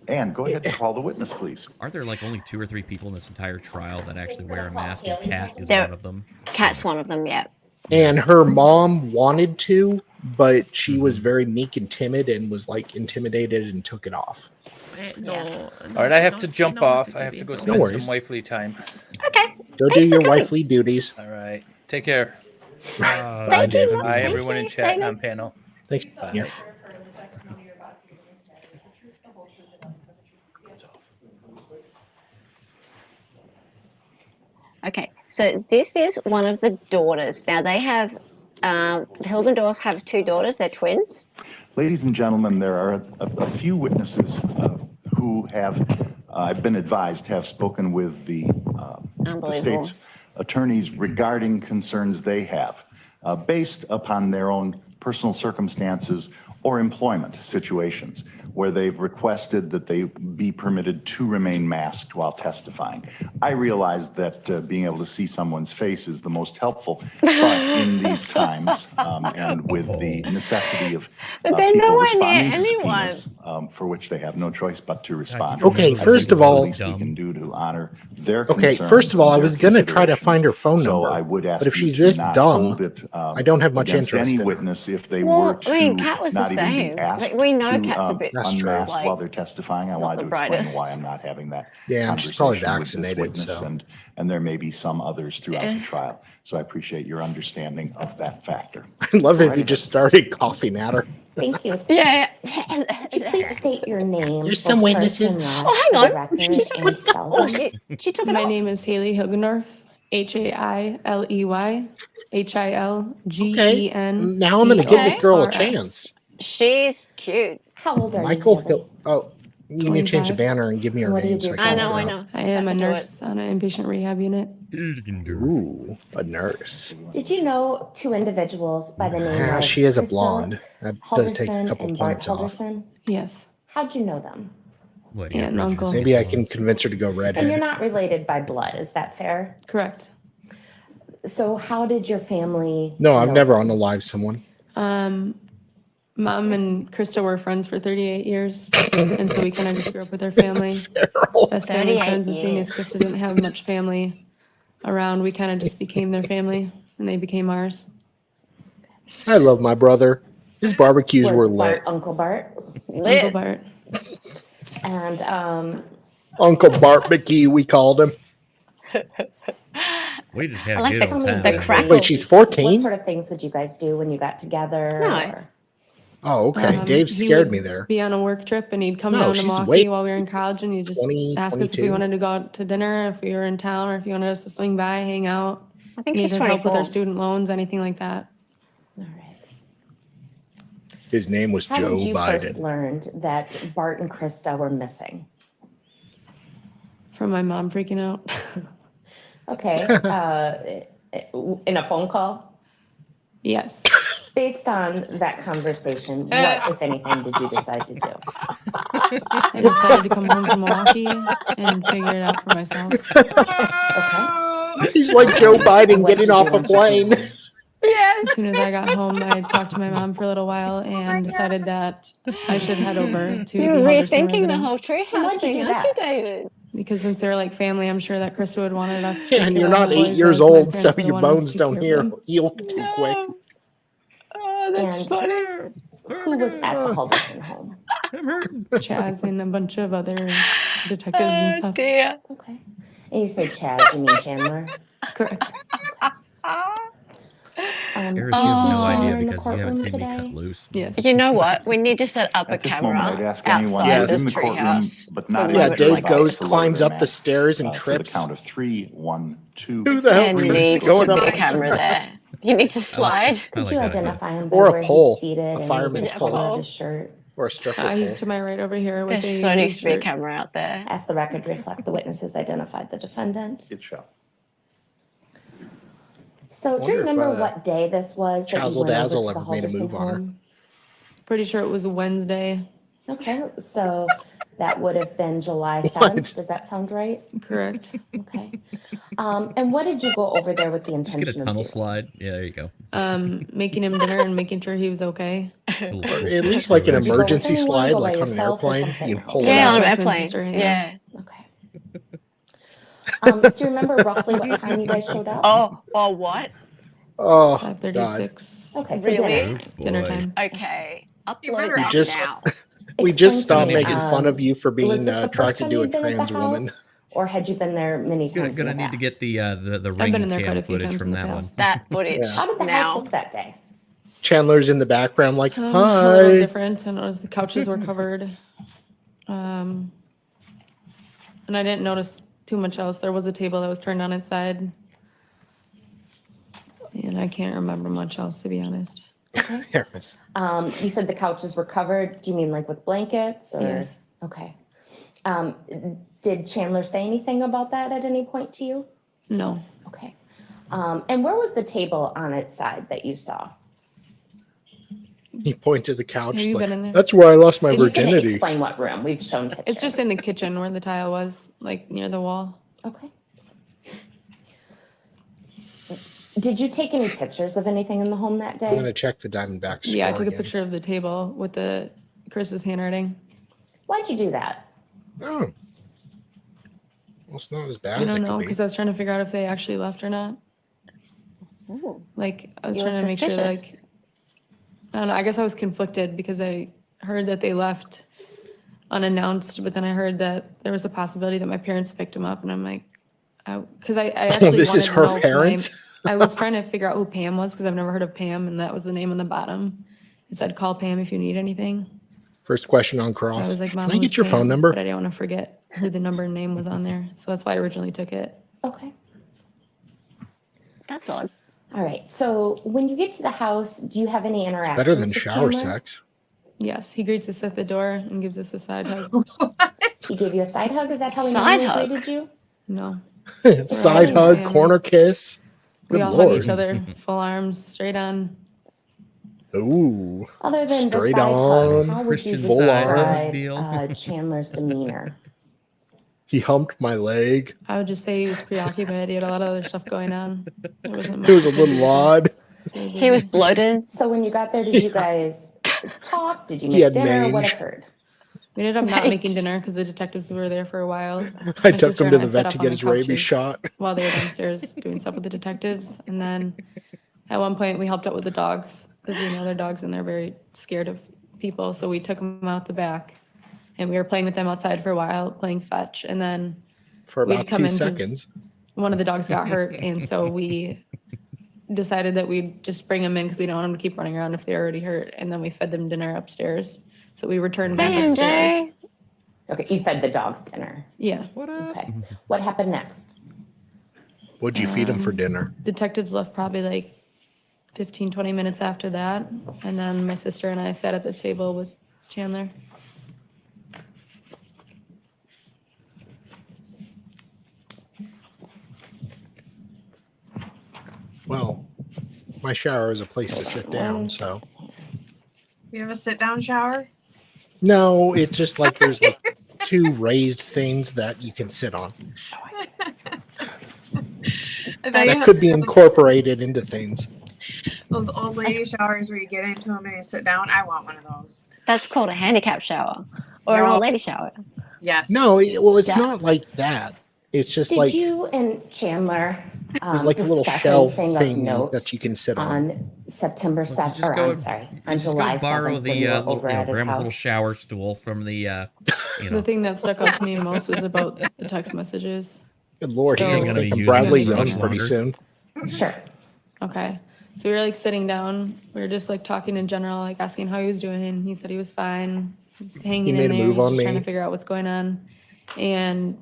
Ann, go ahead and call the witness, please. Aren't there like only 2 or 3 people in this entire trial that actually wear a mask, and Kat is There- one of them? Cat's one of them, yeah. And her mom wanted to, but she was very meek and timid and was like intimidated and took it off. Yeah. All right, I have to jump off. I have to go spend some worries. wifely time. Okay. Go do Thanks for your coming. wifely duties. All right, take care. Bye, Thank you. David. Bye, Thank everyone in you, chat and David. on panel. Thanks. Bye. Yeah. Okay, so this is one of the daughters. Now they have, the Hildendorfs have 2 daughters. They're twins. Ladies and gentlemen, there are a few witnesses who have, I've been advised, have spoken with the state's attorneys regarding concerns they have based upon their own personal circumstances or employment situations where they've requested that they be permitted to remain masked while testifying. I realize that being able to see someone's face is the most helpful, but in these times and with the necessity of But they're people nowhere near responding to anyone. subpoenas for which they have no choice but to respond. Okay, I think first of it's the all- least we can do to honor their Okay, concerns first of all, I and was their going to try to find her phone so number. I would ask But if you she's to this not dumb, hold it, I don't have much against interest any in her. witness if they Well, were I to mean, Kat was the not even same. be asked Like, we know to Kat's a bit, unmask like, while they're testifying. I wanted the to explain brightest. why I'm not having that Yeah, and she's probably conversation with this vaccinated, witness, so. and there may be some others throughout Yeah. the trial. So I appreciate your understanding of that factor. I love it if Right you ahead. just started coughing at her. Thank you. Yeah. Could you please state your name? There's some both witnesses. first and last Oh, hang for on. the record She took and it. spell Oh, them. she took it My off. name is Haley Hilgendorf, Hailey, Hilgen. Okay, now I'm going to give this girl a chance. She's cute. How old are Michael you? Hill. Oh, you need to change the 25. banner and give me her What do you name. do So for I I can know, look I her know. up. I am Got a to do nurse on an inpatient rehab unit. Ooh, a nurse. Did you know 2 individuals by the name Yeah, of she is a Krista blonde. That does take a Halderson couple and Bart points off. Halderson? Yes. How'd you know them? What, Aunt and uncle. Maybe I can convince her to go And you're redhead. not related by blood, is that fair? Correct. So how did your family No, I've know never them? unalived someone. Mom and Krista were friends for 38 years, and so we kind of just grew up with their family. Best family 38 friends, and seeing as years. Krista didn't have much family around, we kind of just became their family, and they became ours. I love my brother. His barbecues Was were Bart lit. Uncle Bart? Uncle Bart. And Uncle Bart McGee, we called him. We just had I a like good the- old the time. man. crackle. Wait, she's what 14? sort of things would you guys do when you got together? No. or- Oh, okay. Dave He scared would me there. Be on a work trip, and he'd come No, down to she's Milwaukee way- while we were in college, and he'd just 20, ask us if we 22. wanted to go out to dinner, if we were in town, or if he wanted us to swing by, hang out. I think Needed she's help with our 24. student loans, anything like that. All right. His name was How Joe did you first Biden. learn that Bart and Krista were missing? From my mom freaking out. Okay. In a phone call? Yes. Based on that conversation, what, if anything, did you decide to do? I decided to come home from Milwaukee and figure it out for myself. Okay. He's like Joe Biden What did getting you off do a once you came plane. home? As soon as I got home, I talked to my mom for a little while and decided that I should head over to the You're Halderson rethinking the whole residence. treehouse why'd you thing, do aren't you, that? David? Because since they're like family, I'm sure that Krista would wanted us to take And care you're of all not the 8 boys, years as my old, so parents would have your wanted us to bones take don't care of them. heal too quick. Oh, that's And funny. who was at the Halderson home? Chaz and a bunch of other detectives and Oh stuff. dear. Okay. And you say Chaz, you mean Chandler? Correct. Eris, you have no Chandler idea in the because you haven't courtroom seen me cut today? loose. Yes. You know what? We need to set up a At this moment, camera I'd ask anyone outside who's the in the courtroom, treehouse. but for not when Yeah, able we're to Dave playing rise goes, to lower climbs their up the mask. stairs and For the trips. count of 3, 1, 2. Who the There hell is needs going to be a on? camera there. You need to slide. I Could like you that idea. identify him by Or a where pole, he's seated a and maybe fireman's the color pole. of his shirt? Or a stripper He's pole. to my right over here with There a so blue needs to be a shirt. camera out there. Ask the record reflect the witnesses identified the defendant. It shall. So do Wonder you if, remember what day this was that you CHAZZLE went over DAZZLE to the ever made a Halderson move on her. home? Pretty sure it was Wednesday. Okay, so that would have been July What? 7th. Does that sound right? Correct. Okay. And what did you go over there with the Just get a intention of tunnel doing? slide. Yeah, there you go. Making him dinner and making sure he was okay. Little Or cool at least like an Did you go with emergency anyone, slide, go by like on an yourself, or airplane. something You else? pull it Yeah, on out. an Left my airplane. sister hanging. Yeah. Okay. Do you remember roughly what time you guys showed up? Oh, well, what? Oh, God. 5:36. Okay, so Really? dinner. Oh, Dinner boy. time. Okay. You Upload better that just- now. We Explain just to stopped me, making fun of you for was being this the first attracted time to a you'd been at the trans woman. house, or had you been there many times Gonna in the need to past? get the I've been in ring there quite cam a few footage times from in the that one. past. That footage Yeah. How did the house now. look that day? Chandler's in the background, like, A little hi. different. I noticed the couches were covered. And I didn't notice too much else. There was a table that was turned on its side. And I can't remember much else, to be honest. Okay. There it is. You said the couches were covered. Do you mean like with blankets or? Yes. Okay. Did Chandler say anything about that at any point to you? No. Okay. And where was the table on its side that you saw? He points at the couch. Have you like, been in there? That's where I lost my If you can virginity. explain what room. We've shown pictures. It's just in the kitchen where the tile was, like near the wall. Okay. Did you take any pictures of anything in the home that I'm day? gonna check the Diamondback score Yeah, I took a again. picture of the table with the Chris's handwriting. Why'd you do that? Oh. Well, it's not as bad I as don't it know, could be. because I was trying to figure out if they actually left or not. Ooh. Like, I was You were trying to make sure, like, suspicious. I don't know, I guess I was conflicted because I heard that they left unannounced, but then I heard that there was a possibility that my parents picked them up, and I'm like, because I actually this wanted is to her know if parents? I was trying to figure out who Pam was because I've never heard of Pam, and that was the name on the bottom. It said, call Pam if you need anything. First question on So I cross. was like, Mom, Can I who's get your phone Pam? number? But I didn't want to forget who the number and name was on there. So that's why I originally took it. Okay. That's odd. All right. So when you get to the house, do you have any interactions Better than with shower Chandler? sex. Yes, he greets us at the door and gives us a side hug. He gave you a side hug? Is that how he Side normally hug? greeted you? No. Side all hug, family. corner kiss. We Good all Lord. hug each other, full arms, straight on. Ooh. Other than the Straight side on. hug, how would you Christian full side arms. arms deal. Chandler's demeanor? He humped my leg. I would just say he was preoccupied. He had a lot of other stuff going on. There wasn't It was a much to little do with odd. us. He was bloated. So when you got there, did you guys talk? Did you He make had dinner? What mange. occurred? We ended up not Right. making dinner because the detectives were there for a while. I My took sister him to and the I sat vet to up on get the his rabies couches shot. while they were downstairs doing stuff with the detectives. And then at one point we helped out with the dogs because we know they're dogs and they're very scared of people. So we took them out the back and we were playing with them outside for a while, playing fetch. And then For we'd about come 2 in 'cause seconds. one of the dogs got hurt. And so we decided that we'd just bring them in because we don't want them to keep running around if they're already hurt. And then we fed them dinner upstairs. So we returned back Damn, upstairs. Jay. Okay, you fed the dogs dinner. Yeah. Okay. What happened next? What'd you feed him for dinner? Detectives left probably like 15, 20 minutes after that. And then my sister and I sat at the table with Chandler. Well, my shower is a place to sit down, so. You have a sit-down shower? No, it's just like there's like 2 raised things that you can sit on. That could be incorporated into things. Those old lady showers where you get into them and you sit down. I want one of those. That's called a handicap shower or an old lady shower. Yes. No, well, it's Yeah. not like that. It's just Did like you and Chandler there's like a little discuss shelf anything of thing note that you can sit on. on September 7th, just or go- I'm sorry, You on just July go borrow 7th the when you were little, over at his grandma's little house? shower stool from the, The thing that stuck out to me most was about the text messages. Good Lord, So- you're You're gonna gonna think be of using Bradley it for Young much pretty longer. soon. Sure. Okay. So we were like sitting down. We were just like talking in general, like asking how he was doing. He said he was fine. He's hanging made in a there. move He's on just trying me. to figure out what's going on. And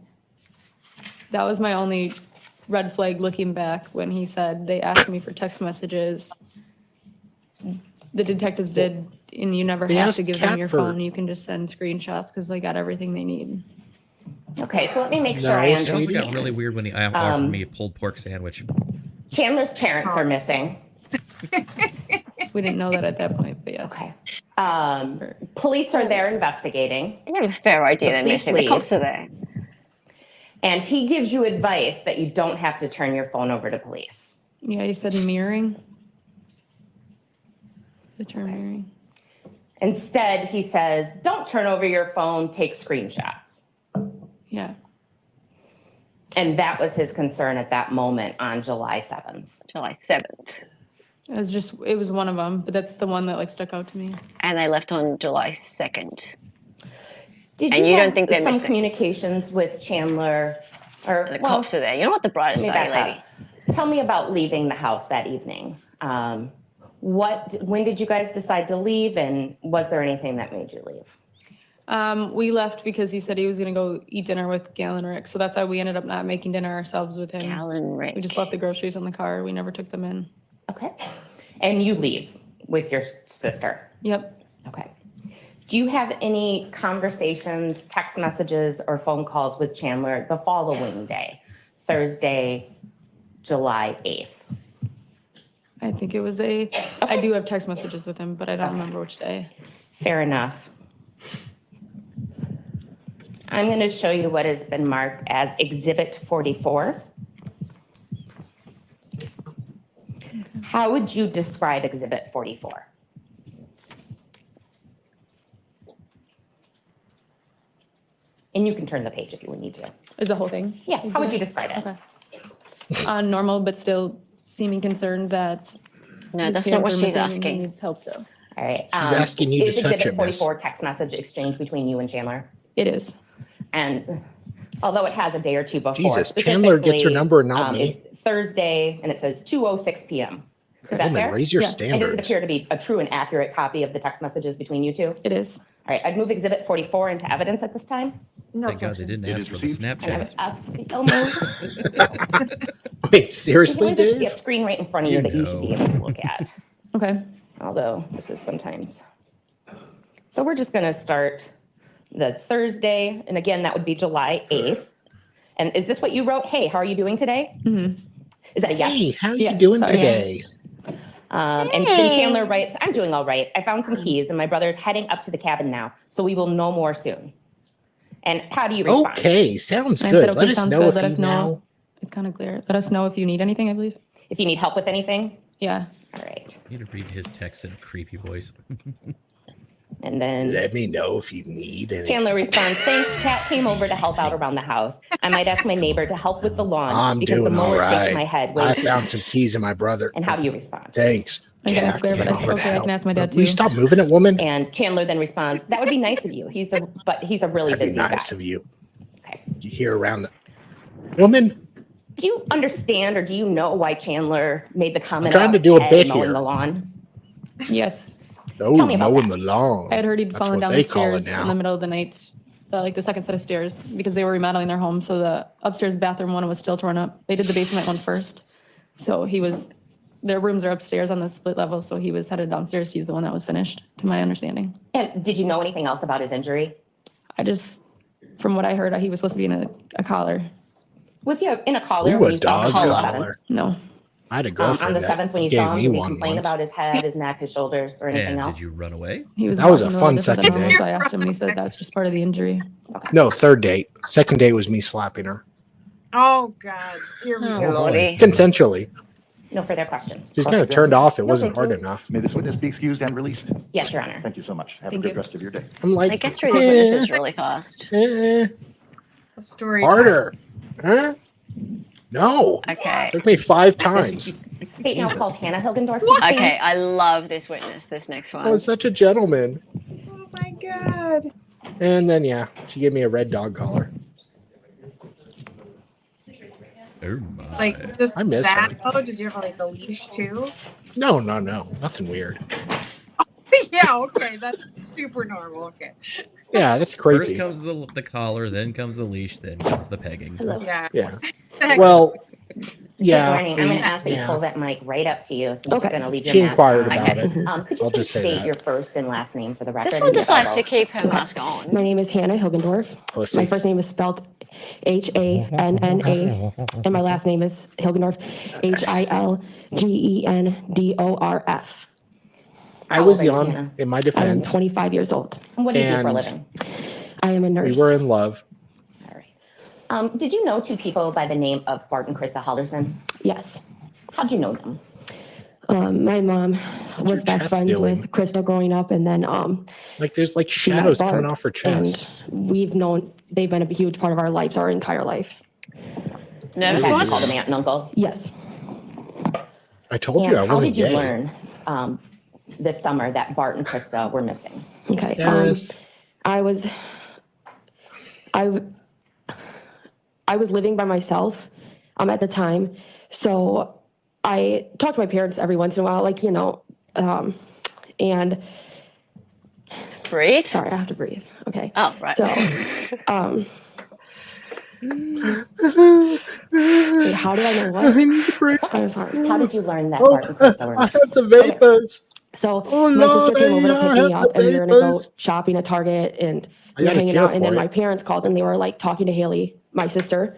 that was my only red flag looking back when he said they asked me for text messages. The detectives did, and you never They have asked to give them Kat your for- phone. You can just send screenshots because they got everything they need. Okay, so let me make sure No, I it also understand. got really weird when he offered Um, me a pulled pork sandwich. Chandler's parents are missing. We didn't know that at that point, but yeah. Okay. Police are there investigating. I have a fair idea The they're police missing. The leave. cops are there. And he gives you advice that you don't have to turn your phone over to police. Yeah, he said mirroring. The term mirroring. Instead, he says, don't turn over your phone, take screenshots. Yeah. And that was his concern at that moment on July 7th. July 7th. It was one of them, but that's the one that like stuck out to me. And they left on July 2nd. Did And you you have don't think they're some missing? communications with Chandler? Or The cops are there. You're not the brightest let me eye, back lady. up. Tell me about leaving the house that evening. When did you guys decide to leave, and was there anything that made you leave? We left because he said he was gonna go eat dinner with Gal and Rick, so that's why we ended up not making dinner ourselves with him. Gal and Rick. We just left the groceries in the car. We never took them in. Okay. And you leave with your sister? Yep. Okay. Do you have any conversations, text messages, or phone calls with Chandler the following day, Thursday, July 8th? I think it was the 8th. I do have text messages with him, but I don't remember which day. Fair enough. I'm going to show you what has been marked as Exhibit 44. How would you describe Exhibit 44? And you can turn the page if you would need to. Is the whole thing? Yeah, how would you describe it? Okay. Normal, but still seeming concerned that. No, his that's not what parents are she's missing and asking. He needs help still. All right. She's asking you to is touch Exhibit it, miss. 44 text message exchange between you and Chandler? It is. And although it has a day or two before. Jesus, Chandler gets your specifically, number and not me. It's Thursday, and it says 2:06 p.m. Is that Woman, fair? raise your And does it standards. appear to be a true and accurate copy of the text messages between you two? It is. All right, I'd move Exhibit 44 into evidence at this time. No Thank God they didn't ask for the And I would Snapchat. ask the Elmo. Wait, seriously, There's a Dave? screen right in front of you that you should be able to look at. Okay. Although this is sometimes. So we're just going to start the Thursday, and again, that would be July 8th. And is this what you wrote? Hey, how are you doing today? Mm-hmm. Is that a yes? Hey, how are Yes, you doing sorry. today? And then Chandler writes, I'm doing all right. I found some keys, and my brother's heading up to the cabin now, so we will know more soon. And how do you respond? Okay, sounds I good. said, okay, Let us sounds know good. if Let you us know. know. It's kind of clear. Let us know if you need anything, I believe. If you need help with anything? Yeah. All right. I need to read his text in a creepy voice. And then Let me know if you need anything. Chandler responds, thanks, Kat came over to help out around the house. I might ask my neighbor to help with the lawn I'm because the doing all mower shakes right. my head. I way too found much." some keys in my brother. And how do you respond? Thanks. Okay, that's Jack clear, but came I, over to okay, I help. can ask my dad Will you too. stop moving it, woman? And Chandler then responds, that would be nice of you. He's a really That'd be busy nice guy. of you. Okay. You hear around the woman? Do you understand or do you know why Chandler made the comment trying about to his do a head bit mowing here. the lawn? Yes. Oh, Tell me about mowing that. the lawn. I had heard he'd That's fallen what down they the call it stairs in now. the middle of the night, like the second set of stairs, because they were remodeling their home. So the upstairs bathroom one was still torn up. They did the basement one first. So their rooms are upstairs on the split level. So he was headed downstairs to use the one that was finished, to my understanding. And did you know anything else about his injury? From what I heard, he was supposed to be in a collar. Was he in a collar Ooh, when a you saw him dog on the collar. 7th? No. I had a On girlfriend the that 7th, when you gave saw him, me did he one complain once. about his head, his neck, his shoulders, or anything And else? did you run away? He was That was a walking fun around just at the second normal, date. so I asked him, and he said that's just part of the injury. No, third date. Second date was me slapping her. Oh God, here we Oh, go. Lordy. Consensually. No further questions. She's kind of turned off. It No, wasn't thank hard you. enough. May this witness be excused and released? Yes, Your Honor. Thank you so much. Have Thank a good you. rest of your day. I'm like, They get through these witnesses really fast. A story harder. Huh? No. Okay. Took me 5 times. State now called Hannah Hilgendorf. Okay, I love this witness, this next one. I was such a gentleman. Oh my God. And then, yeah, she gave me a red dog collar. Oh my. Like just I miss that. her. Oh, did you have like a leash too? No, nothing weird. Yeah. Okay, that's super normal. Okay. Yeah, that's First creepy. comes the collar, then comes the leash, then comes the pegging. Yeah. Yeah. Well, yeah. Good morning. I'm going to ask that you pull that mic right up to you, since you're going to leave your She mask inquired on. about it. Could you I'll please just say state that. your first and last name for the record? This one and your decides to title? keep her mask on. My name is Hannah Hilgendorf. Pussy. My first name is spelled Hanna, and my last name is Hilgendorf, Hilgendorf. I How was old are you, young, Hannah? in my I'm defense. 25 years old. And what do you do for a And living? I am a nurse. We were in love. Did you know 2 people by the name of Bart and Krista Halderson? Yes. How'd you know them? My mom was best chest friends doing? with Krista growing up, and then Like there's like she met shadows Bart, coming off her chest. and they've been a huge part of our lives our entire life. Nervous You one? called them aunt and uncle? Yes. I told And you I how wasn't did you gay. learn this summer that Bart and Krista were missing? Okay. Yes. I was living by myself at the time, so I talked to my parents every once in a while, like, and breathe. Sorry, I have to breathe. Okay. Oh, right. So, wait, how did I know what? I need to breathe. I'm sorry. How did you learn that Bart and Krista were I missing? have the vapors. So Oh, my sister Lord, came over to I pick have me up, the and we were gonna go vapors. shopping at Target, and I we were gotta hanging care out. And then for my it. parents called, and they were like talking to Haley, my sister.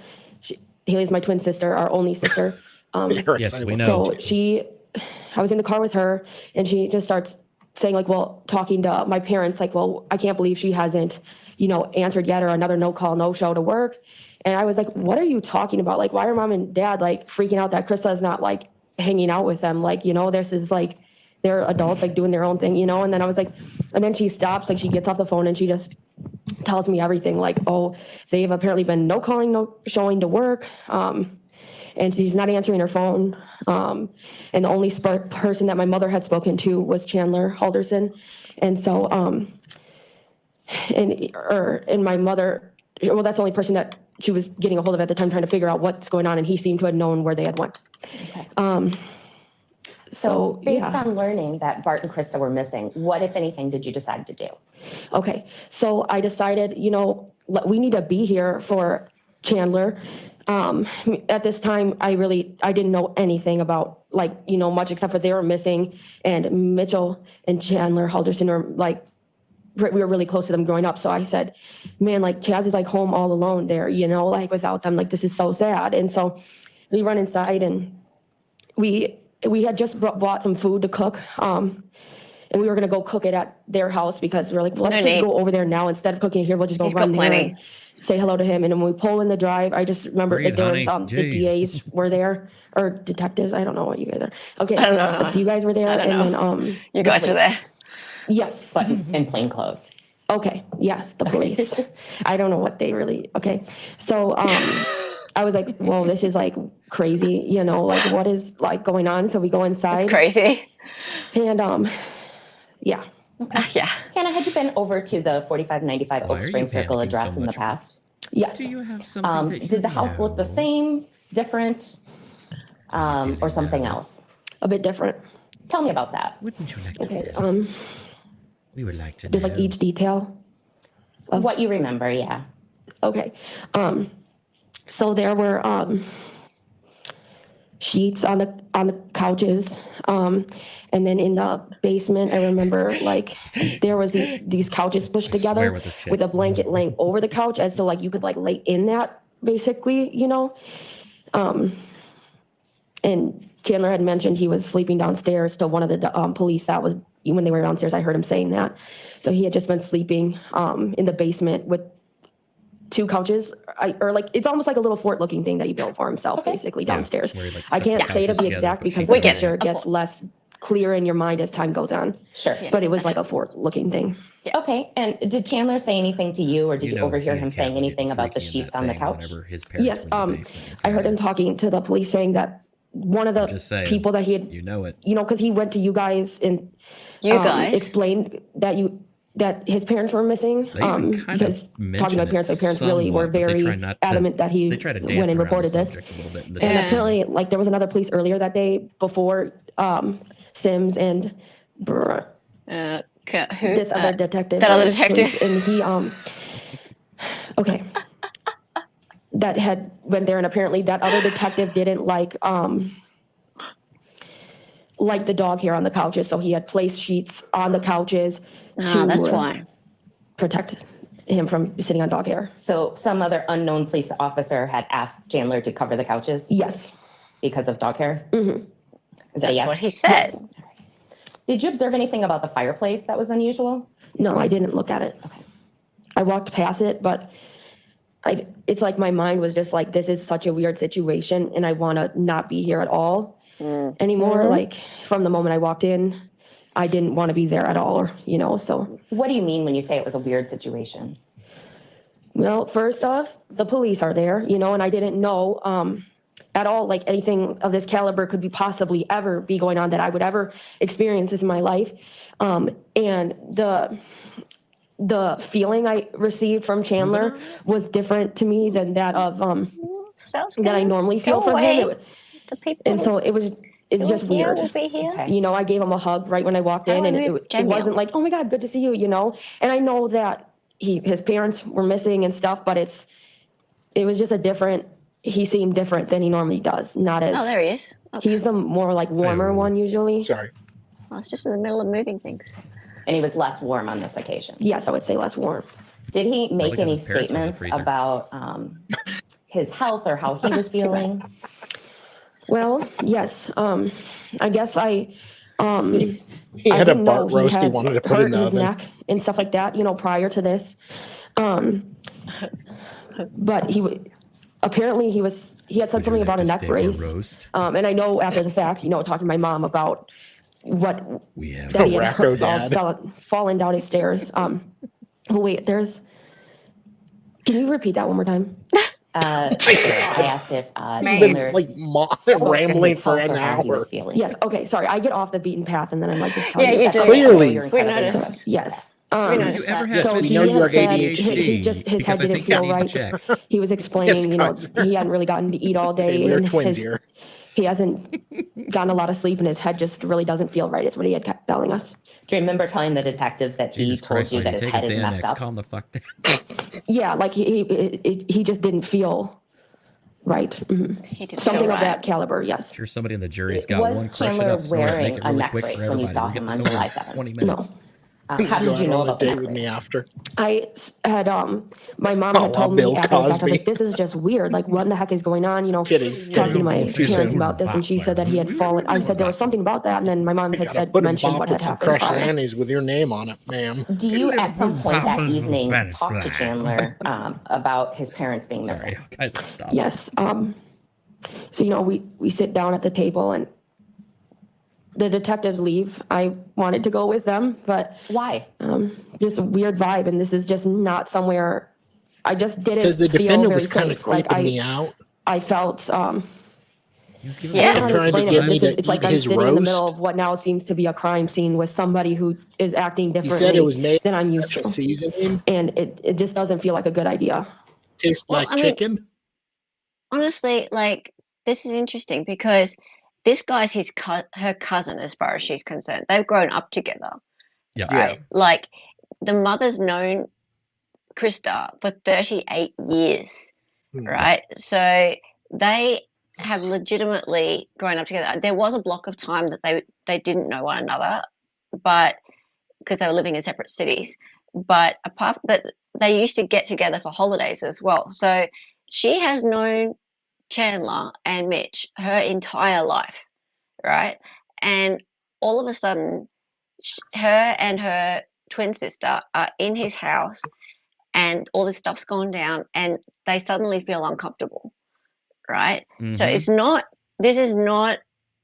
Haley's my twin sister, our only sister. Yes, we know. So I was in the car with her, and she just starts saying, like, well, talking to my parents, like, well, I can't believe she hasn't, answered yet, or another no call, no show to work. And I was like, what are you talking about? Like, why are mom and dad like freaking out that Krista is not like hanging out with them? Like, this is like, they're adults, like doing their own thing, And then I was like, and then she stops, like she gets off the phone and she just tells me everything, like, oh, they've apparently been no calling, no showing to work. And she's not answering her phone. And the only person that my mother had spoken to was Chandler Halderson. And so, and my mother, well, that's the only person that she was getting a hold of at the time, trying to figure out what's going on. And he seemed to have known where they had went. So based yeah. on learning that Bart and Krista were missing, what, if anything, did you decide to do? Okay, so I decided, we need to be here for Chandler. At this time, I didn't know anything about much except for they were missing, and Mitchell and Chandler Halderson are we were really close to them growing up. So I said, man, Chaz is home all alone there, without them, this is so sad. And so we run inside, and we had just bought some food to cook. And we were going to go cook it at their house because we were like, well, let's just go over there now. Instead of cooking it here, we'll just go run there and say hello to him. And when we pull in the drive, I just remember Breathe, there was honey. the DAs were there, or detectives. I don't know what you guys are. Okay. I don't know. You guys were there. I don't and know. then You guys were there. Yes. But in plain clothes. Okay. Yes. The police. I don't know what they really, okay. So, I was like, well, this is crazy, what is going on? So we go inside. It's crazy. And, yeah. Okay. Yeah. Hannah, had you been over to the 4595 Why Oak are you Spring Circle panicking address so in the much? past? Yes. Do you have something that you Did the house look the same, different, or something else? A bit different. Tell me about that. Wouldn't you like to Okay. tell us? We would like to Just know. each detail. Of What you remember, yeah. Okay. So there were sheets on the couches. And then in the basement, I remember there was these couches pushed I swear together with this chick. with a blanket laying over the couch as to you could lay in that basically, And Chandler had mentioned he was sleeping downstairs to one of the police that was, when they were downstairs, I heard him saying that. So he had just been sleeping in the basement with 2 couches, or like, it's almost like a little fort looking thing that he built for himself, basically downstairs. where he, like, I stuck the can't say to couches be together, exact put because sheets the over it. picture gets less clear in your mind as time goes on. Sure. But it was like a fort looking thing. Okay, and did Chandler say anything to you, or did you know overhear he him and Kat saying would get anything about the freaky in sheets that on the thing couch? whenever his parents Yes, were in the basement with I heard him talking to the police saying that one of the just saying, people that he had, you know it. because he went to you guys and explained that his parents were missing. They even kind Because of talking mention to my parents, it my parents really were somewhat, but they try very not to- adamant that he they try to dance went and around the reported this. subject a little bit in the And testimony. apparently, like, there was another police earlier that day before Sims and Who? this other detective. That other or detective. police, and he okay. That had went there, and apparently that other detective didn't like the dog hair on the couches, so he had placed sheets on the couches to that's why. protect him from sitting on dog hair. So some other unknown police officer had asked Chandler to cover the couches? Yes. Because of dog hair? Mm-hmm. Is that a yes? what he said. Yes. Did you observe anything about the fireplace that was unusual? No, I didn't look at it. Okay. I walked past it, but it's like my mind was just like, this is such a weird situation, and I want to not be here at all anymore. Mhm. Like, from the moment I walked in, I didn't want to be there at all, so. What do you mean when you say it was a weird situation? Well, first off, the police are there, and I didn't know at all, like, anything of this caliber could be possibly ever be going on that I would ever experience this in my life. And the feeling I received from Chandler was different to me than that of that I normally feel from him. And so it's just weird. We'll be here. I gave him a hug right when I walked in, and it wasn't like, oh my God, good to see you, And I know that his parents were missing and stuff, but it was just he seemed different than he normally does. Not as. Oh, there he is. He's the more like warmer one usually. Sorry. I was just in the middle of moving things. And he was less warm on this occasion? Yes, I would say less warm. Did he make because any his parents were in the statements freezer. about his health or how he was feeling? Well, yes. I guess he had a Bart roast he wanted to put in the his oven. neck and stuff like that, prior to this. But apparently he had said something about a neck brace. Roast. And I know after the fact, talking to my mom about what We have that he had Racco dad. fallen down his stairs. Oh wait, can you repeat that one more time? I asked if Been like rambling for an hour. Yes. Okay. Sorry, I get off the beaten path, and then I'm like, just telling Yeah, you do. Clearly. We noticed. Yes. Have you ever had So we he know you had are said ADHD, his head because I didn't think I feel need to right. check. He was explaining, Yes, guys. he hadn't really gotten to eat all day. Hey, we're and twins here. He hasn't gotten a lot of sleep, and his head just really doesn't feel right. Is what he had kept telling us. Do you remember telling the detectives that Jesus he told Christ, you when that you his take a head is messed Xanax, up? calm the fuck down. Yeah, like he just didn't feel right. Mhm. He did Something feel of right. that caliber. Yes. Sure, somebody in the jury's got Was one crushing Chandler up snort. Make wearing it a really neck quick for brace when you everybody. saw We'll get him this on over July in 7th? 20 minutes. How did you know about the date neck with me brace? after? I had my mom Oh, had told Bill me after the fact, I was Cosby. like, this is just weird. Like, what in the heck is going on? Kidding. Talking to my Too parents soon. about this, and she said that he had fallen. I said there was something about that, and then my mom You had gotta said put a mentioned bop what with had some happened. crushed prior. annies with your name on it, ma'am. Do you at some point that evening Spanish talk to flag. Chandler about his parents being Sorry, missing? guys, stop. Yes. So we sit down at the table, and the detectives leave. I wanted to go with them, but why? Just a weird vibe, and this is just not somewhere. I just didn't Because the feel defendant very was kind of safe. Like creeping me out. I felt. He was giving I me don't know how trying to explain get it. me This is- to It's like eat I'm his sitting in the middle roast. of what now seems to be a crime scene with somebody who is acting He differently said it was made than I'm used with to, seasoning. and it just doesn't feel like a good idea. Tastes Well, like I mean- chicken. Honestly, like, this is interesting because this guy's her cousin, as far as she's concerned. They've grown up together. Yeah. Right? Like, the mother's known Krista for 38 years, right? So they have legitimately grown up together. There was a block of time that they didn't know one another, but because they were living in separate cities. But apart from that, they used to get together for holidays as well. So she has known Chandler and Mitch her entire life. right? And all of a sudden, her and her twin sister are in his house, and all this stuff's gone down, and they suddenly feel uncomfortable, right? So Mhm. this is not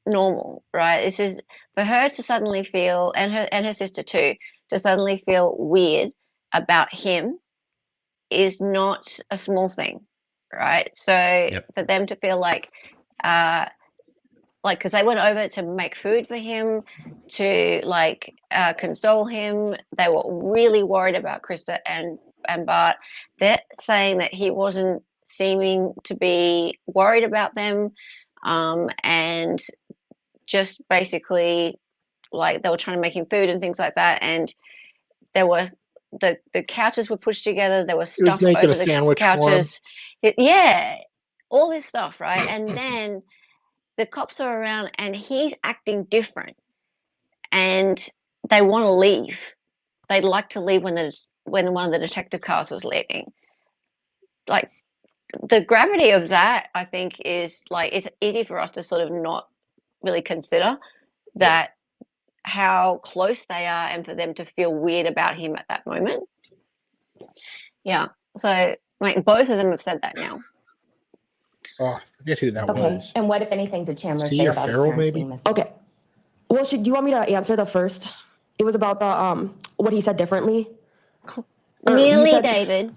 normal, right? This is for her to suddenly feel, and her sister too, to suddenly feel weird about him is not a small thing, right? So Yep. for them to feel like because they went over to make food for him, to console him. They were really worried about Krista and Bart. They're saying that he wasn't seeming to be worried about them, and just basically like they were trying to make him food and things like that. And there were the couches were pushed together. There was He was stuff making over a the sandwich for him. couches. Yeah, all this stuff, right? And then the cops are around and he's acting different, and they want to leave. They'd like to leave when one of the detective cars was leaving. Like the gravity of that, I think, is like it's easy for us to sort of not really consider that how close they are, and for them to feel weird about him at that moment. Yeah. So like both of them have said that now. Oh, I forget who that Okay. was. And what, if anything, did Chandler C say or about his Farrell, parents maybe? being missing? Okay. Well, do you want me to answer the first? It was about the what he said differently. Or you Nearly, said- David.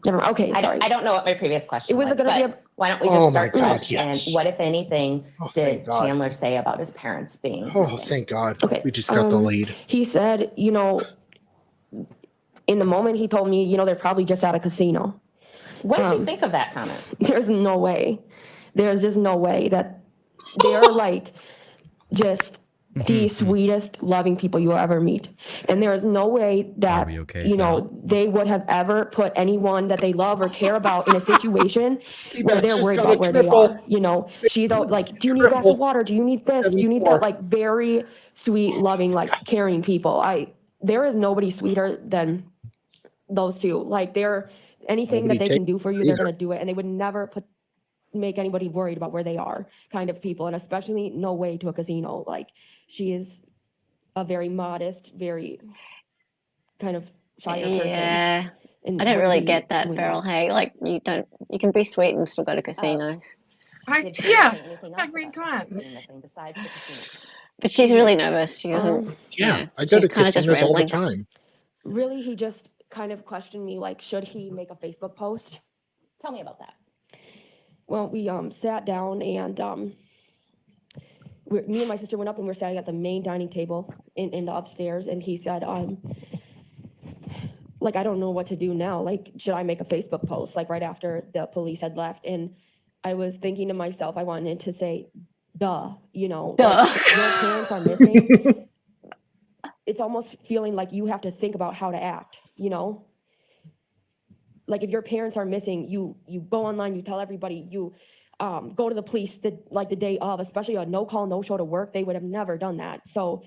Never mind. Okay, sorry. I don't know what my previous question It was gonna but be a- why don't we Oh just my start God, fresh? yes. And what, if anything, Oh, thank did God. Chandler say about his parents being Oh, missing? thank God. Okay. We just got the lead. He said, in the moment he told me, they're probably just at a casino. What did you think of that comment? There's no way. There's just no way that they're like just the sweetest, loving people you'll ever meet. And there is no way that, they would have ever put anyone that they love or care about in a situation where they're worried about where they are. She's out like, do you need a glass of water? Do you need this? Do you need that? Like very sweet, loving, like caring people. There is nobody sweeter than those two. Like they're anything that they can do for you, they're going to do it. And they would never make anybody worried about where they are kind of people. And especially no way to a casino. Like she is a very modest, very kind of shyer person. Yeah. And I don't really wouldn't be get that, doing Farrell. Hey, like you can be sweet and still go to casinos. Did Chandler Yeah. say anything I else mean, about come his on. parents being missing besides the casino? But she's really nervous. She doesn't. Yeah, I go to she's kinda just casinos all the rambling. time. Really, he just kind of questioned me, like, should he make a Facebook post? Tell me about that. Well, we sat down and me and my sister went up and we were sitting at the main dining table in the upstairs, and he said, like, I don't know what to do now. Like, should I make a Facebook post? Like right after the police had left, and I was thinking to myself, I wanted to say, duh, like, your parents are missing. It's almost feeling like you have to think about how to act, Like if your parents are missing, you go online, you tell everybody, you go to the police the day of, especially a no call, no show to work. They would have never done that. So,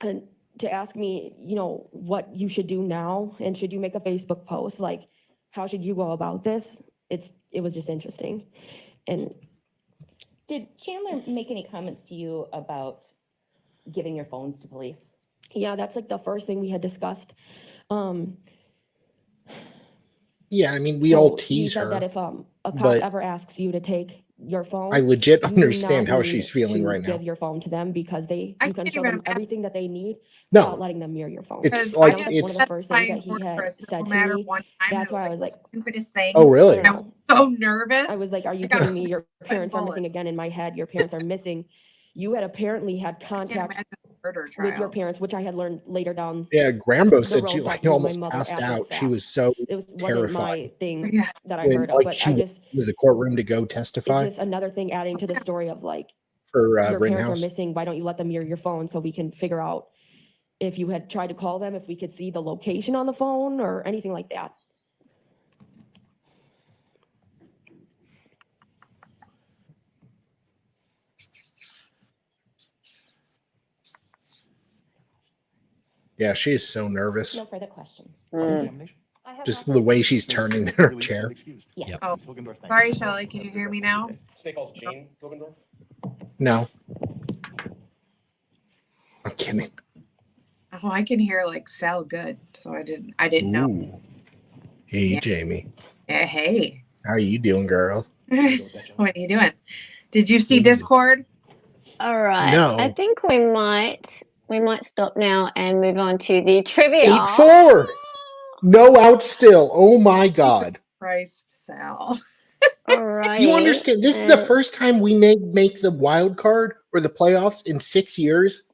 and to ask me, what you should do now, and should you make a Facebook post? Like, how should you go about this? It was just interesting. And did Chandler make any comments to you about giving your phones to police? Yeah, that's like the first thing we had discussed. Yeah, I mean, we all tease he said her. that if a cop but ever asks you to take your phone, I legit you do understand not how need she's feeling to right now. give your phone to them, because you can show them everything that they need No. without letting them mirror your phone. It's That like was one of the first things that he for had a said single to matter me. one time. That's and why it I was like, the stupidest thing. Oh, really? I was so nervous. I was like, are you Like, I kidding was me? Your parents are bullet. missing again. In my head, your parents are missing. You had apparently had contact murder with your trial. parents, which I had learned later down. Yeah, Grambo the said road she that like my almost mother passed after the out. She fact. was so It wasn't terrified my thing Yeah. that I when heard of, like but she I went just, to the courtroom to go it's testify just another thing adding to the story of like, for your parents are Rittenhouse. missing. Why don't you let them mirror your phone so we can figure out if you had tried to call them, if we could see the location on the phone or anything like that. Yeah, she is so nervous. No further questions. Just the way she's turning in her chair. Yes. Oh, sorry, Shelley. Can you hear me now? Steakhouse chain, Gilgendorf? No. I'm kidding. Oh, I can hear like Sal good, so I didn't know. Ooh. Hey, Yeah. Jamie. Yeah, hey. How are you doing, girl? What are you doing? Did you see Discord? All right. No. I think we might stop now and move on to the trivia. 8-4. No out still. Oh my God. Christ, Sal. All right. You understand? This is the first time we make the wild card or the playoffs in 6 years.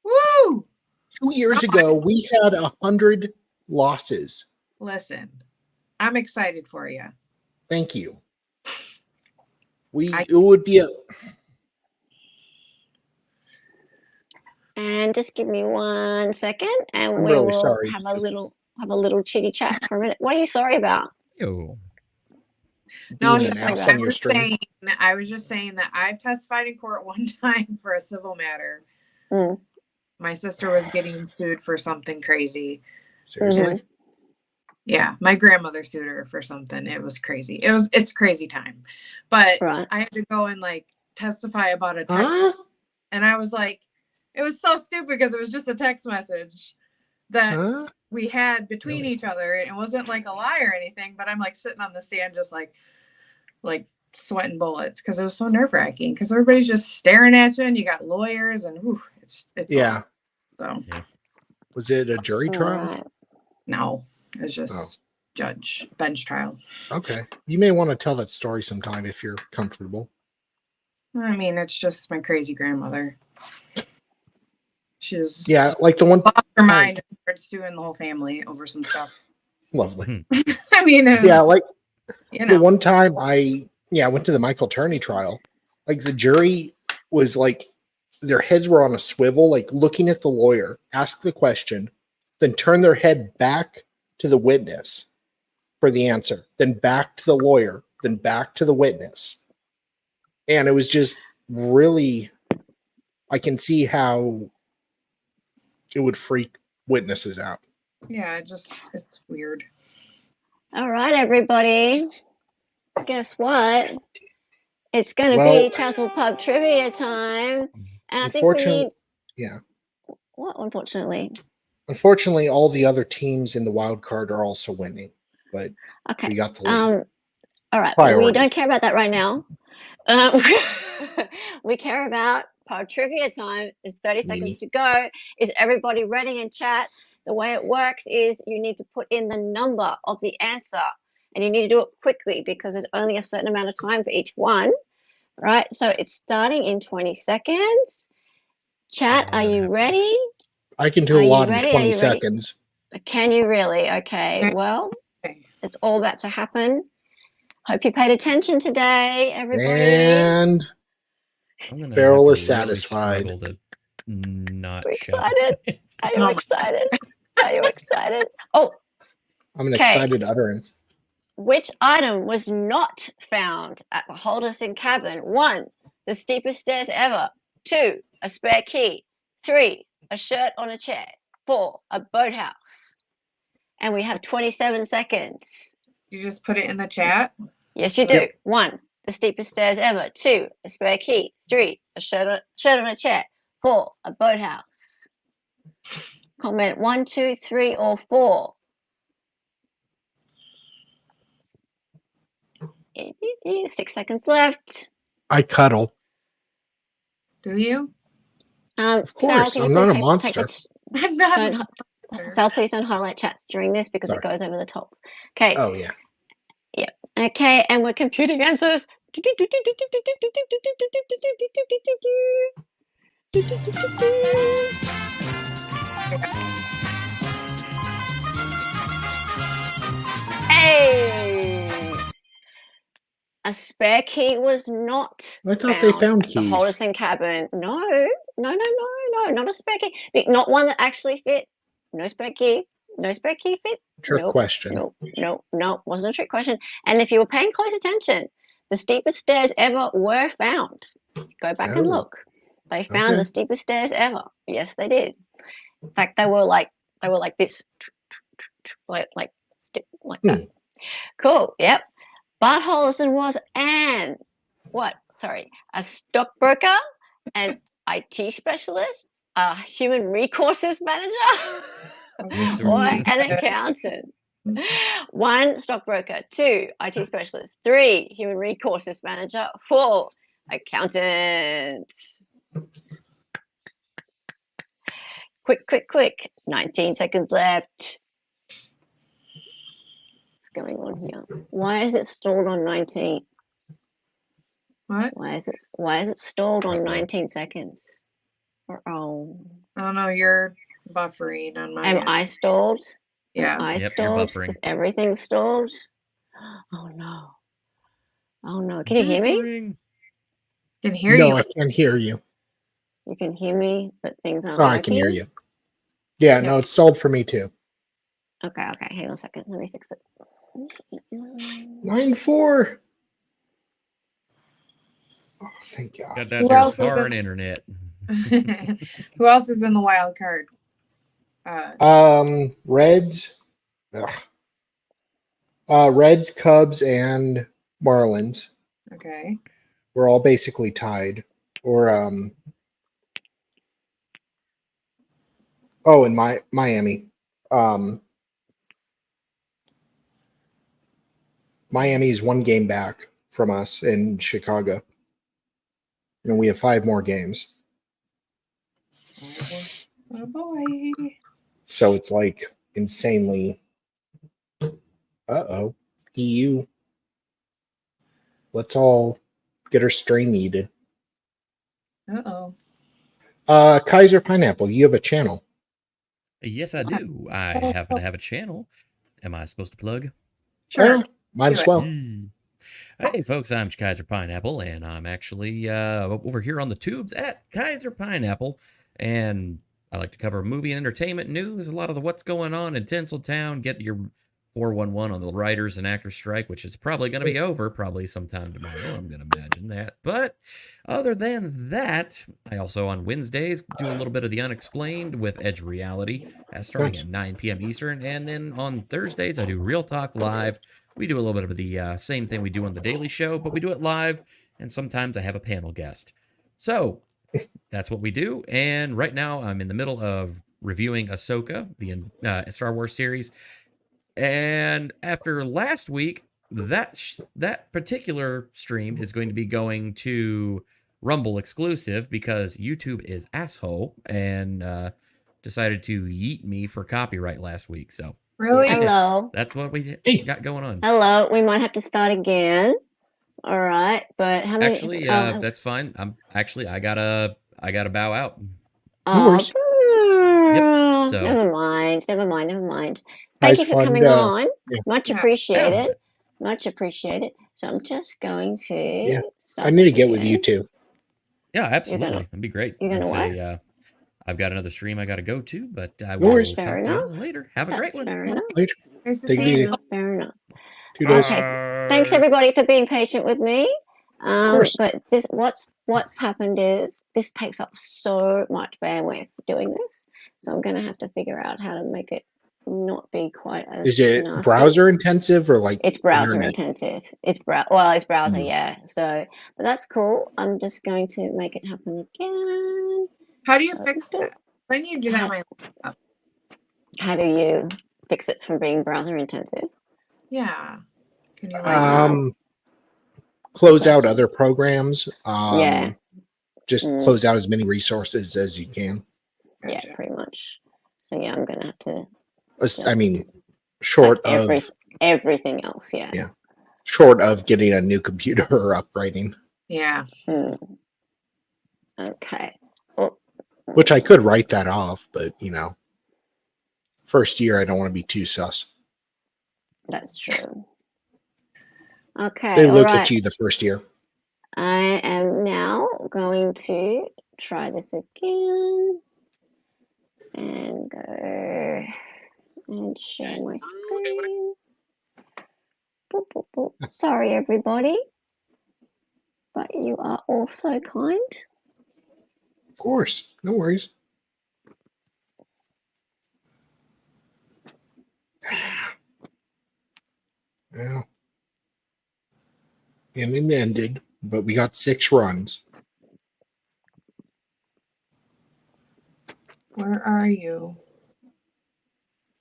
Woo! 2 years ago, we had 100 losses. Listen, I'm excited for you. Thank you. It would be a. And just give me 1 second, and I'm we really will sorry. have a little chitty chat for a minute. What are you sorry about? Being No, an ass on your stream. I was just saying that I've testified in court one time for a civil matter. Mm. My sister was getting sued for something crazy. Seriously? Yeah, my grandmother sued her for something. It was crazy. It's crazy time. But I had to go and like testify about a text. And I was like, it was so stupid because it was just a text message that we had between each other. It wasn't like a lie or anything, but I'm like sitting on the stand just like sweating bullets because it was so nerve-wracking because everybody's just staring at you and you got lawyers and it's Yeah. so Was it a jury trial? Right. No, it was just bench trial. Okay. You may want to tell that story sometime if you're comfortable. I mean, it's just my crazy grandmother. She's like the one lost her mind and started suing the whole family over some stuff. Lovely. I mean, like you know. the one time I went to the Michael Turney trial. Like the jury was like their heads were on a swivel, like looking at the lawyer, ask the question, then turn their head back to the witness for the answer, then back to the lawyer, then back to the witness. And it was just really, I can see how it would freak witnesses out. Yeah, it's weird. All right, everybody. Guess what? It's going to be Chazzle Pub trivia time. And I think we need... What, unfortunately? Unfortunately, all the other teams in the wild card are also winning. But we got the lead. All right, we don't care about that right now. We care about pub trivia time. There's 30 seconds to go. Is everybody ready in chat? The way it works is you need to put in the number of the answer. And you need to do it quickly because there's only a certain amount of time for each one. Right? So it's starting in 20 seconds. Chat, are you ready? I can do a lot in 20 seconds. Can you really? Okay. Well, it's all about to happen. Hope you paid attention today, everybody. And Beryl is satisfied. Not excited. Are you excited? Are you excited? Oh, I'm an excited utterance. Which item was not found at the Halderson cabin? 1, the steepest stairs ever. 2, a spare key. 3, a shirt on a chair. 4, a boathouse. And we have 27 seconds. You just put it in the chat? Yes, you do. Yep. 1, the steepest stairs ever. 2, a spare key. 3, a shirt on a chair. 4, a boathouse. Comment 1, 2, 3, or 4. 6 seconds left. I cuddle. Do you? Of course. Sal, I'm not a monster. I'm not. Sal, please don't highlight chats during this because it goes over the top. Okay. Oh, yeah. Yeah. Okay, and we're computing answers. Hey! A spare key was not I thought they found keys. The Halderson cabin. No, not a spare key. Not one that actually fit. No spare key. No spare key fit. Trick question. No, wasn't a trick question. And if you were paying close attention, the steepest stairs ever were found. Go back and look. They found the steepest stairs ever. Yes, they did. In fact, they were like this, like that. Cool. Yep. Bart Halderson was a stockbroker, an IT specialist, a human resources manager or an accountant. 1 stockbroker, 2 IT specialist, 3 human resources manager, 4 accountant. Quick. 19 seconds left. What's going on here? Why is it stalled on 19? What? Why is it stalled on 19 seconds? Oh no, you're buffering on my Am end. I stalled? Yeah. Am I Yep, you're stalled? buffering. Is everything stalled? Oh no. Can you hear me? Buffering. Can hear No, you. I can't hear you. You can hear me, but things aren't Oh, working? I can hear you. Yeah, no, it's stalled for me too. Okay, hang on a second. Let me fix it. 9-4. Oh, thank God. Got Who that else there's is foreign in- internet. Who else is in the wild card? Reds. Reds, Cubs, and Marlins. Okay. We're all basically tied. Or and Miami. Miami's 1 game back from us in Chicago. And we have 5 more games. Oh boy. So it's like insanely. EU. Let's all get our strain needed. Kaiser Pineapple, you have a channel. Yes, I do. I happen to have a channel. Am I supposed to plug? Sure. Might as well. Hey, folks, I'm Kaiser Pineapple, and I'm actually over here on the tubes at Kaiser Pineapple, and I like to cover movie and entertainment news, a lot of the what's going on in Tinseltown, get your 411 on the writers and actors strike, which is probably going to be over probably sometime tomorrow. I'm going to imagine that. But other than that, I also on Wednesdays do a little bit of the unexplained with Edge Reality, starting at 9 p.m. Eastern. And then on Thursdays, I do Real Talk Live. We do a little bit of the same thing we do on The Daily Show, but we do it live. And sometimes I have a panel guest. So that's what we do. And right now I'm in the middle of reviewing Ahsoka, the Star Wars series. And after last week, that particular stream is going to be going to Rumble exclusive because YouTube is asshole and decided to yeet me for copyright last week. So really, hello. That's what we got going on. Hello. We might have to start again. All right, but how many? Actually, that's fine. I gotta bow out. Yep. So Never mind. Thank you for coming on. Much appreciated. Much appreciated. So I'm just going to start. I need to get with you too. Yeah, absolutely. That'd be great. You're gonna what? I've got another stream I got to go to, but I will talk to you later. Have a great one. Fair enough. Later. Nice to Take it see easy. you. Fair enough. Toodles. Okay. Thanks everybody for being patient with me. course. But what's happened is this takes up so much bandwidth doing this. So I'm gonna have to figure out how to make it not be quite as Is it nasty. browser intensive or like It's browser internet? intensive. It's browser, yeah. So, but that's cool. I'm just going to make it happen again. How do you fix that? I need to do that on my laptop. How do you fix it from being browser intensive? Yeah. Can you like close out other programs? Yeah. Just close out as many resources as you can. Yeah, pretty much. So yeah, I'm gonna have to. I mean, short like of everything else, yeah. Yeah. Short of getting a new computer or upgrading. Yeah. Okay. Which I could write that off, but first year I don't want to be too sus. That's true. Okay. They look at you the first year. I am now going to try this again and go and share my screen. Boop, boop, boop. Sorry, everybody, but you are all so kind. Of course. No worries. Yeah. And it ended, but we got 6 runs. Where are you?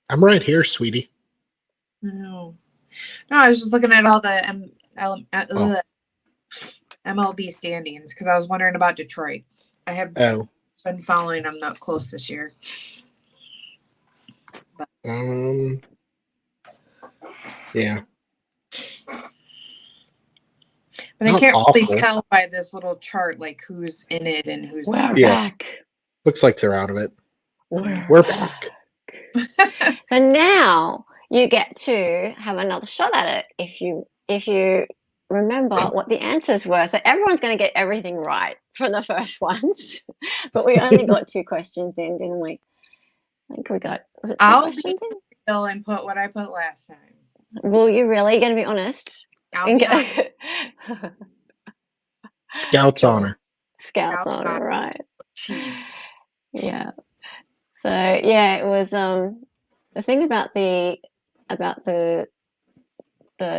I'm right here, sweetie. No. No, I was just looking at all the MLB standings because I was wondering about Detroit. I have been following them that close this year. Yeah. But I can't really tell by this little chart like who's in it and who's not. Back. Looks like they're out of it. We're back. So now you get to have another shot at it if you remember what the answers were. So everyone's going to get everything right from the first ones, but we only got 2 questions in, didn't we? I think we got, was it 2 questions in? And put what I put last time. Well, you're really going to be honest? I'll be honest. Scout's honor. Scout's honor, right. Yeah. So yeah, it was the thing about the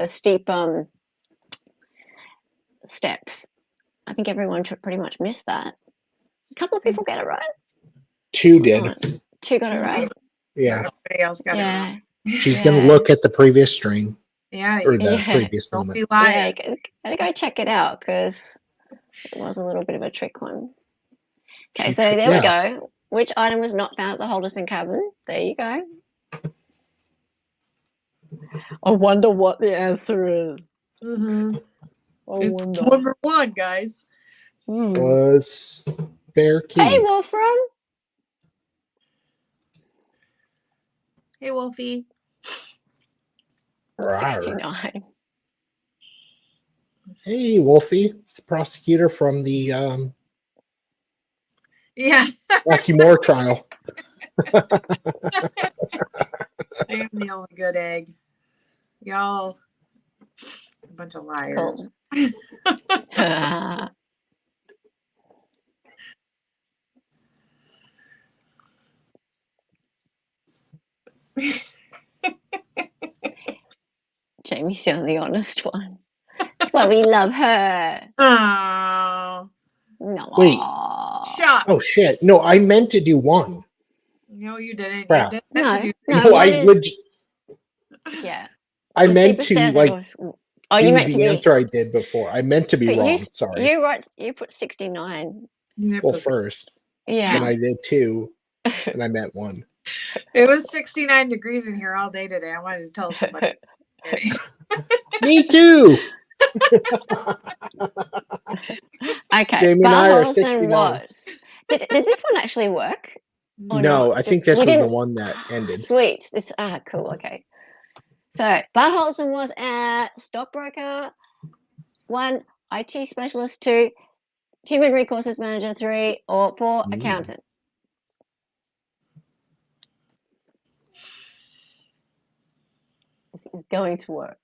steep steps. I think everyone pretty much missed that. A couple of people get it right. 2 did. 2 got it right. Yeah. Nobody else got it wrong. She's gonna look at the previous string. Yeah. Or the previous Don't moment. be lying. Yeah, gotta go check it out because it was a little bit of a trick one. Okay, so there we go. Which item was not found at the Halderson cabin? There you go. I wonder what the answer is. It's number 1, guys. Was spare key. Hey, Wolfram. Hey, Wolfie. 69. Hey, Wolfie. It's the prosecutor from the Matthew Moore trial. I am the only good egg. Y'all, a bunch of liars. Jamie's the only honest one. That's why we love her. Oh. No. Wait. Shut. Oh shit! No, I meant to do 1. No, you didn't. Crap. You No, yeah. I The meant steepest to stairs like you do meant the to answer I did before. I meant to be but wrong. Sorry. You put 69. Well, first. Yeah. And I did 2, and I meant 1. It was 69 degrees in here all day today. I wanted to tell somebody. Me too. Okay. Jamie and I are Halderson 69. was. Did this one actually work? Or No, not? I think this We was the didn't- one that ended. Sweet. This cool. Okay. So Bart Halderson was a stockbroker, 1 IT specialist, 2 human resources manager, 3 or 4 accountant. This is going to work.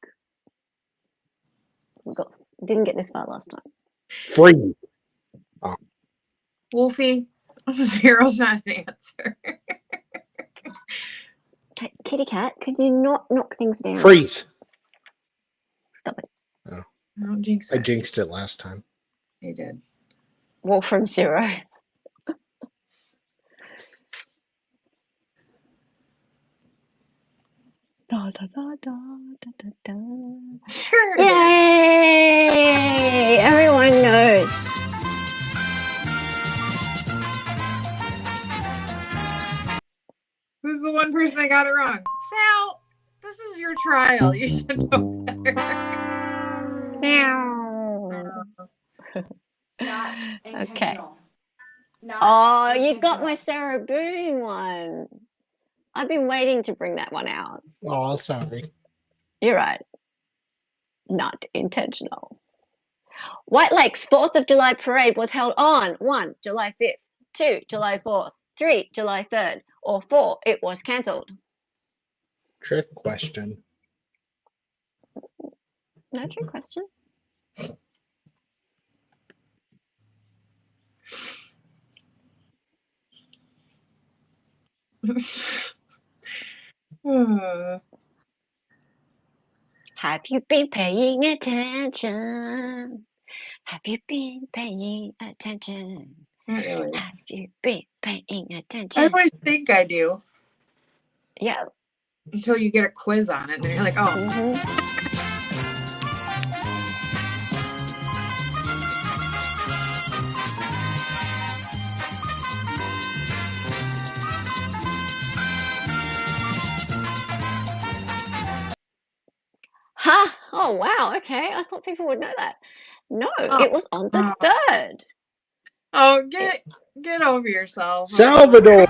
Didn't get this far last time. 3. Wolfie, 0's not an answer. Kitty cat, could you not knock things down? Freeze. Stop it. Oh. Don't jinx I it. jinxed it last time. You did. Wolfram 0. Da, da, da, da, da, da, da. Sure. Yay! Everyone knows. Who's the 1 person that got it wrong? Sal, this is your trial. You should know better. Okay. Oh, you got my Sarah Boone one. I've been waiting to bring that one out. Oh, sorry. You're right. Not intentional. White Lake's 4th of July parade was held on 1. July 5th, 2. July 4th, 3. July 3rd, or 4. It was cancelled. Trick question. No trick question. Have you been paying attention? Have you been paying attention? Not really. Have you been paying I attention? always think I do. Yeah. Until you get a quiz on it, and then you're like, oh. Ha! Oh, wow. Okay. I thought people would know that. No, it was on the 3rd. Oh, get over yourself. Salvador.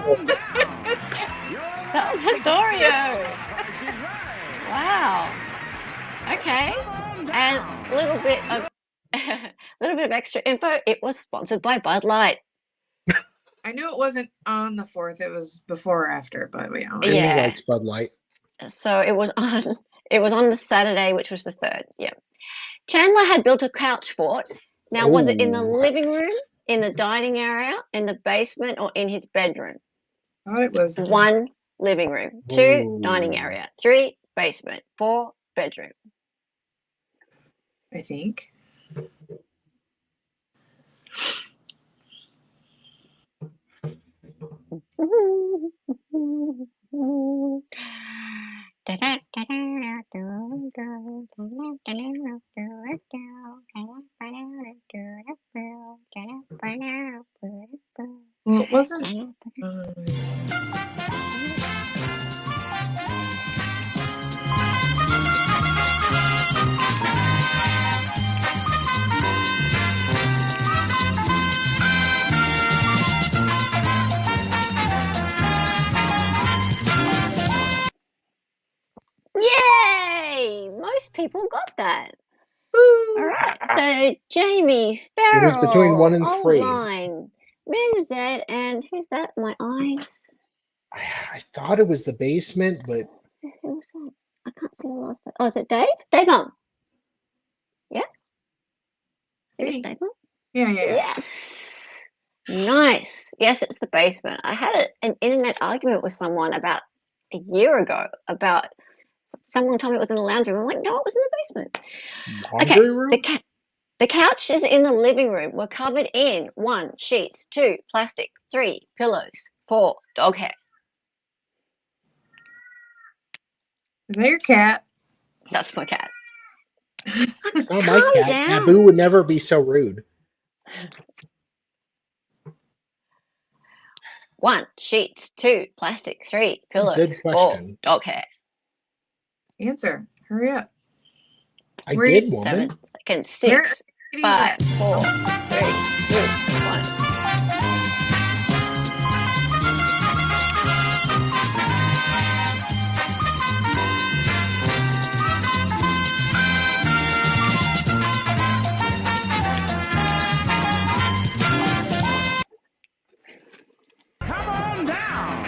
Salvadorio. Wow. Okay. And a little bit of extra info. It was sponsored by Bud Light. I knew it wasn't on the 4th. It was before or after, but we know. Amy likes Bud Light. So it was on the Saturday, which was the 3rd. Yeah. Chandler had built a couch fort. Now, was it in the living room, in the dining area, in the basement, or in his bedroom? I thought it was 1, living room. 2, dining area. 3, basement. 4, bedroom. I think. Well, it wasn't. Yay! Most people got that. All right. So Jamie, Farrell, It was between 1 and 3. Line, Menzed, and who's that? My eyes. I thought it was the basement, but Who was that? I can't see the last one. Oh, is it Dave? Dave Mum. Yeah. It was Dave Mum. Yeah. Yes. Nice. Yes, it's the basement. I had an internet argument with someone about a year ago about someone told me it was in the lounge room. I'm like, no, it was in the basement. laundry room? The couch is in the living room. We're covered in 1, sheets, 2, plastic, 3, pillows, 4, dog hair. Is that your cat? That's my cat. Oh, my Calm cat. down. Naboo would never be so rude. 1, sheets, 2, plastic, 3, pillows, Good 4, question. dog hair. Answer. Hurry up. I Where- did, woman. 7 seconds. Where 6, is 5, it? 4, 3, 2, 1. Come on down.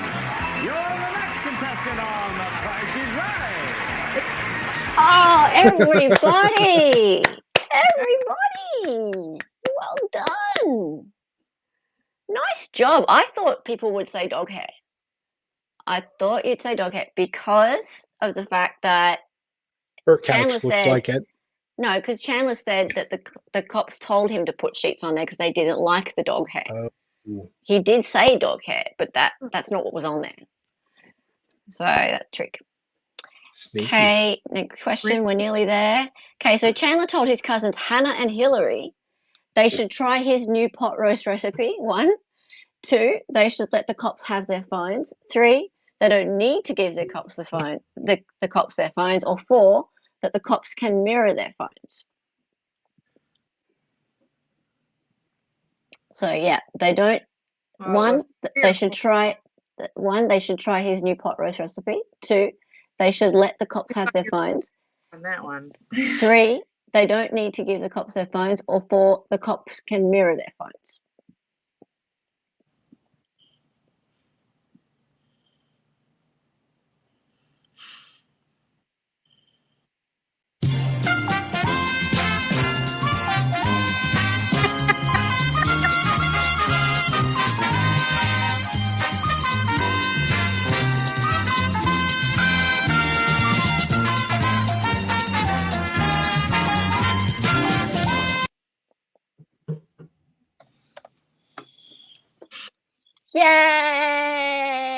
You're the next contestant on The Price is Right. Oh, everybody! Everybody! Well done! Nice job. I thought people would say dog hair. I thought you'd say dog hair because of the fact that Her Chandler couch looks said- like it. no, because Chandler said that the cops told him to put sheets on there because they didn't like the dog hair. Oh. He did say dog hair, but that's not what was on there. So that trick. Sneaky. Okay, next question. We're nearly there. Okay, so Chandler told his cousins Hannah and Hillary they should try his new pot roast recipe. 1, 2, they should let the cops have their phones. 3, they don't need to give the cops the cops their phones. Or 4, that the cops can mirror their phones. So yeah, they don't. Well, 1, they should try. 1, they should try his new pot roast recipe. 2, they should let the cops have their phones. On that one. 3, they don't need to give the cops their phones. Or 4, the cops can mirror their phones.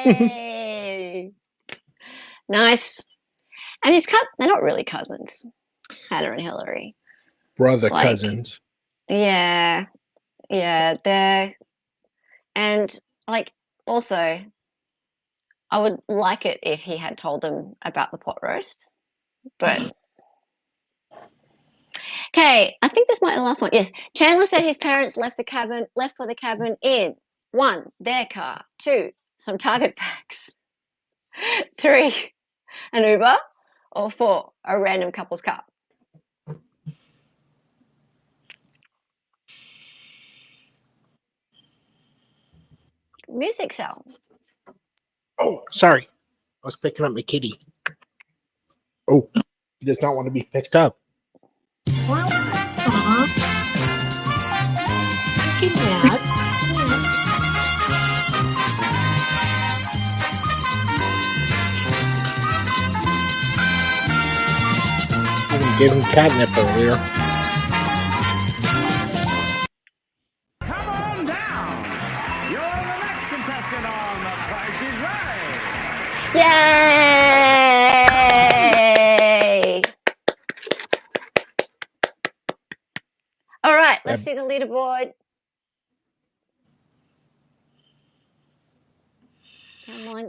Yay! Nice. And his they're not really cousins, Hannah and Hillary. Brother Like, cousins. Yeah. Yeah, they're, and like, also, I would like it if he had told them about the pot roast, but. Okay, I think this might be the last one. Yes, Chandler said his parents left for the cabin in 1, their car, 2, some Target bags, 3, an Uber, or 4, a random couple's car. Music cell. Oh, sorry. I was picking up my kitty. Oh, he does not want to be picked up. Get mad. Even gave him catnip earlier. Come on down. You're the next contestant on The Price is Right. Yay! All right, let's see the leaderboard.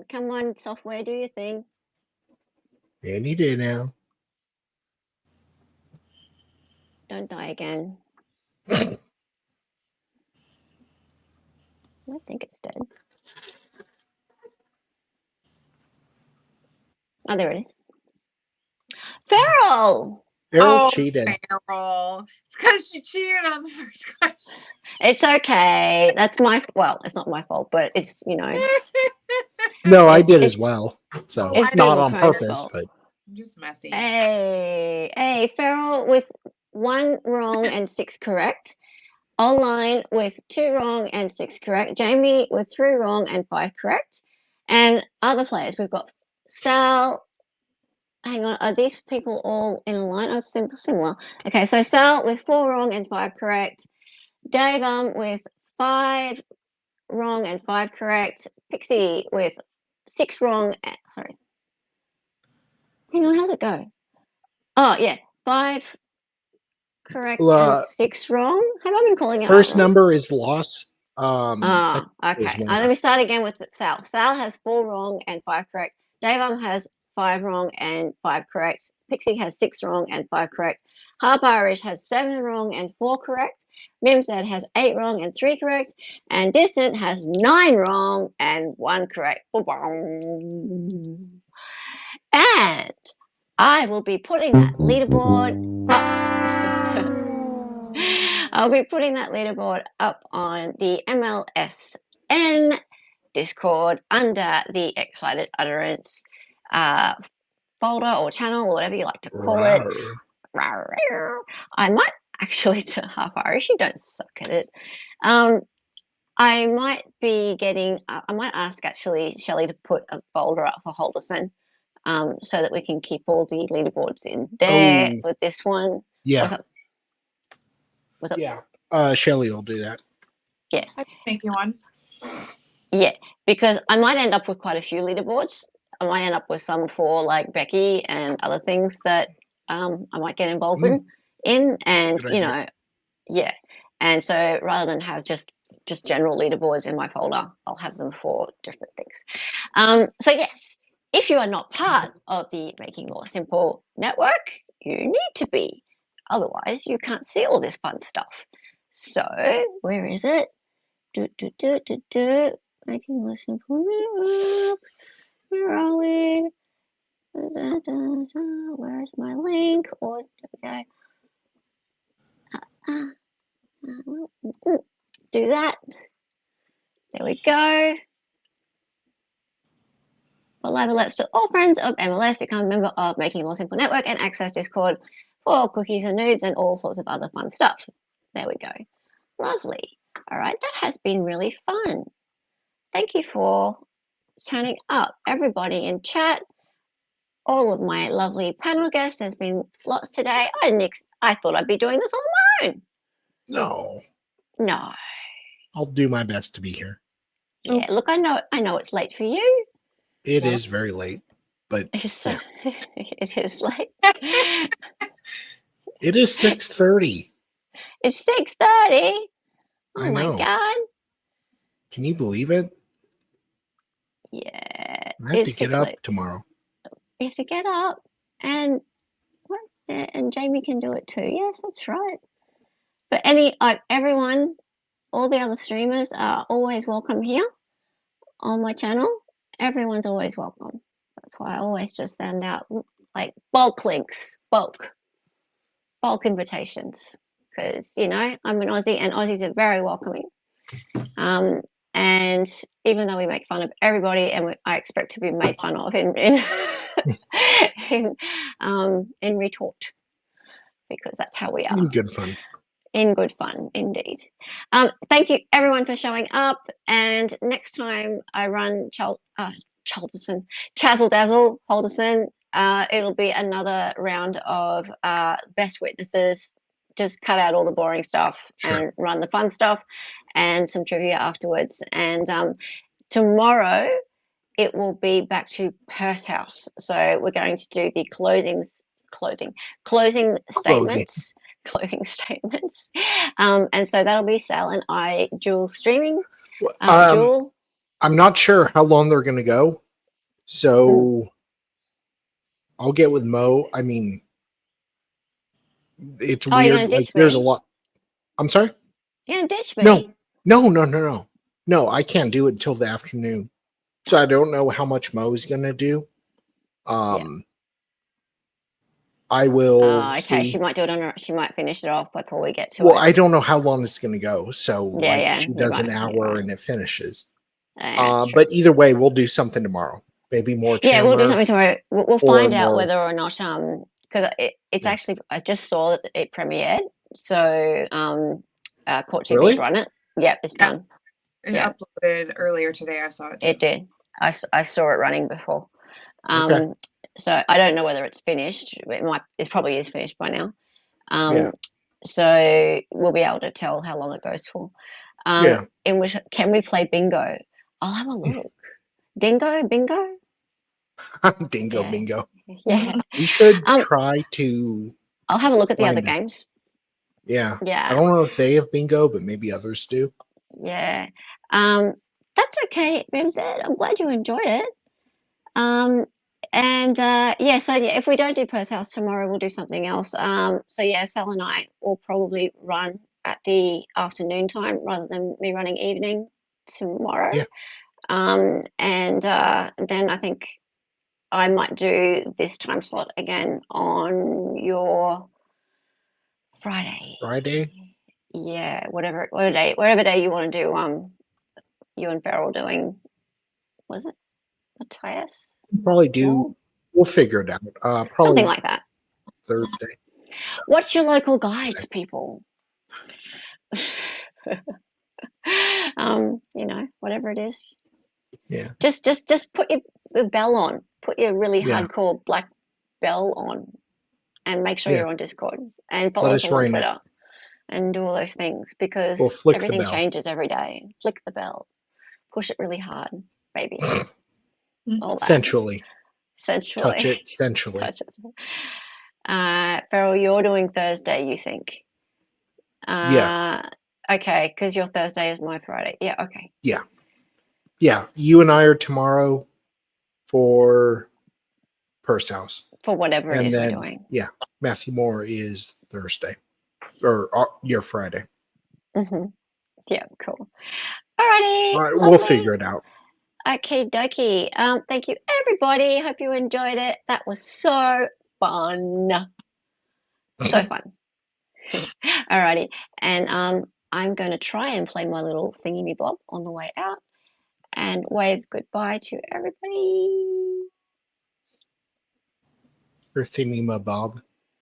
Come on, software, do your thing. Any day now. Don't die again. I think it's dead. Oh, there it is. Farrell! Farrell cheated. Farrell. It's because she cheated on the first question. It's okay. That's it's not my fault, but it's, No, I did as well. So it's not Google on Chrome's purpose, fault. but Just messy. Hey, Farrell with 1 wrong and 6 correct. Online with 2 wrong and 6 correct. Jamie with 3 wrong and 5 correct. And other players, we've got Sal. Hang on, are these people all in a line? Oh, similar. Okay, so Sal with 4 wrong and 5 correct. Dave with 5 wrong and 5 correct. Pixie with 6 wrong. Sorry. Hang on, how's it go? Oh, yeah, 5 correct and 6 wrong. Have I been calling it first out wrong? number is loss. Second Okay. is Let me start again with Sal. Sal has 4 wrong and 5 correct. Dave has 5 wrong and 5 correct. Pixie has 6 wrong and 5 correct. Harp Irish has 7 wrong and 4 correct. Mimsad has 8 wrong and 3 correct. And Distant has 9 wrong and 1 correct. And I will be putting that leaderboard up. I'll be putting that leaderboard up on the MLSN Discord under the Excited Utterance folder or channel or whatever you like to call it. I might actually, to half Irish, you don't suck at it. I might be getting, I might ask actually Shelley to put a folder up for Halderson so that we can keep all the leaderboards in there for this one. Yeah. What's up? What's up? Yeah. Shelley will do that. Yeah. I can make you one. Yeah, because I might end up with quite a few leaderboards. I might end up with some for like Becky and other things that I might get involved in, and yeah. And so rather than have just general leaderboards in my folder, I'll have them for different things. So yes, if you are not part of the Making Law Simple network, you need to be. Otherwise, you can't see all this fun stuff. So where is it? Making Law Simple network. Where are we? Where is my link? Or okay. Do that. There we go. For live alerts to all friends of MLS, become a member of Making Law Simple Network and access Discord for cookies and nudes and all sorts of other fun stuff. There we go. Lovely. All right, that has been really fun. Thank you for turning up, everybody in chat. All of my lovely panel guests. There's been lots today. I thought I'd be doing this on my own. No. No. I'll do my best to be here. Yeah, look, I know it's late for you. It is very late, but It's, yeah. it is late. It is 6:30. It's 6:30. I Oh my know. God. Can you believe it? Yeah. I have to get up tomorrow. You have to get up and what? And Jamie can do it too. Yes, that's right. But everyone, all the other streamers are always welcome here on my channel. Everyone's always welcome. That's why I always just send out like bulk links, bulk invitations, because I'm an Aussie and Aussies are very welcoming. And even though we make fun of everybody, and I expect to be made fun of in in retort, because that's how we are. In good fun. In good fun, indeed. Thank you everyone for showing up. And next time I run CHAZZLE DAZZLE Halderson, it'll be another round of best witnesses. Just cut out all the boring stuff and run the fun stuff, and some trivia afterwards. And tomorrow it will be back to Purse House. So we're going to do the closing statements. Clothing statements. And so that'll be Sal and I dual streaming. Dual. I'm not sure how long they're going to go. So I'll get with Mo. I mean, it's weird. Like, there's a lot. I'm sorry? You're going to ditch me? No, I can't do it until the afternoon. So I don't know how much Mo's going to do. I will okay, see. she might do it she might finish it off before we get to Well, it. I don't know how long it's going to go. So she does right, an hour and it finishes. Yeah, but either way, we'll do something tomorrow. Maybe more Chandler. Yeah, we'll do something tomorrow. We'll find out whether or not because it's actually, I just saw that it premiered. So Court TV's run it. Yep, it's done. It uploaded earlier today. I saw it too. It did. I saw it running before. So I don't know whether it's finished. It probably is finished by now. So we'll be able to tell how long it goes for. In which, can we play bingo? I'll have a look. Bingo. Bingo. Yeah. We should try to. I'll have a look at the other games. Yeah. Yeah. I don't know if they have bingo, but maybe others do. Yeah. That's okay, Bimzed. I'm glad you enjoyed it. So if we don't do Purse House tomorrow, we'll do something else. Sal and I will probably run at the afternoon time rather than me running evening tomorrow. Yeah. Then I think I might do this time slot again on your Friday. Yeah, whatever day you want to do. You and Farrell doing, was it Matthias? Probably do. We'll figure it out. Probably something like that. Thursday. Watch your local guides, people. Whatever it is. Yeah. Just put your bell on. Put your really hardcore black bell on, and make sure you're on Discord and follow us on Twitter and do all those things, because everything changes every day. Flick the bell. Push it really hard, baby. All that. Sensually. Touch it sensually. Touch it. Farrell, you're doing Thursday, you think? Yeah. Okay, because your Thursday is my Friday. Yeah, okay. Yeah. You and I are tomorrow for Purse House. For whatever it is we're doing. Yeah. Matthew Moore is Thursday. Or your Friday. Mm-hmm. Yeah, cool. Alrighty. All right, we'll figure it out. Okay, dokie. Thank you, everybody. Hope you enjoyed it. That was so fun. So fun. Alrighty. And I'm going to try and play my little thingy-me-bob on the way out and wave goodbye to everybody. Your thingy-ma-bob.